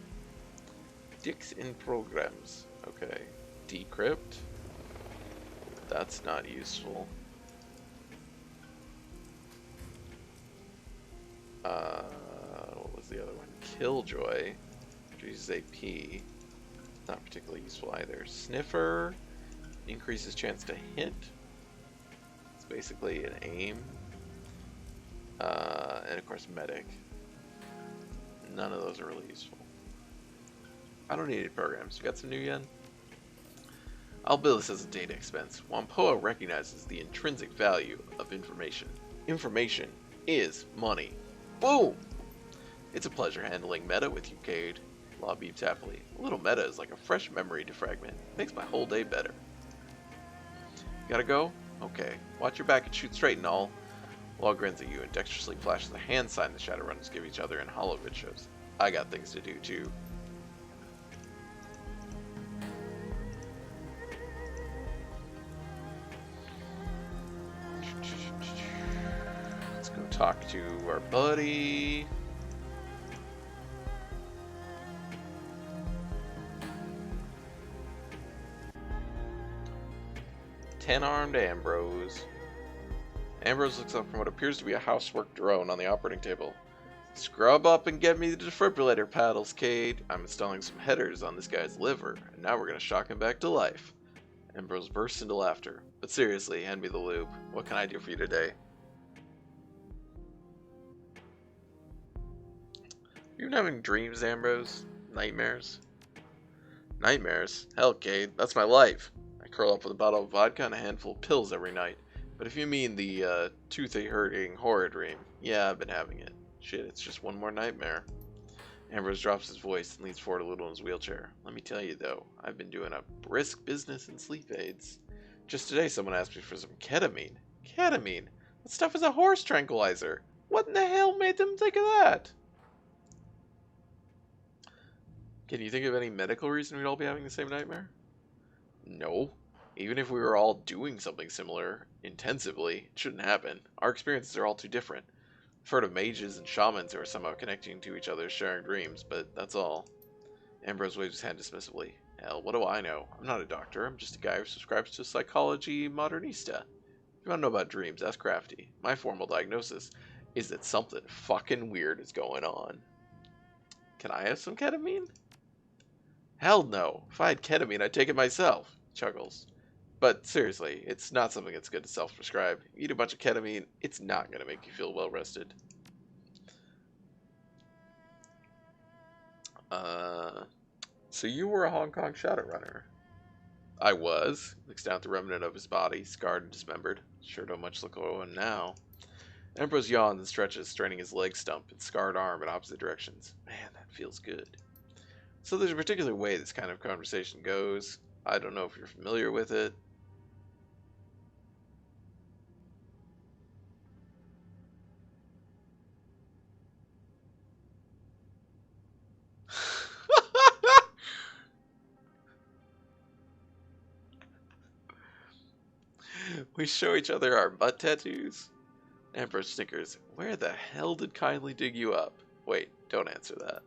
Dicks in programs. Okay. Decrypt. That's not useful. What was the other one? Killjoy, which uses AP. Not particularly useful either. Sniffer increases chance to hit. It's basically an aim. And of course medic. None of those are really useful. I don't need any programs. You got some new yen? I'll bill this as a data expense. Wampoa recognizes the intrinsic value of information. Information is money. Boom! It's a pleasure handling meta with you, Cade. Law beeps happily. A little meta is like a fresh memory defragment. Makes my whole day better. Gotta go? Okay. Watch your back and shoot straight and all. Law grins at you and dexterously flashes the hand sign the Shadowrunners give each other in holovid shows. I got things to do too. Let's go talk to our buddy. 10-armed Ambrose. Ambrose looks up from what appears to be a housework drone on the operating table. Scrub up and get me the defibrillator paddles, Cade. I'm installing some headers on this guy's liver, and now we're gonna shock him back to life. Ambrose bursts into laughter. But seriously, hand me the lube. What can I do for you today? You been having dreams, Ambrose? Nightmares? Nightmares? Hell, Cade, that's my life. I curl up with a bottle of vodka and a handful of pills every night. But if you mean the toothy-hurting horror dream, yeah, I've been having it. Shit, it's just one more nightmare. Ambrose drops his voice and leans forward a little in his wheelchair. Let me tell you, though, I've been doing a brisk business in sleep aids. Just today, someone asked me for some ketamine. Ketamine? That stuff is a horse tranquilizer. What in the hell made them think of that? Can you think of any medical reason we'd all be having the same nightmare? No. Even if we were all doing something similar intensively, it shouldn't happen. Our experiences are all too different. I've heard of mages and shamans who are somehow connecting to each other, sharing dreams, but that's all. Ambrose waves his hand dismissively. Hell, what do I know? I'm not a doctor. I'm just a guy who subscribes to psychology modernista. If you want to know about dreams, ask Crafty. My formal diagnosis is that something fucking weird is going on. Can I have some ketamine? Hell no. If I had ketamine, I'd take it myself. He chuckles. But seriously, it's not something that's good to self-prescribe. You eat a bunch of ketamine, it's not going to make you feel well-rested. So you were a Hong Kong Shadowrunner. I was. Looks down at the remnant of his body, scarred and dismembered. Sure don't much look on now. Ambrose yawns and stretches, straining his leg stump and scarred arm in opposite directions. Man, that feels good. So there's a particular way this kind of conversation goes. I don't know if you're familiar with it. We show each other our butt tattoos. Ambrose snickers. Where the hell did Kindly dig you up? Wait, don't answer that.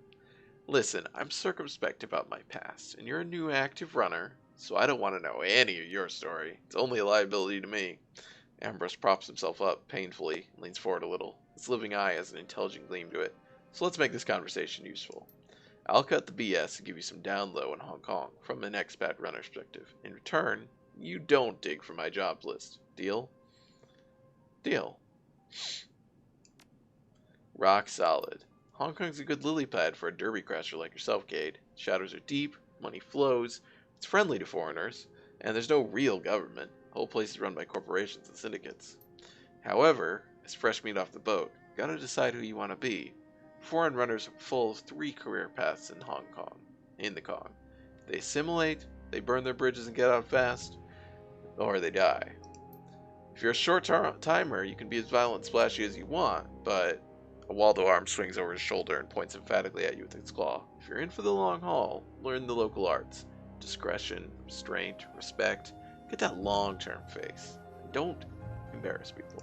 Listen, I'm circumspect about my past, and you're a new active runner, so I don't want to know any of your story. It's only a liability to me. Ambrose props himself up painfully and leans forward a little. His living eye has an intelligent gleam to it, so let's make this conversation useful. I'll cut the BS and give you some down low in Hong Kong from an expat runner's perspective. In return, you don't dig from my jobs list. Deal? Deal. Rock solid. Hong Kong's a good lily pad for a derby crasher like yourself, Cade. Shadows are deep, money flows, it's friendly to foreigners, and there's no real government. The whole place is run by corporations and syndicates. However, as fresh meat off the boat, you gotta decide who you want to be. Foreign runners are full of 3 career paths in Hong Kong. In the Kong. They assimilate, they burn their bridges and get out fast, or they die. If you're a short-timer, you can be as violent and splashy as you want, but a Waldo arm swings over his shoulder and points emphatically at you with its claw. If you're in for the long haul, learn the local arts. Discretion, restraint, respect. Get that long-term face. Don't embarrass people.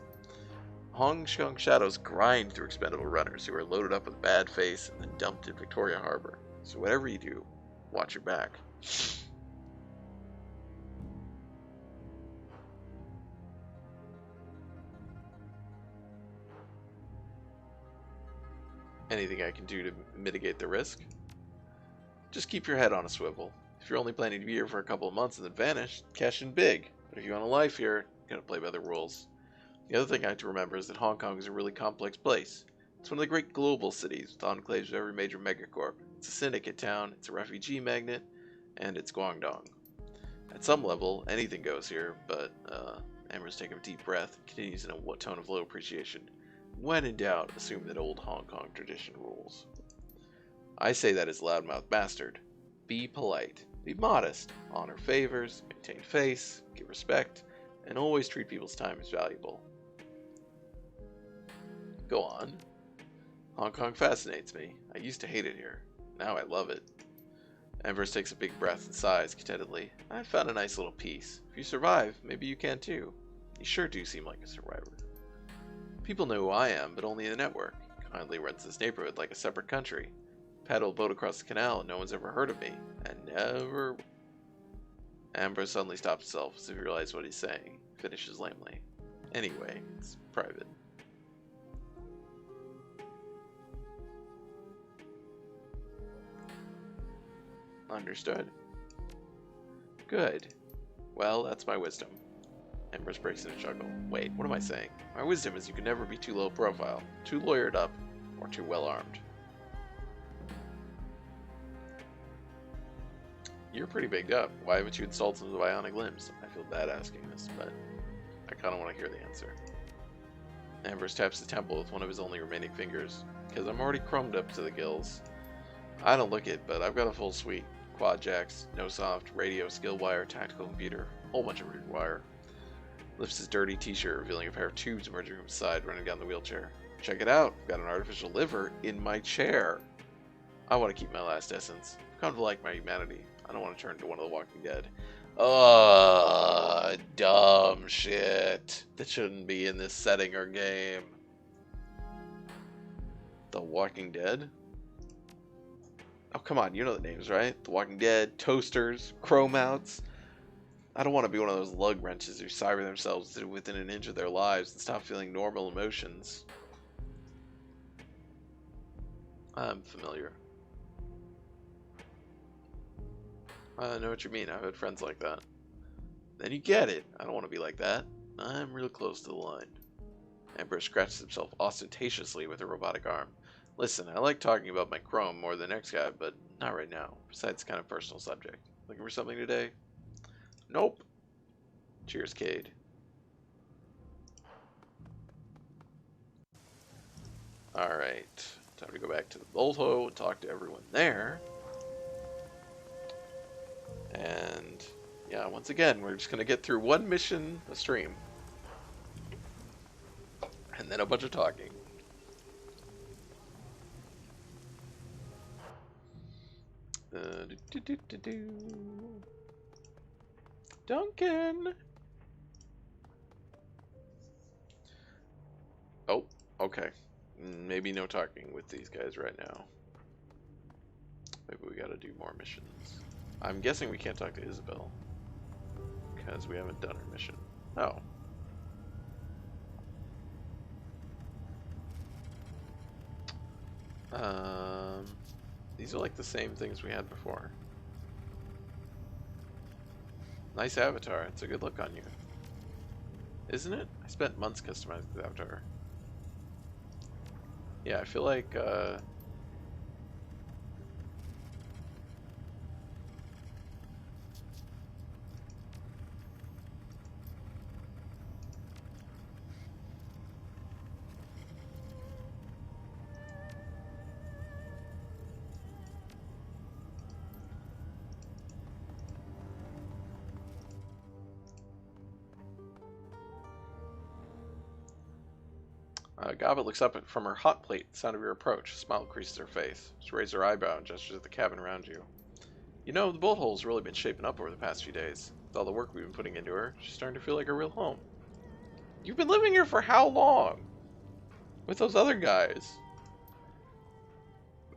Hong Kong shadows grind through expendable runners who are loaded up with bad face and then dumped in Victoria Harbor. So whatever you do, watch your back. Anything I can do to mitigate the risk? Just keep your head on a swivel. If you're only planning to be here for a couple of months and then vanish, cash in big. But if you want a life here, you gotta play by the rules. The other thing I have to remember is that Hong Kong is a really complex place. It's one of the great global cities with enclaves of every major megacorp. It's a syndicate town, it's a refugee magnet, and it's Guangdong. At some level, anything goes here, but Amber's taking a deep breath and continues in a tone of low appreciation. When in doubt, assume that old Hong Kong tradition rules. I say that as loudmouth bastard. Be polite. Be modest. Honor favors. Maintain face. Give respect. And always treat people's time as valuable. Go on. Hong Kong fascinates me. I used to hate it here. Now I love it. Ambrose takes a big breath and sighs contentedly. I've found a nice little piece. If you survive, maybe you can too. You sure do seem like a survivor. People know who I am, but only in the network. Kindly runs this neighborhood like a separate country. Paddle a boat across the canal and no one's ever heard of me. And never... Ambrose suddenly stops himself as if he realizes what he's saying. Finishes lamely. Anyway, it's private. Understood. Good. Well, that's my wisdom. Ambrose breaks in a chuckle. Wait, what am I saying? My wisdom is you can never be too low profile, too lawyered up, or too well armed. You're pretty bigged up. Why haven't you installed some bionic limbs? I feel bad asking this, but I kind of want to hear the answer. Ambrose taps the temple with one of his only remaining fingers. Because I'm already chromed up to the gills. I don't look it, but I've got a full suite. Quad jacks, no soft, radio, skill wire, tactical computer, whole bunch of weird wire. Lifts his dirty t-shirt, revealing a pair of tubes emerging from his side, running down the wheelchair. Check it out, I've got an artificial liver in my chair. I want to keep my last essence. I've come to like my humanity. I don't want to turn into one of the Walking Dead. Ugh, dumb shit. That shouldn't be in this setting or game. The Walking Dead? Oh, come on, you know the names, right? The Walking Dead, Toasters, Chromouts. I don't want to be one of those lug wrenches who cyber themselves to within an inch of their lives and stop feeling normal emotions. I'm familiar. I know what you mean. I've had friends like that. Then you get it. I don't want to be like that. I'm real close to the line. Ambrose scratches himself ostentatiously with a robotic arm. Listen, I like talking about my chrome more than the next guy, but not right now. Besides, it's kind of personal subject. Looking for something today? Nope. Cheers, Cade. Alright. Time to go back to the Bolto and talk to everyone there. And yeah, once again, we're just going to get through one mission a stream. And then a bunch of talking. Duncan! Oh, okay. Maybe no talking with these guys right now. Maybe we gotta do more missions. I'm guessing we can't talk to Isabel. Because we haven't done her mission. Oh. These are like the same things we had before. Nice avatar. It's a good look on you. Isn't it? I spent months customizing the avatar. Yeah, I feel like, Gobbet looks up from her hot plate at the sound of your approach. A smile creases her face. She raises her eyebrow and gestures at the cabin around you. You know, the bolt hole's really been shaping up over the past few days. With all the work we've been putting into her, she's starting to feel like a real home. You've been living here for how long? With those other guys?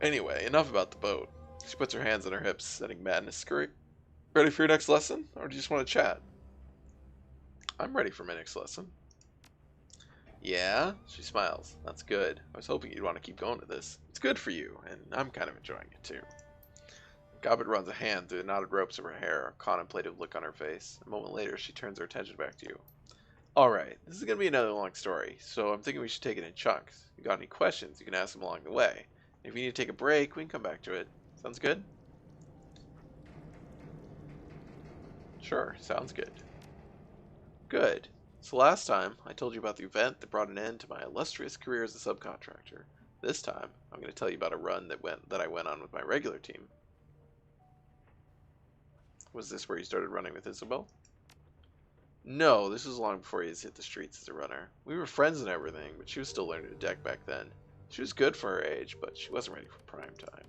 Anyway, enough about the boat. She puts her hands on her hips, setting madness scurry. Ready for your next lesson? Or do you just want to chat? I'm ready for my next lesson. Yeah? She smiles. That's good. I was hoping you'd want to keep going to this. It's good for you, and I'm kind of enjoying it too. Gobbet runs a hand through the knotted ropes of her hair, a contemplative look on her face. A moment later, she turns her attention back to you. Alright, this is going to be another long story, so I'm thinking we should take it in chunks. If you got any questions, you can ask them along the way. If you need to take a break, we can come back to it. Sounds good? Sure, sounds good. Good. So last time, I told you about the event that brought an end to my illustrious career as a subcontractor. This time, I'm going to tell you about a run that I went on with my regular team. Was this where you started running with Isabel? No, this was long before he had hit the streets as a runner. We were friends and everything, but she was still learning to deck back then. She was good for her age, but she wasn't ready for prime time.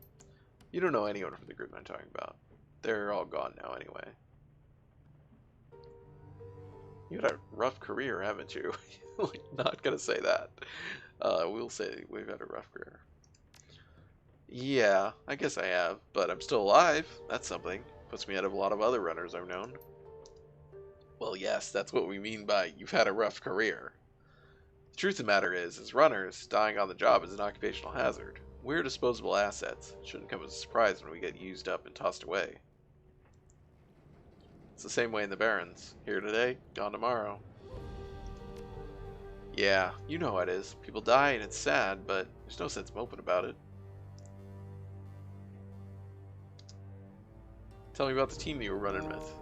You don't know anyone from the group I'm talking about. They're all gone now anyway. You had a rough career, haven't you? Like, not gonna say that. We'll say we've had a rough career. Yeah, I guess I have, but I'm still alive. That's something. Puts me ahead of a lot of other runners I've known. Well, yes, that's what we mean by you've had a rough career. The truth of the matter is, as runners, dying on the job is an occupational hazard. We're disposable assets. It shouldn't come as a surprise when we get used up and tossed away. It's the same way in the Barrens. Here today, gone tomorrow. Yeah, you know how it is. People die and it's sad, but there's no sense moping about it. Tell me about the team you were running with.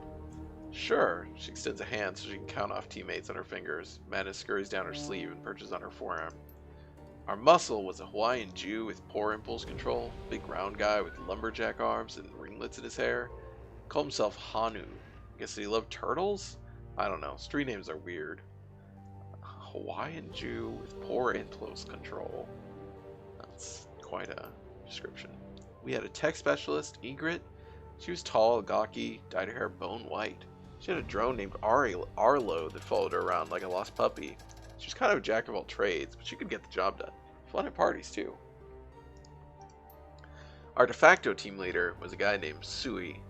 Sure. She extends a hand so she can count off teammates on her fingers. Madness scurries down her sleeve and perches on her forearm. Our muscle was a Hawaiian Jew with poor impulse control, big round guy with lumberjack arms and ringlets in his hair. Called himself Hanu. Guess he loved turtles? I don't know. Street names are weird. A Hawaiian Jew with poor impulse control. That's quite a description. We had a tech specialist, Egret. She was tall, gawky, dyed her hair bone white. She had a drone named Arlo that followed her around like a lost puppy. She was kind of a jack of all trades, but she could get the job done. Fun at parties, too. Our de facto team leader was a guy named Sui.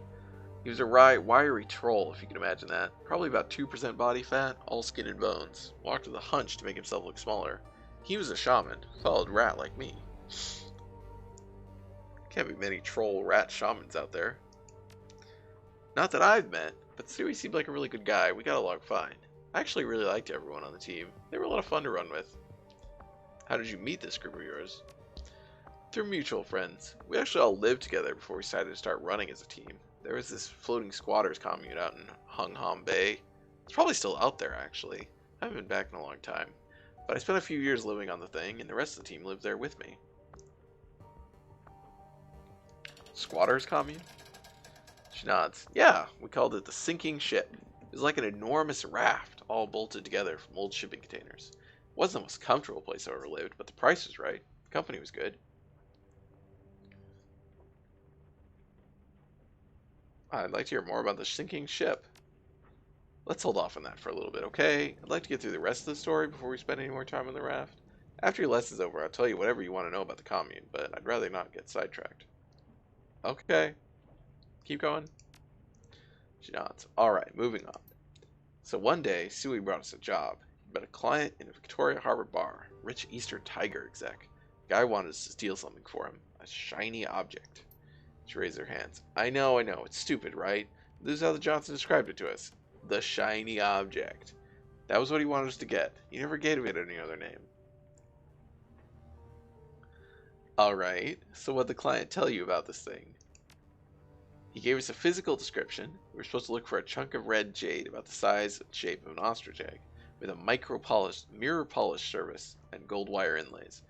He was a wiry troll, if you can imagine that. Probably about 2% body fat, all skin and bones. Walked with a hunch to make himself look smaller. He was a shaman, solid rat like me. Can't be many troll rat shamans out there. Not that I've met, but Sui seemed like a really good guy. We got along fine. I actually really liked everyone on the team. They were a lot of fun to run with. How did you meet this group of yours? Through mutual friends. We actually all lived together before we decided to start running as a team. There was this floating squatters commune out in Hung Hom Bay. It's probably still out there, actually. I haven't been back in a long time. But I spent a few years living on the thing, and the rest of the team lived there with me. Squatters commune? She nods. Yeah, we called it the sinking ship. It was like an enormous raft, all bolted together from old shipping containers. It wasn't the most comfortable place I ever lived, but the price was right. The company was good. I'd like to hear more about the sinking ship. Let's hold off on that for a little bit, okay? I'd like to get through the rest of the story before we spend any more time on the raft. After your lesson's over, I'll tell you whatever you want to know about the commune, but I'd rather not get sidetracked. Okay. Keep going. She nods. Alright, moving on. So one day, Sui brought us a job. He met a client in a Victoria Harbor bar, rich Eastern Tiger exec. The guy wanted us to steal something for him, a shiny object. She raised her hands. I know, it's stupid, right? This is how the Johnson described it to us. The shiny object. That was what he wanted us to get. He never gave it any other name. Alright, so what'd the client tell you about this thing? He gave us a physical description. We were supposed to look for a chunk of red jade about the size and shape of an ostrich egg, with a mirror polished surface and gold wire inlays.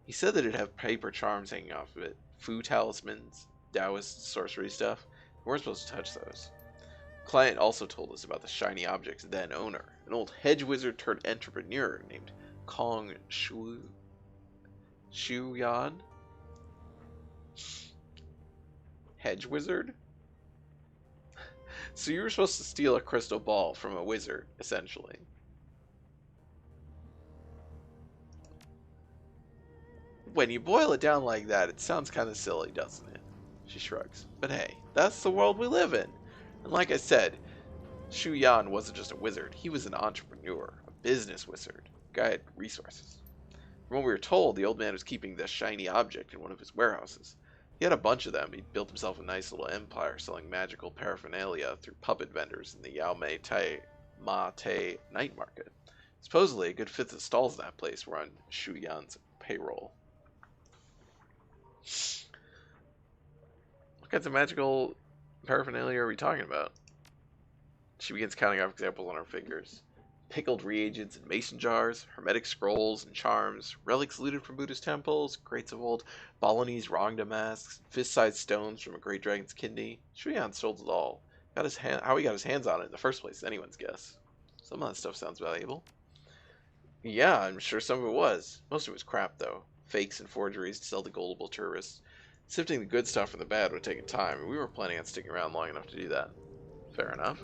He said that it'd have paper charms hanging off of it, foo talismans, Taoist sorcery stuff. We weren't supposed to touch those. The client also told us about the shiny object's then owner, an old hedge wizard turned entrepreneur named Kong Shuyan. Hedge wizard? So you were supposed to steal a crystal ball from a wizard, essentially. When you boil it down like that, it sounds kind of silly, doesn't it? She shrugs. But hey, that's the world we live in. And like I said, Shu Yan wasn't just a wizard. He was an entrepreneur, a business wizard. Guy had resources. From what we were told, the old man was keeping the shiny object in one of his warehouses. He had a bunch of them. He built himself a nice little empire selling magical paraphernalia through puppet vendors in the Yao Ma Te night market. Supposedly, a good fifth of the stalls in that place were on Shu Yan's payroll. What kinds of magical paraphernalia are we talking about? She begins counting off examples on her fingers. Pickled reagents in mason jars, hermetic scrolls and charms, relics looted from Buddhist temples, crates of old Balinese Rangda masks, fist-sized stones from a great dragon's kidney. Shuyan sold it all. How he got his hands on it in the first place is anyone's guess. Some of that stuff sounds valuable. Yeah, I'm sure some of it was. Most of it was crap, though. Fakes and forgeries to sell to gullible tourists. Sifting the good stuff from the bad would have taken time, and we weren't planning on sticking around long enough to do that. Fair enough.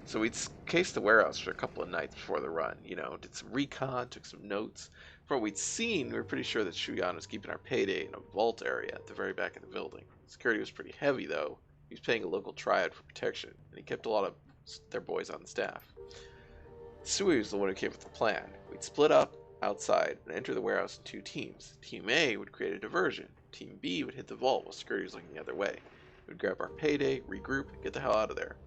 So we'd cased the warehouse for a couple of nights before the run, did some recon, took some notes. From what we'd seen, we were pretty sure that Shuyan was keeping our payday in a vault area at the very back of the building. Security was pretty heavy, though. He was paying a local triad for protection, and he kept a lot of their boys on the staff. Sui was the one who came with the plan. We'd split up outside and enter the warehouse in two teams. Team A would create a diversion. Team B would hit the vault while security was looking the other way. We'd grab our payday, regroup, and get the hell out of there.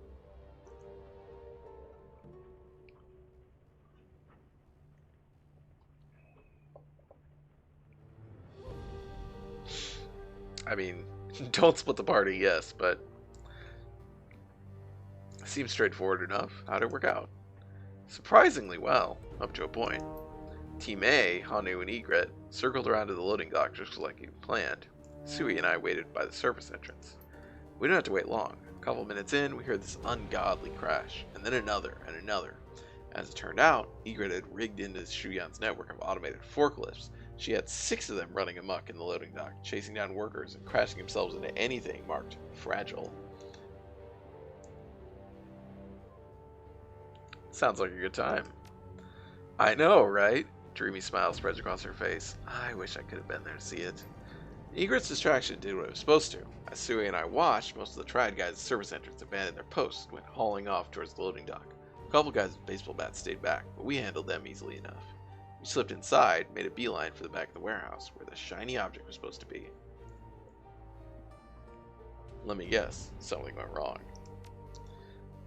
I mean, don't split the party, yes, but it seems straightforward enough. How'd it work out? Surprisingly well, up to a point. Team A, Hanu and Egret, circled around to the loading dock just like we planned. Sui and I waited by the surface entrance. We didn't have to wait long. A couple minutes in, we heard this ungodly crash, and then another and another. As it turned out, Egret had rigged into Shuyan's network of automated forklifts. She had 6 of them running amok in the loading dock, chasing down workers and crashing themselves into anything marked fragile. Sounds like a good time. I know, right? Dreamy smile spreads across her face. I wish I could have been there to see it. Egret's distraction did what it was supposed to. As Sui and I watched, most of the Triad guys at the service entrance abandoned their posts and went hauling off towards the loading dock. A couple guys with baseball bats stayed back, but we handled them easily enough. We slipped inside, made a beeline for the back of the warehouse, where the shiny object was supposed to be. Let me guess, something went wrong.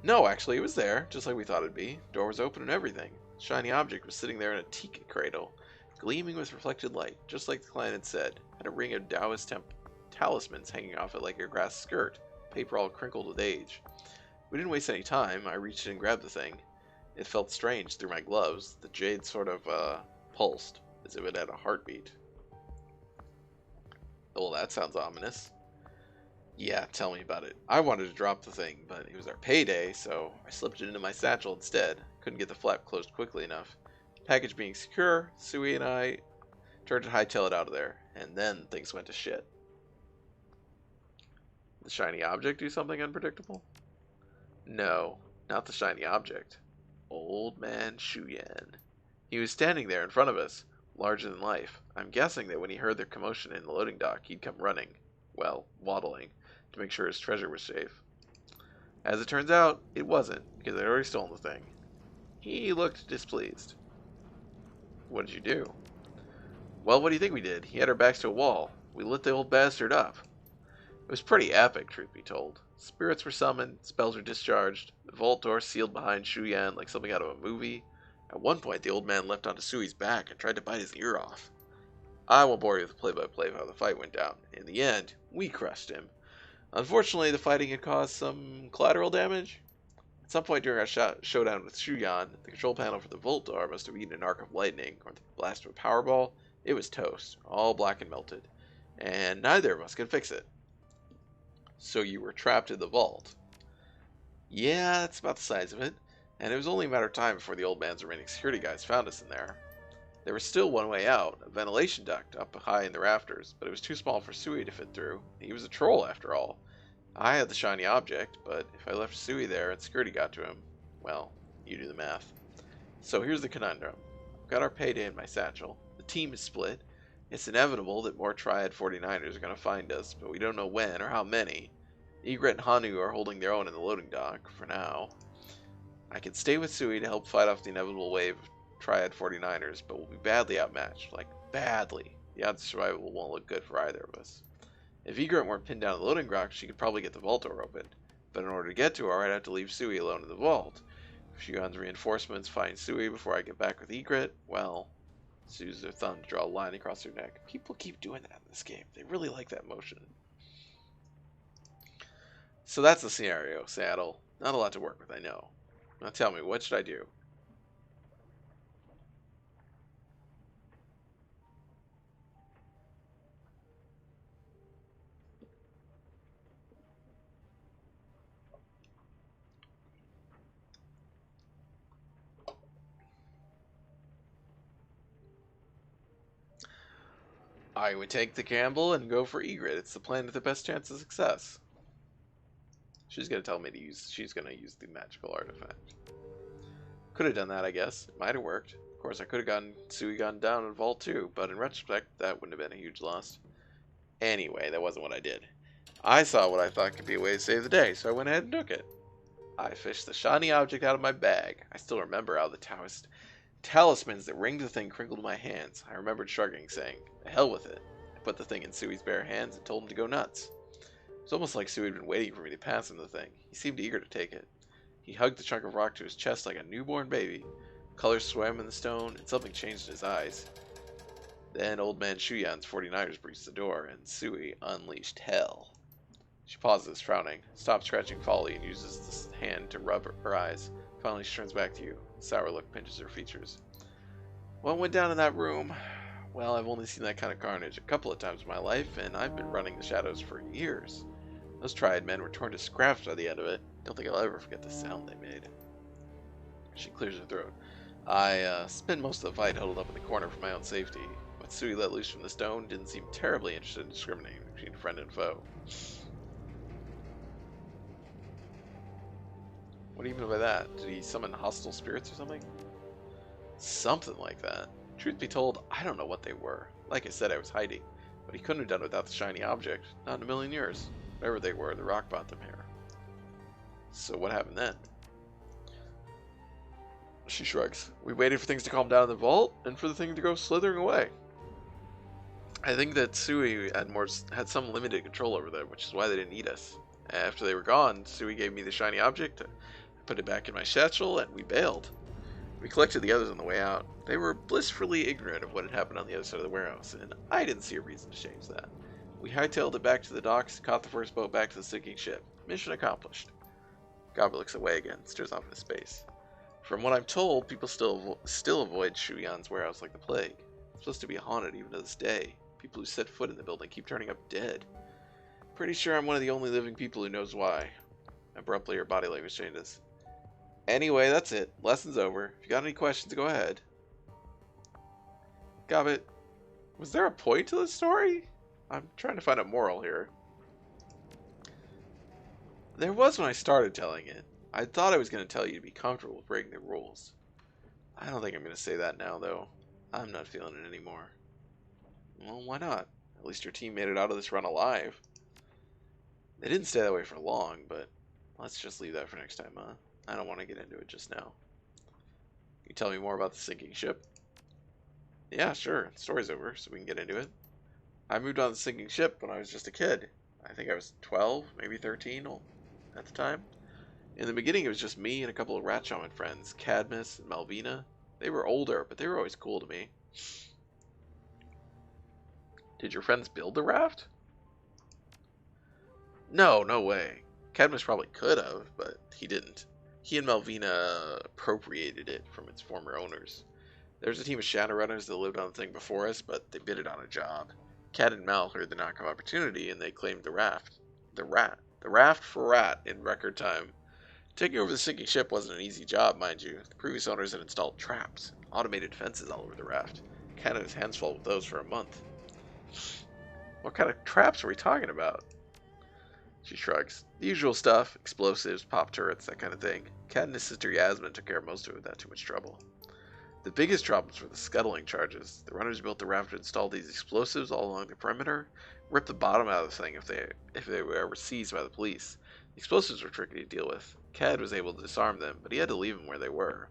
No, actually, it was there, just like we thought it'd be. Door was open and everything. The shiny object was sitting there in a teak cradle, gleaming with reflected light, just like the client had said. Had a ring of Taoist talismans hanging off it like a grass skirt, paper all crinkled with age. We didn't waste any time. I reached in and grabbed the thing. It felt strange through my gloves. The jade sort of pulsed, as if it had a heartbeat. Well, that sounds ominous. Yeah, tell me about it. I wanted to drop the thing, but it was our payday, so I slipped it into my satchel instead. Couldn't get the flap closed quickly enough. Package being secure, Sui and I turned to hightail it out of there, and then things went to shit. The shiny object do something unpredictable? No, not the shiny object. Old man Shuyan. He was standing there in front of us, larger than life. I'm guessing that when he heard the commotion in the loading dock, he'd come running, well, waddling, to make sure his treasure was safe. As it turns out, it wasn't, because I'd already stolen the thing. He looked displeased. What did you do? Well, what do you think we did? He had our backs to a wall. We lit the old bastard up. It was pretty epic, truth be told. Spirits were summoned, spells were discharged, the vault door sealed behind Shuyan like something out of a movie. At one point, the old man leapt onto Sui's back and tried to bite his ear off. I won't bore you with the play-by-play of how the fight went down. In the end, we crushed him. Unfortunately, the fighting had caused some collateral damage. At some point during our showdown with Shuyan, the control panel for the vault door must have eaten an arc of lightning, or the blast of a powerball. It was toast, all black and melted, and neither of us could fix it. So you were trapped in the vault. Yeah, that's about the size of it, and it was only a matter of time before the old man's remaining security guys found us in there. There was still one way out, a ventilation duct up high in the rafters, but it was too small for Sui to fit through. He was a troll after all. I had the shiny object, but if I left Sui there and security got to him, well, you do the math. So here's the conundrum. I've got our payday in my satchel. The team is split. It's inevitable that more Triad 49ers are going to find us, but we don't know when or how many. Egret and Hanu are holding their own in the loading dock, for now. I can stay with Sui to help fight off the inevitable wave of Triad 49ers, but we'll be badly outmatched. Like, badly. The odds of survival won't look good for either of us. If Egret weren't pinned down in the loading dock, she could probably get the vault door open. But in order to get to her, I'd have to leave Sui alone in the vault. If Shuyan's reinforcements find Sui before I get back with Egret, well, Sue's their thumb to draw a line across her neck. People keep doing that in this game. They really like that motion. So that's the scenario, Saddle. Not a lot to work with, I know. Now tell me, what should I do? I would take the gamble and go for Egret. It's the plan with the best chance of success. She's gonna tell me to use. She's gonna use the magical artifact. Could have done that, I guess. It might have worked. Of course, I could have gotten Sui gone down in Vault too, but in retrospect, that wouldn't have been a huge loss. Anyway, that wasn't what I did. I saw what I thought could be a way to save the day, so I went ahead and took it. I fished the shiny object out of my bag. I still remember how the Taoist talismans that ringed the thing crinkled in my hands. I remembered shrugging, saying, "The hell with it." I put the thing in Sui's bare hands and told him to go nuts. It was almost like Sui had been waiting for me to pass him the thing. He seemed eager to take it. He hugged the chunk of rock to his chest like a newborn baby. Colors swam in the stone, and something changed in his eyes. Then old man Shuyan's 49ers breached the door, and Sui unleashed hell. She pauses, frowning, stops scratching Folly, and uses this hand to rub her eyes. Finally, she turns back to you. A sour look pinches her features. What went down in that room? Well, I've only seen that kind of carnage a couple of times in my life, and I've been running the shadows for years. Those triad men were torn to scraps by the end of it. Don't think I'll ever forget the sound they made. She clears her throat. I spent most of the fight huddled up in the corner for my own safety. What Sui let loose from the stone didn't seem terribly interested in discriminating between friend and foe. What do you mean by that? Did he summon hostile spirits or something? Something like that. Truth be told, I don't know what they were. Like I said, I was hiding. But he couldn't have done it without the shiny object. Not in a million years. Whatever they were, the rock brought them here. So what happened then? She shrugs. We waited for things to calm down in the vault, and for the thing to go slithering away. I think that Sui had some limited control over them, which is why they didn't eat us. After they were gone, Sui gave me the shiny object, I put it back in my satchel, and we bailed. We collected the others on the way out. They were blissfully ignorant of what had happened on the other side of the warehouse, and I didn't see a reason to change that. We hightailed it back to the docks, caught the first boat back to the sinking ship. Mission accomplished. Gobbler looks away again, stares off into space. From what I'm told, people still avoid Shuyan's warehouse like the plague. It's supposed to be haunted even to this day. People who set foot in the building keep turning up dead. Pretty sure I'm one of the only living people who knows why. Abruptly, her body language changes. Anyway, that's it. Lesson's over. If you got any questions, go ahead. Gobbit, was there a point to this story? I'm trying to find a moral here. There was when I started telling it. I thought I was going to tell you to be comfortable with breaking the rules. I don't think I'm going to say that now, though. I'm not feeling it anymore. Well, why not? At least your team made it out of this run alive. They didn't stay that way for long, but let's just leave that for next time, huh? I don't want to get into it just now. Can you tell me more about the sinking ship? Yeah, sure. The story's over, so we can get into it. I moved on the sinking ship when I was just a kid. I think I was 12, maybe 13 at the time. In the beginning, it was just me and a couple of rat shaman friends, Cadmus and Malvina. They were older, but they were always cool to me. Did your friends build the raft? No, no way. Cadmus probably could have, but he didn't. He and Malvina appropriated it from its former owners. There was a team of Shadowrunners that lived on the thing before us, but they bid it on a job. Cad and Mal heard the knockoff opportunity, and they claimed the raft. The raft for rat in record time. Taking over the sinking ship wasn't an easy job, mind you. The previous owners had installed traps, automated fences all over the raft. Cad had his hands full with those for a month. What kind of traps are we talking about? She shrugs. The usual stuff, explosives, pop turrets, that kind of thing. Cad and his sister Yasmin took care of most of it without too much trouble. The biggest problems were the scuttling charges. The runners built the raft to install these explosives all along the perimeter, rip the bottom out of the thing if they were ever seized by the police. The explosives were tricky to deal with. Cad was able to disarm them, but he had to leave them where they were.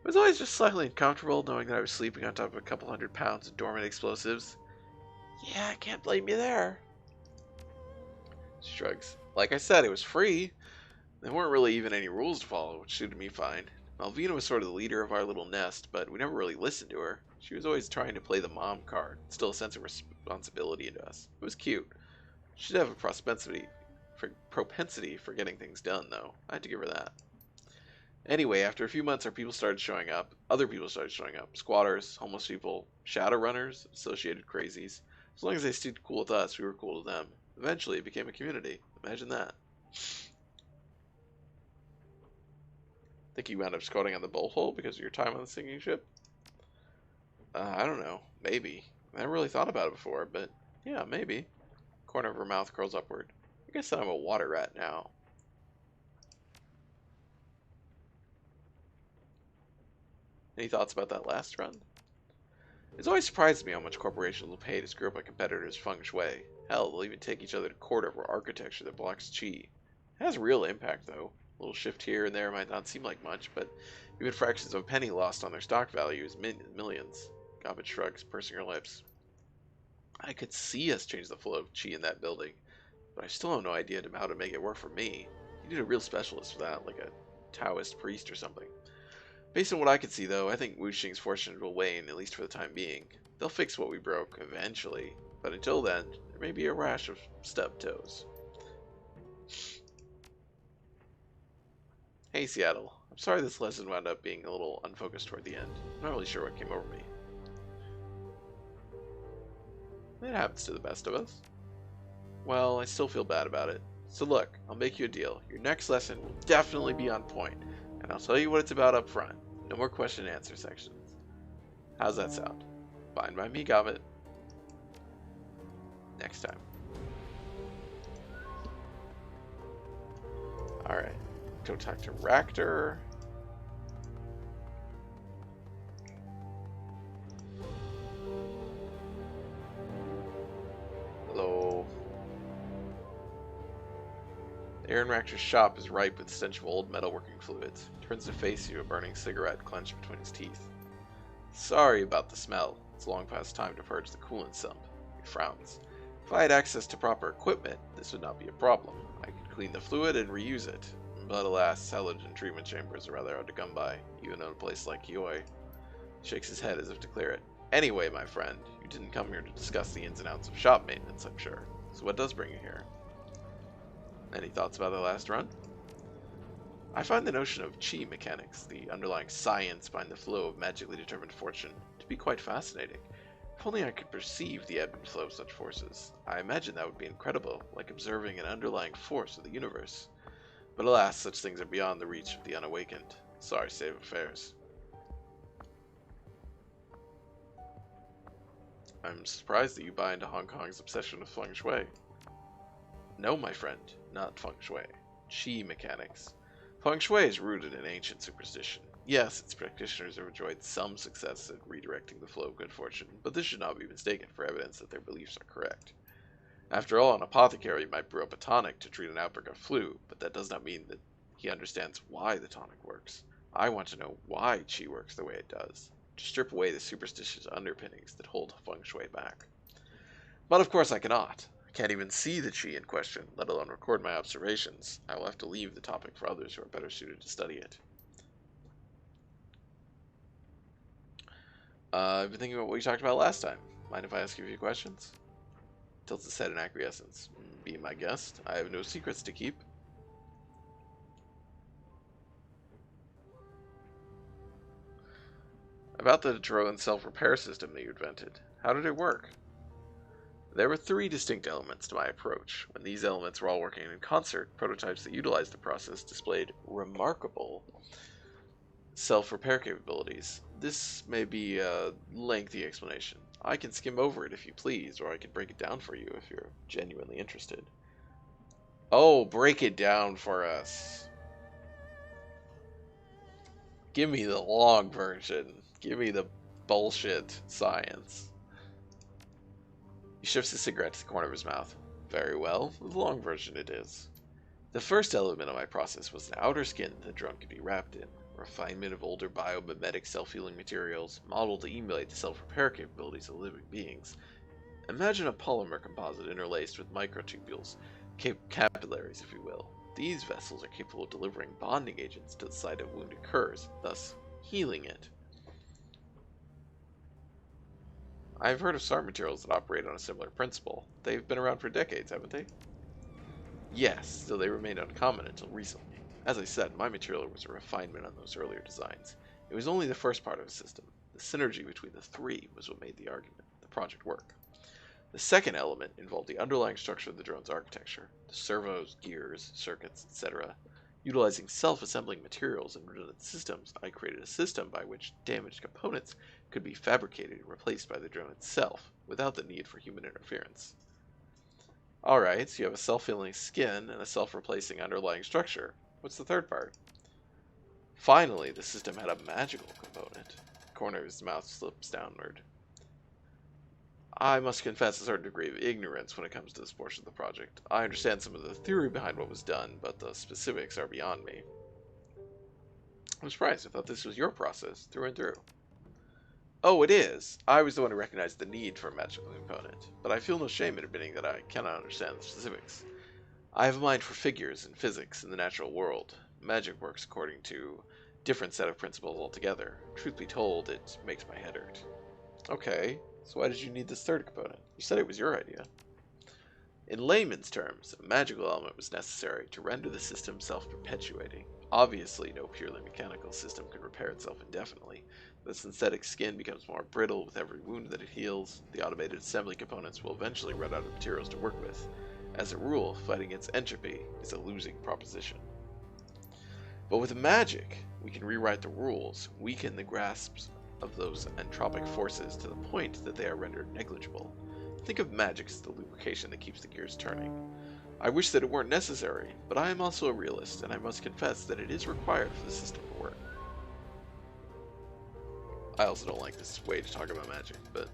It was always just slightly uncomfortable knowing that I was sleeping on top of a couple 100 pounds of dormant explosives. Yeah, I can't blame you there. She shrugs. Like I said, it was free. There weren't really even any rules to follow, which suited me fine. Malvina was sort of the leader of our little nest, but we never really listened to her. She was always trying to play the mom card, still a sense of responsibility into us. It was cute. She did have a propensity for getting things done, though. I had to give her that. Anyway, after a few months, our people started showing up. Other people started showing up. Squatters, homeless people, Shadowrunners, associated crazies. As long as they stayed cool with us, we were cool to them. Eventually, it became a community. Imagine that. Think you wound up squatting on the bullhole because of your time on the sinking ship? I don't know. Maybe. I never really thought about it before, but yeah, maybe. Corner of her mouth curls upward. I guess that I'm a water rat now. Any thoughts about that last run? It's always surprised me how much corporations will pay to screw up a competitor's feng shui. Hell, they'll even take each other to court over architecture that blocks chi. It has real impact, though. A little shift here and there might not seem like much, but even fractions of a penny lost on their stock value is millions. Gobbet shrugs, pursing her lips. I could see us change the flow of chi in that building, but I still have no idea how to make it work for me. You need a real specialist for that, like a Taoist priest or something. Based on what I can see, though, I think Wu Xing's fortune will wane, at least for the time being. They'll fix what we broke, eventually, but until then, there may be a rash of stubbed toes. Hey, Seattle. I'm sorry this lesson wound up being a little unfocused toward the end. I'm not really sure what came over me. It happens to the best of us. Well, I still feel bad about it. So look, I'll make you a deal. Your next lesson will definitely be on point, and I'll tell you what it's about up front. No more question and answer sections. How's that sound? Fine by me, Gobbet. Next time. Alright. Go talk to Ractor. Hello. The air in Ractor's shop is ripe with the stench of old metalworking fluids. He turns to face you, a burning cigarette clenched between his teeth. Sorry about the smell. It's long past time to purge the coolant sump. He frowns. If I had access to proper equipment, this would not be a problem. I could clean the fluid and reuse it. But alas, halogen treatment chambers are rather hard to come by, even in a place like Yoi. He shakes his head as if to clear it. Anyway, my friend, you didn't come here to discuss the ins and outs of shop maintenance, I'm sure. So what does bring you here? Any thoughts about the last run? I find the notion of chi mechanics, the underlying science behind the flow of magically determined fortune, to be quite fascinating. If only I could perceive the ebb and flow of such forces. I imagine that would be incredible, like observing an underlying force of the universe. But alas, such things are beyond the reach of the unawakened. Sorry state of affairs. I'm surprised that you buy into Hong Kong's obsession with feng shui. No, my friend, not feng shui. Chi mechanics. Feng shui is rooted in ancient superstition. Yes, its practitioners have enjoyed some success at redirecting the flow of good fortune, but this should not be mistaken for evidence that their beliefs are correct. After all, an apothecary might brew up a tonic to treat an outbreak of flu, but that does not mean that he understands why the tonic works. I want to know why chi works the way it does, to strip away the superstitious underpinnings that hold feng shui back. But of course I cannot. I can't even see the chi in question, let alone record my observations. I will have to leave the topic for others who are better suited to study it. I've been thinking about what you talked about last time. Mind if I ask you a few questions? Tilts his head in acquiescence. Be my guest. I have no secrets to keep. About the drone self-repair system that you invented. How did it work? There were 3 distinct elements to my approach. When these elements were all working in concert, prototypes that utilized the process displayed remarkable self-repair capabilities. This may be a lengthy explanation. I can skim over it if you please, or I can break it down for you if you're genuinely interested. Oh, break it down for us. Give me the long version. Give me the bullshit science. He shifts his cigarette to the corner of his mouth. Very well, the long version it is. The first element of my process was an outer skin the drone could be wrapped in. Refinement of older biomimetic self-healing materials, modeled to emulate the self-repair capabilities of living beings. Imagine a polymer composite interlaced with microtubules, capillaries if you will. These vessels are capable of delivering bonding agents to the site a wound occurs, thus healing it. I've heard of SART materials that operate on a similar principle. They've been around for decades, haven't they? Yes, though they remained uncommon until recently. As I said, my material was a refinement on those earlier designs. It was only the first part of a system. The synergy between the 3 was what made the project work. The second element involved the underlying structure of the drone's architecture, the servos, gears, circuits, etc. Utilizing self-assembling materials and redundant systems, I created a system by which damaged components could be fabricated and replaced by the drone itself, without the need for human interference. Alright, so you have a self-healing skin and a self-replacing underlying structure. What's the third part? Finally, the system had a magical component. The corner of his mouth slips downward. I must confess a certain degree of ignorance when it comes to this portion of the project. I understand some of the theory behind what was done, but the specifics are beyond me. I'm surprised. I thought this was your process, through and through. Oh, it is. I was the one who recognized the need for a magical component, but I feel no shame in admitting that I cannot understand the specifics. I have a mind for figures and physics in the natural world. Magic works according to a different set of principles altogether. Truth be told, it makes my head hurt. Okay, so why did you need this third component? You said it was your idea. In layman's terms, a magical element was necessary to render the system self-perpetuating. Obviously, no purely mechanical system can repair itself indefinitely. The synthetic skin becomes more brittle with every wound that it heals. The automated assembly components will eventually run out of materials to work with. As a rule, fighting against entropy is a losing proposition. But with magic, we can rewrite the rules, weaken the grasps of those entropic forces to the point that they are rendered negligible. Think of magic as the lubrication that keeps the gears turning. I wish that it weren't necessary, but I am also a realist, and I must confess that it is required for the system to work. I also don't like this way to talk about magic, but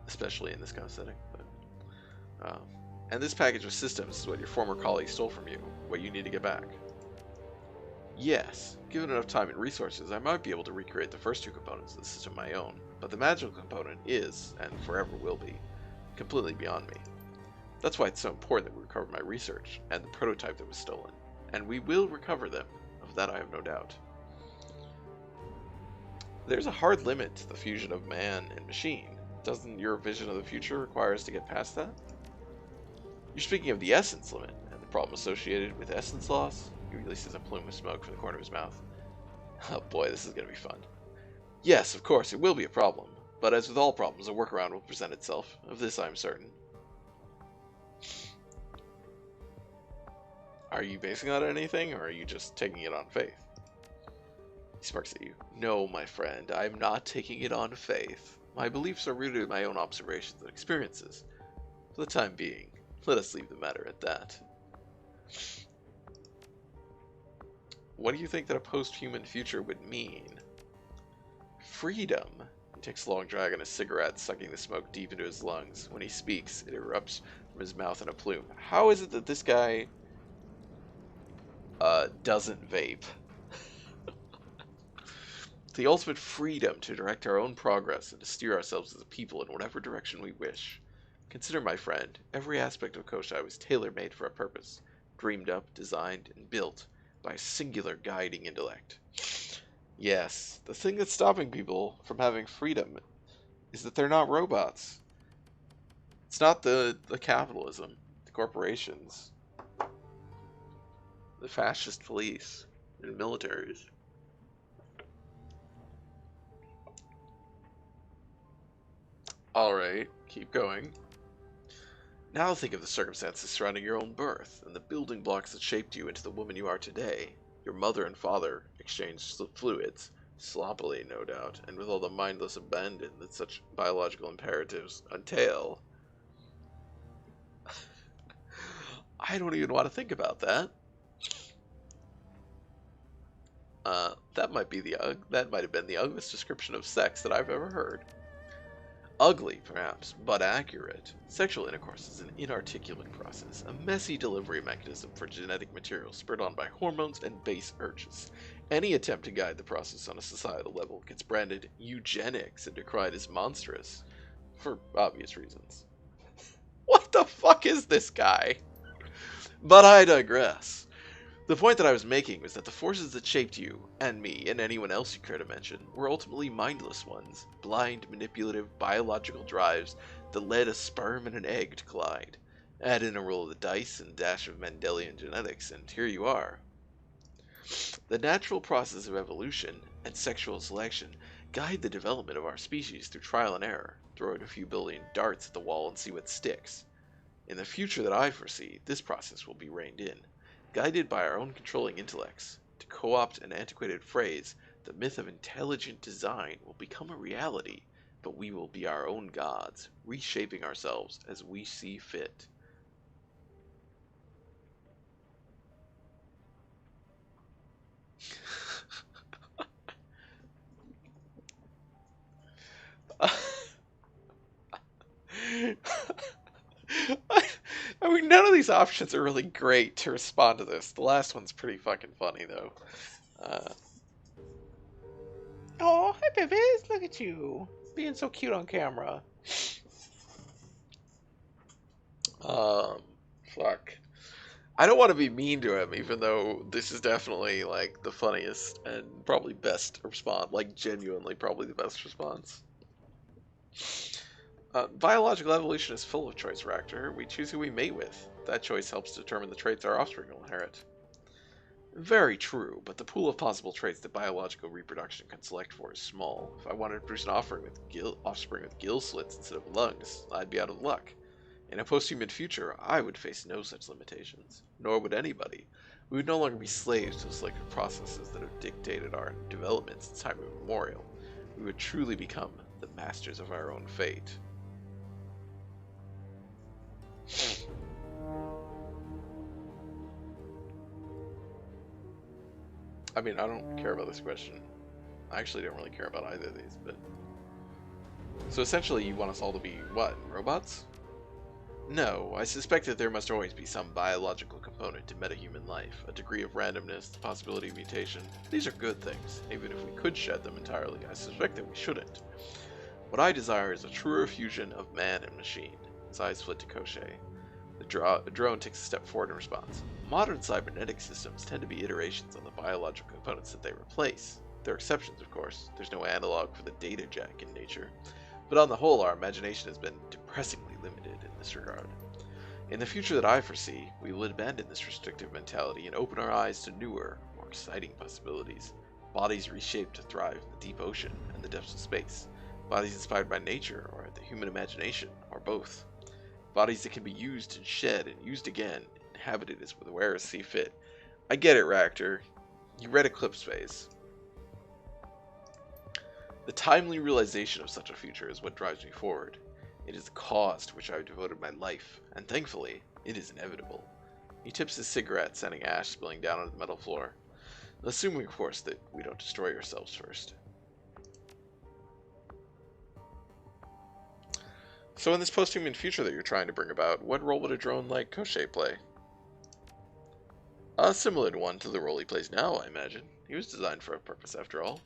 especially in this kind of setting. And this package of systems is what your former colleague stole from you, what you need to get back. Yes, given enough time and resources, I might be able to recreate the first two components of the system my own, but the magical component is, and forever will be, completely beyond me. That's why it's so important that we recover my research and the prototype that was stolen, and we will recover them, of that I have no doubt. There's a hard limit to the fusion of man and machine. Doesn't your vision of the future require us to get past that? You're speaking of the essence limit, and the problem associated with essence loss? He releases a plume of smoke from the corner of his mouth. Oh boy, this is going to be fun. Yes, of course, it will be a problem, but as with all problems, a workaround will present itself. Of this I am certain. Are you basing that on anything, or are you just taking it on faith? He smirks at you. No, my friend, I am not taking it on faith. My beliefs are rooted in my own observations and experiences. For the time being, let us leave the matter at that. What do you think that a post-human future would mean? Freedom. He takes a long drag on his cigarette, sucking the smoke deep into his lungs. When he speaks, it erupts from his mouth in a plume. How is it that this guy doesn't vape? The ultimate freedom to direct our own progress and to steer ourselves as a people in whatever direction we wish. Consider, my friend, every aspect of Koshai was tailor-made for a purpose, dreamed up, designed, and built by a singular guiding intellect. Yes, the thing that's stopping people from having freedom is that they're not robots. It's not the capitalism, the corporations, the fascist police, and militaries. Alright, keep going. Now think of the circumstances surrounding your own birth, and the building blocks that shaped you into the woman you are today. Your mother and father exchanged fluids, sloppily no doubt, and with all the mindless abandon that such biological imperatives entail. I don't even want to think about that. That might have been the ugliest description of sex that I've ever heard. Ugly, perhaps, but accurate. Sexual intercourse is an inarticulate process, a messy delivery mechanism for genetic material spurred on by hormones and base urges. Any attempt to guide the process on a societal level gets branded eugenics and decried as monstrous, for obvious reasons. What the fuck is this guy? But I digress. The point that I was making was that the forces that shaped you, and me, and anyone else you care to mention, were ultimately mindless ones, blind, manipulative, biological drives that led a sperm and an egg to collide. Add in a roll of the dice and a dash of Mendelian genetics, and here you are. The natural process of evolution and sexual selection guide the development of our species through trial and error. Throw in a few billion darts at the wall and see what sticks. In the future that I foresee, this process will be reined in. Guided by our own controlling intellects. To co-opt an antiquated phrase, the myth of intelligent design will become a reality, but we will be our own gods, reshaping ourselves as we see fit. none of these options are really great to respond to this. The last one's pretty fucking funny, though. Oh, hi, Bevis. Look at you. Being so cute on camera. Fuck. I don't want to be mean to him, even though this is definitely, like, the funniest and probably best response. Like, genuinely probably the best response. Biological evolution is full of choice, Raptor. We choose who we mate with. That choice helps determine the traits our offspring will inherit. Very true, but the pool of possible traits that biological reproduction can select for is small. If I wanted to produce an offspring with gill slits instead of lungs, I'd be out of luck. In a post-human future, I would face no such limitations, nor would anybody. We would no longer be slaves to the selective processes that have dictated our development since time immemorial. We would truly become the masters of our own fate. I mean, I don't care about this question. I actually don't really care about either of these, but... So essentially, you want us all to be, what, robots? No, I suspect that there must always be some biological component to metahuman life, a degree of randomness, the possibility of mutation. These are good things. Even if we could shed them entirely, I suspect that we shouldn't. What I desire is a truer fusion of man and machine. His eyes flit to Koshé. The drone takes a step forward in response. Modern cybernetic systems tend to be iterations on the biological components that they replace. There are exceptions, of course. There's no analog for the data jack in nature. But on the whole, our imagination has been depressingly limited in this regard. In the future that I foresee, we will abandon this restrictive mentality and open our eyes to newer, more exciting possibilities. Bodies reshaped to thrive in the deep ocean and the depths of space. Bodies inspired by nature or the human imagination, or both. Bodies that can be used and shed and used again, inhabited as the wearers see fit. I get it, Ractor. You read Eclipse Phase. The timely realization of such a future is what drives me forward. It is the cause to which I have devoted my life, and thankfully, it is inevitable. He tips his cigarette, sending ash spilling down onto the metal floor. Assuming, of course, that we don't destroy ourselves first. So in this post-human future that you're trying to bring about, what role would a drone like Koshé play? A similar one to the role he plays now, I imagine. He was designed for a purpose, after all.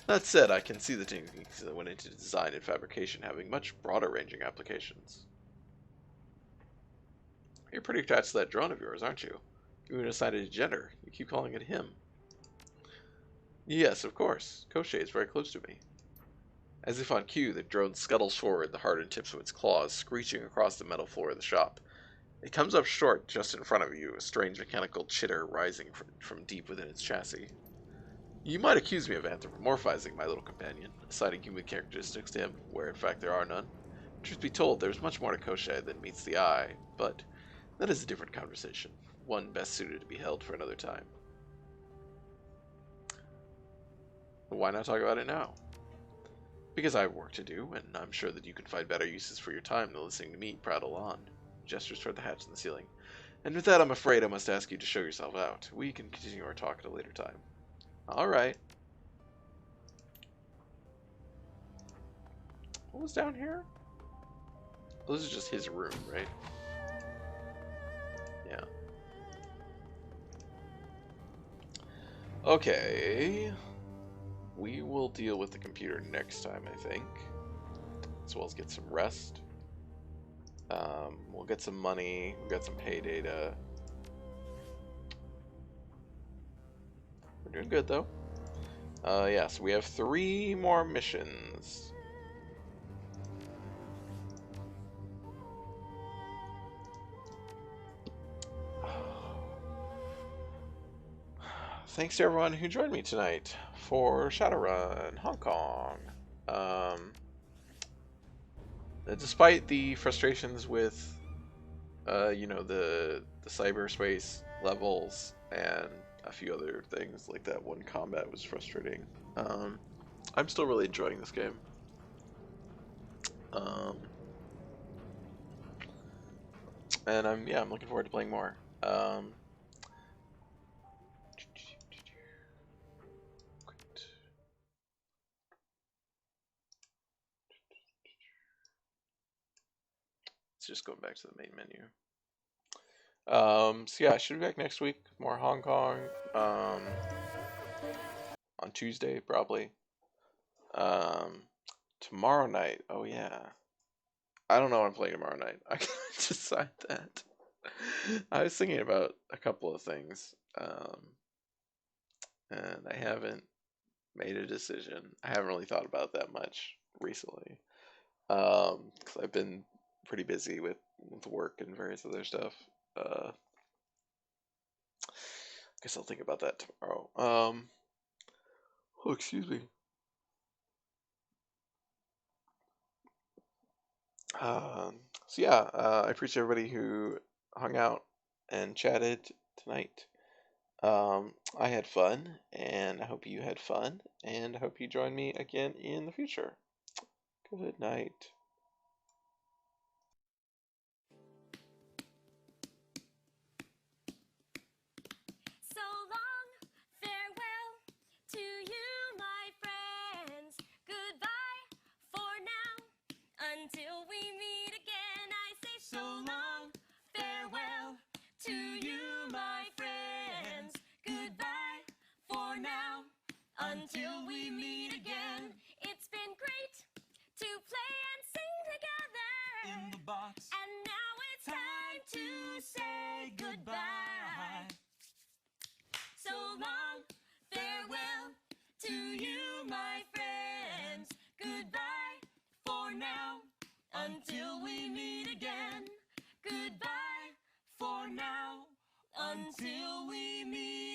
That said, I can see the techniques that went into design and fabrication having much broader-ranging applications. You're pretty attached to that drone of yours, aren't you? You even assigned it a gender. You keep calling it him. Yes, of course. Koshé is very close to me. As if on cue, the drone scuttles forward, the hardened tips of its claws screeching across the metal floor of the shop. It comes up short just in front of you, a strange mechanical chitter rising from deep within its chassis. You might accuse me of anthropomorphizing my little companion, assigning human characteristics to him, where in fact there are none. Truth be told, there's much more to Koshé than meets the eye, but that is a different conversation, one best suited to be held for another time. But why not talk about it now? Because I have work to do, and I'm sure that you can find better uses for your time than listening to me prattle on. Gestures toward the hatch in the ceiling. And with that, I'm afraid I must ask you to show yourself out. We can continue our talk at a later time. Alright. What was down here? Oh, this is just his room, right? Yeah. Okay. We will deal with the computer next time, I think. As well as get some rest. We'll get some money. We'll get some pay data. We're doing good, though. Yeah, so we have 3 more missions. Thanks to everyone who joined me tonight for Shadowrun Hong Kong. Despite the frustrations with, you know, the cyberspace levels and a few other things, like that one combat was frustrating, I'm still really enjoying this game. And I'm looking forward to playing more. Just going back to the main menu. So yeah, I should be back next week with more Hong Kong. On Tuesday probably. Um, Tomorrow night. Oh yeah. I don't know what I'm playing tomorrow night. I can decide that. I was thinking about a couple of things, and I haven't made a decision. I haven't really thought about that much recently, because I've been pretty busy with work and various other stuff. I guess I'll think about that tomorrow. Oh, excuse me. So yeah, I appreciate everybody who hung out and chatted tonight. I had fun, and I hope you had fun, and I hope you join me again in the future. Good night. So long, farewell to you, my friends. Goodbye for now, until we meet again. I say so long, farewell to you, my friends. Goodbye for now, until we meet again. It's been great to play and sing together in the box, and now it's time to say goodbye. So long, farewell to you, my friends. Goodbye for now, until we meet again. Goodbye for now, until we meet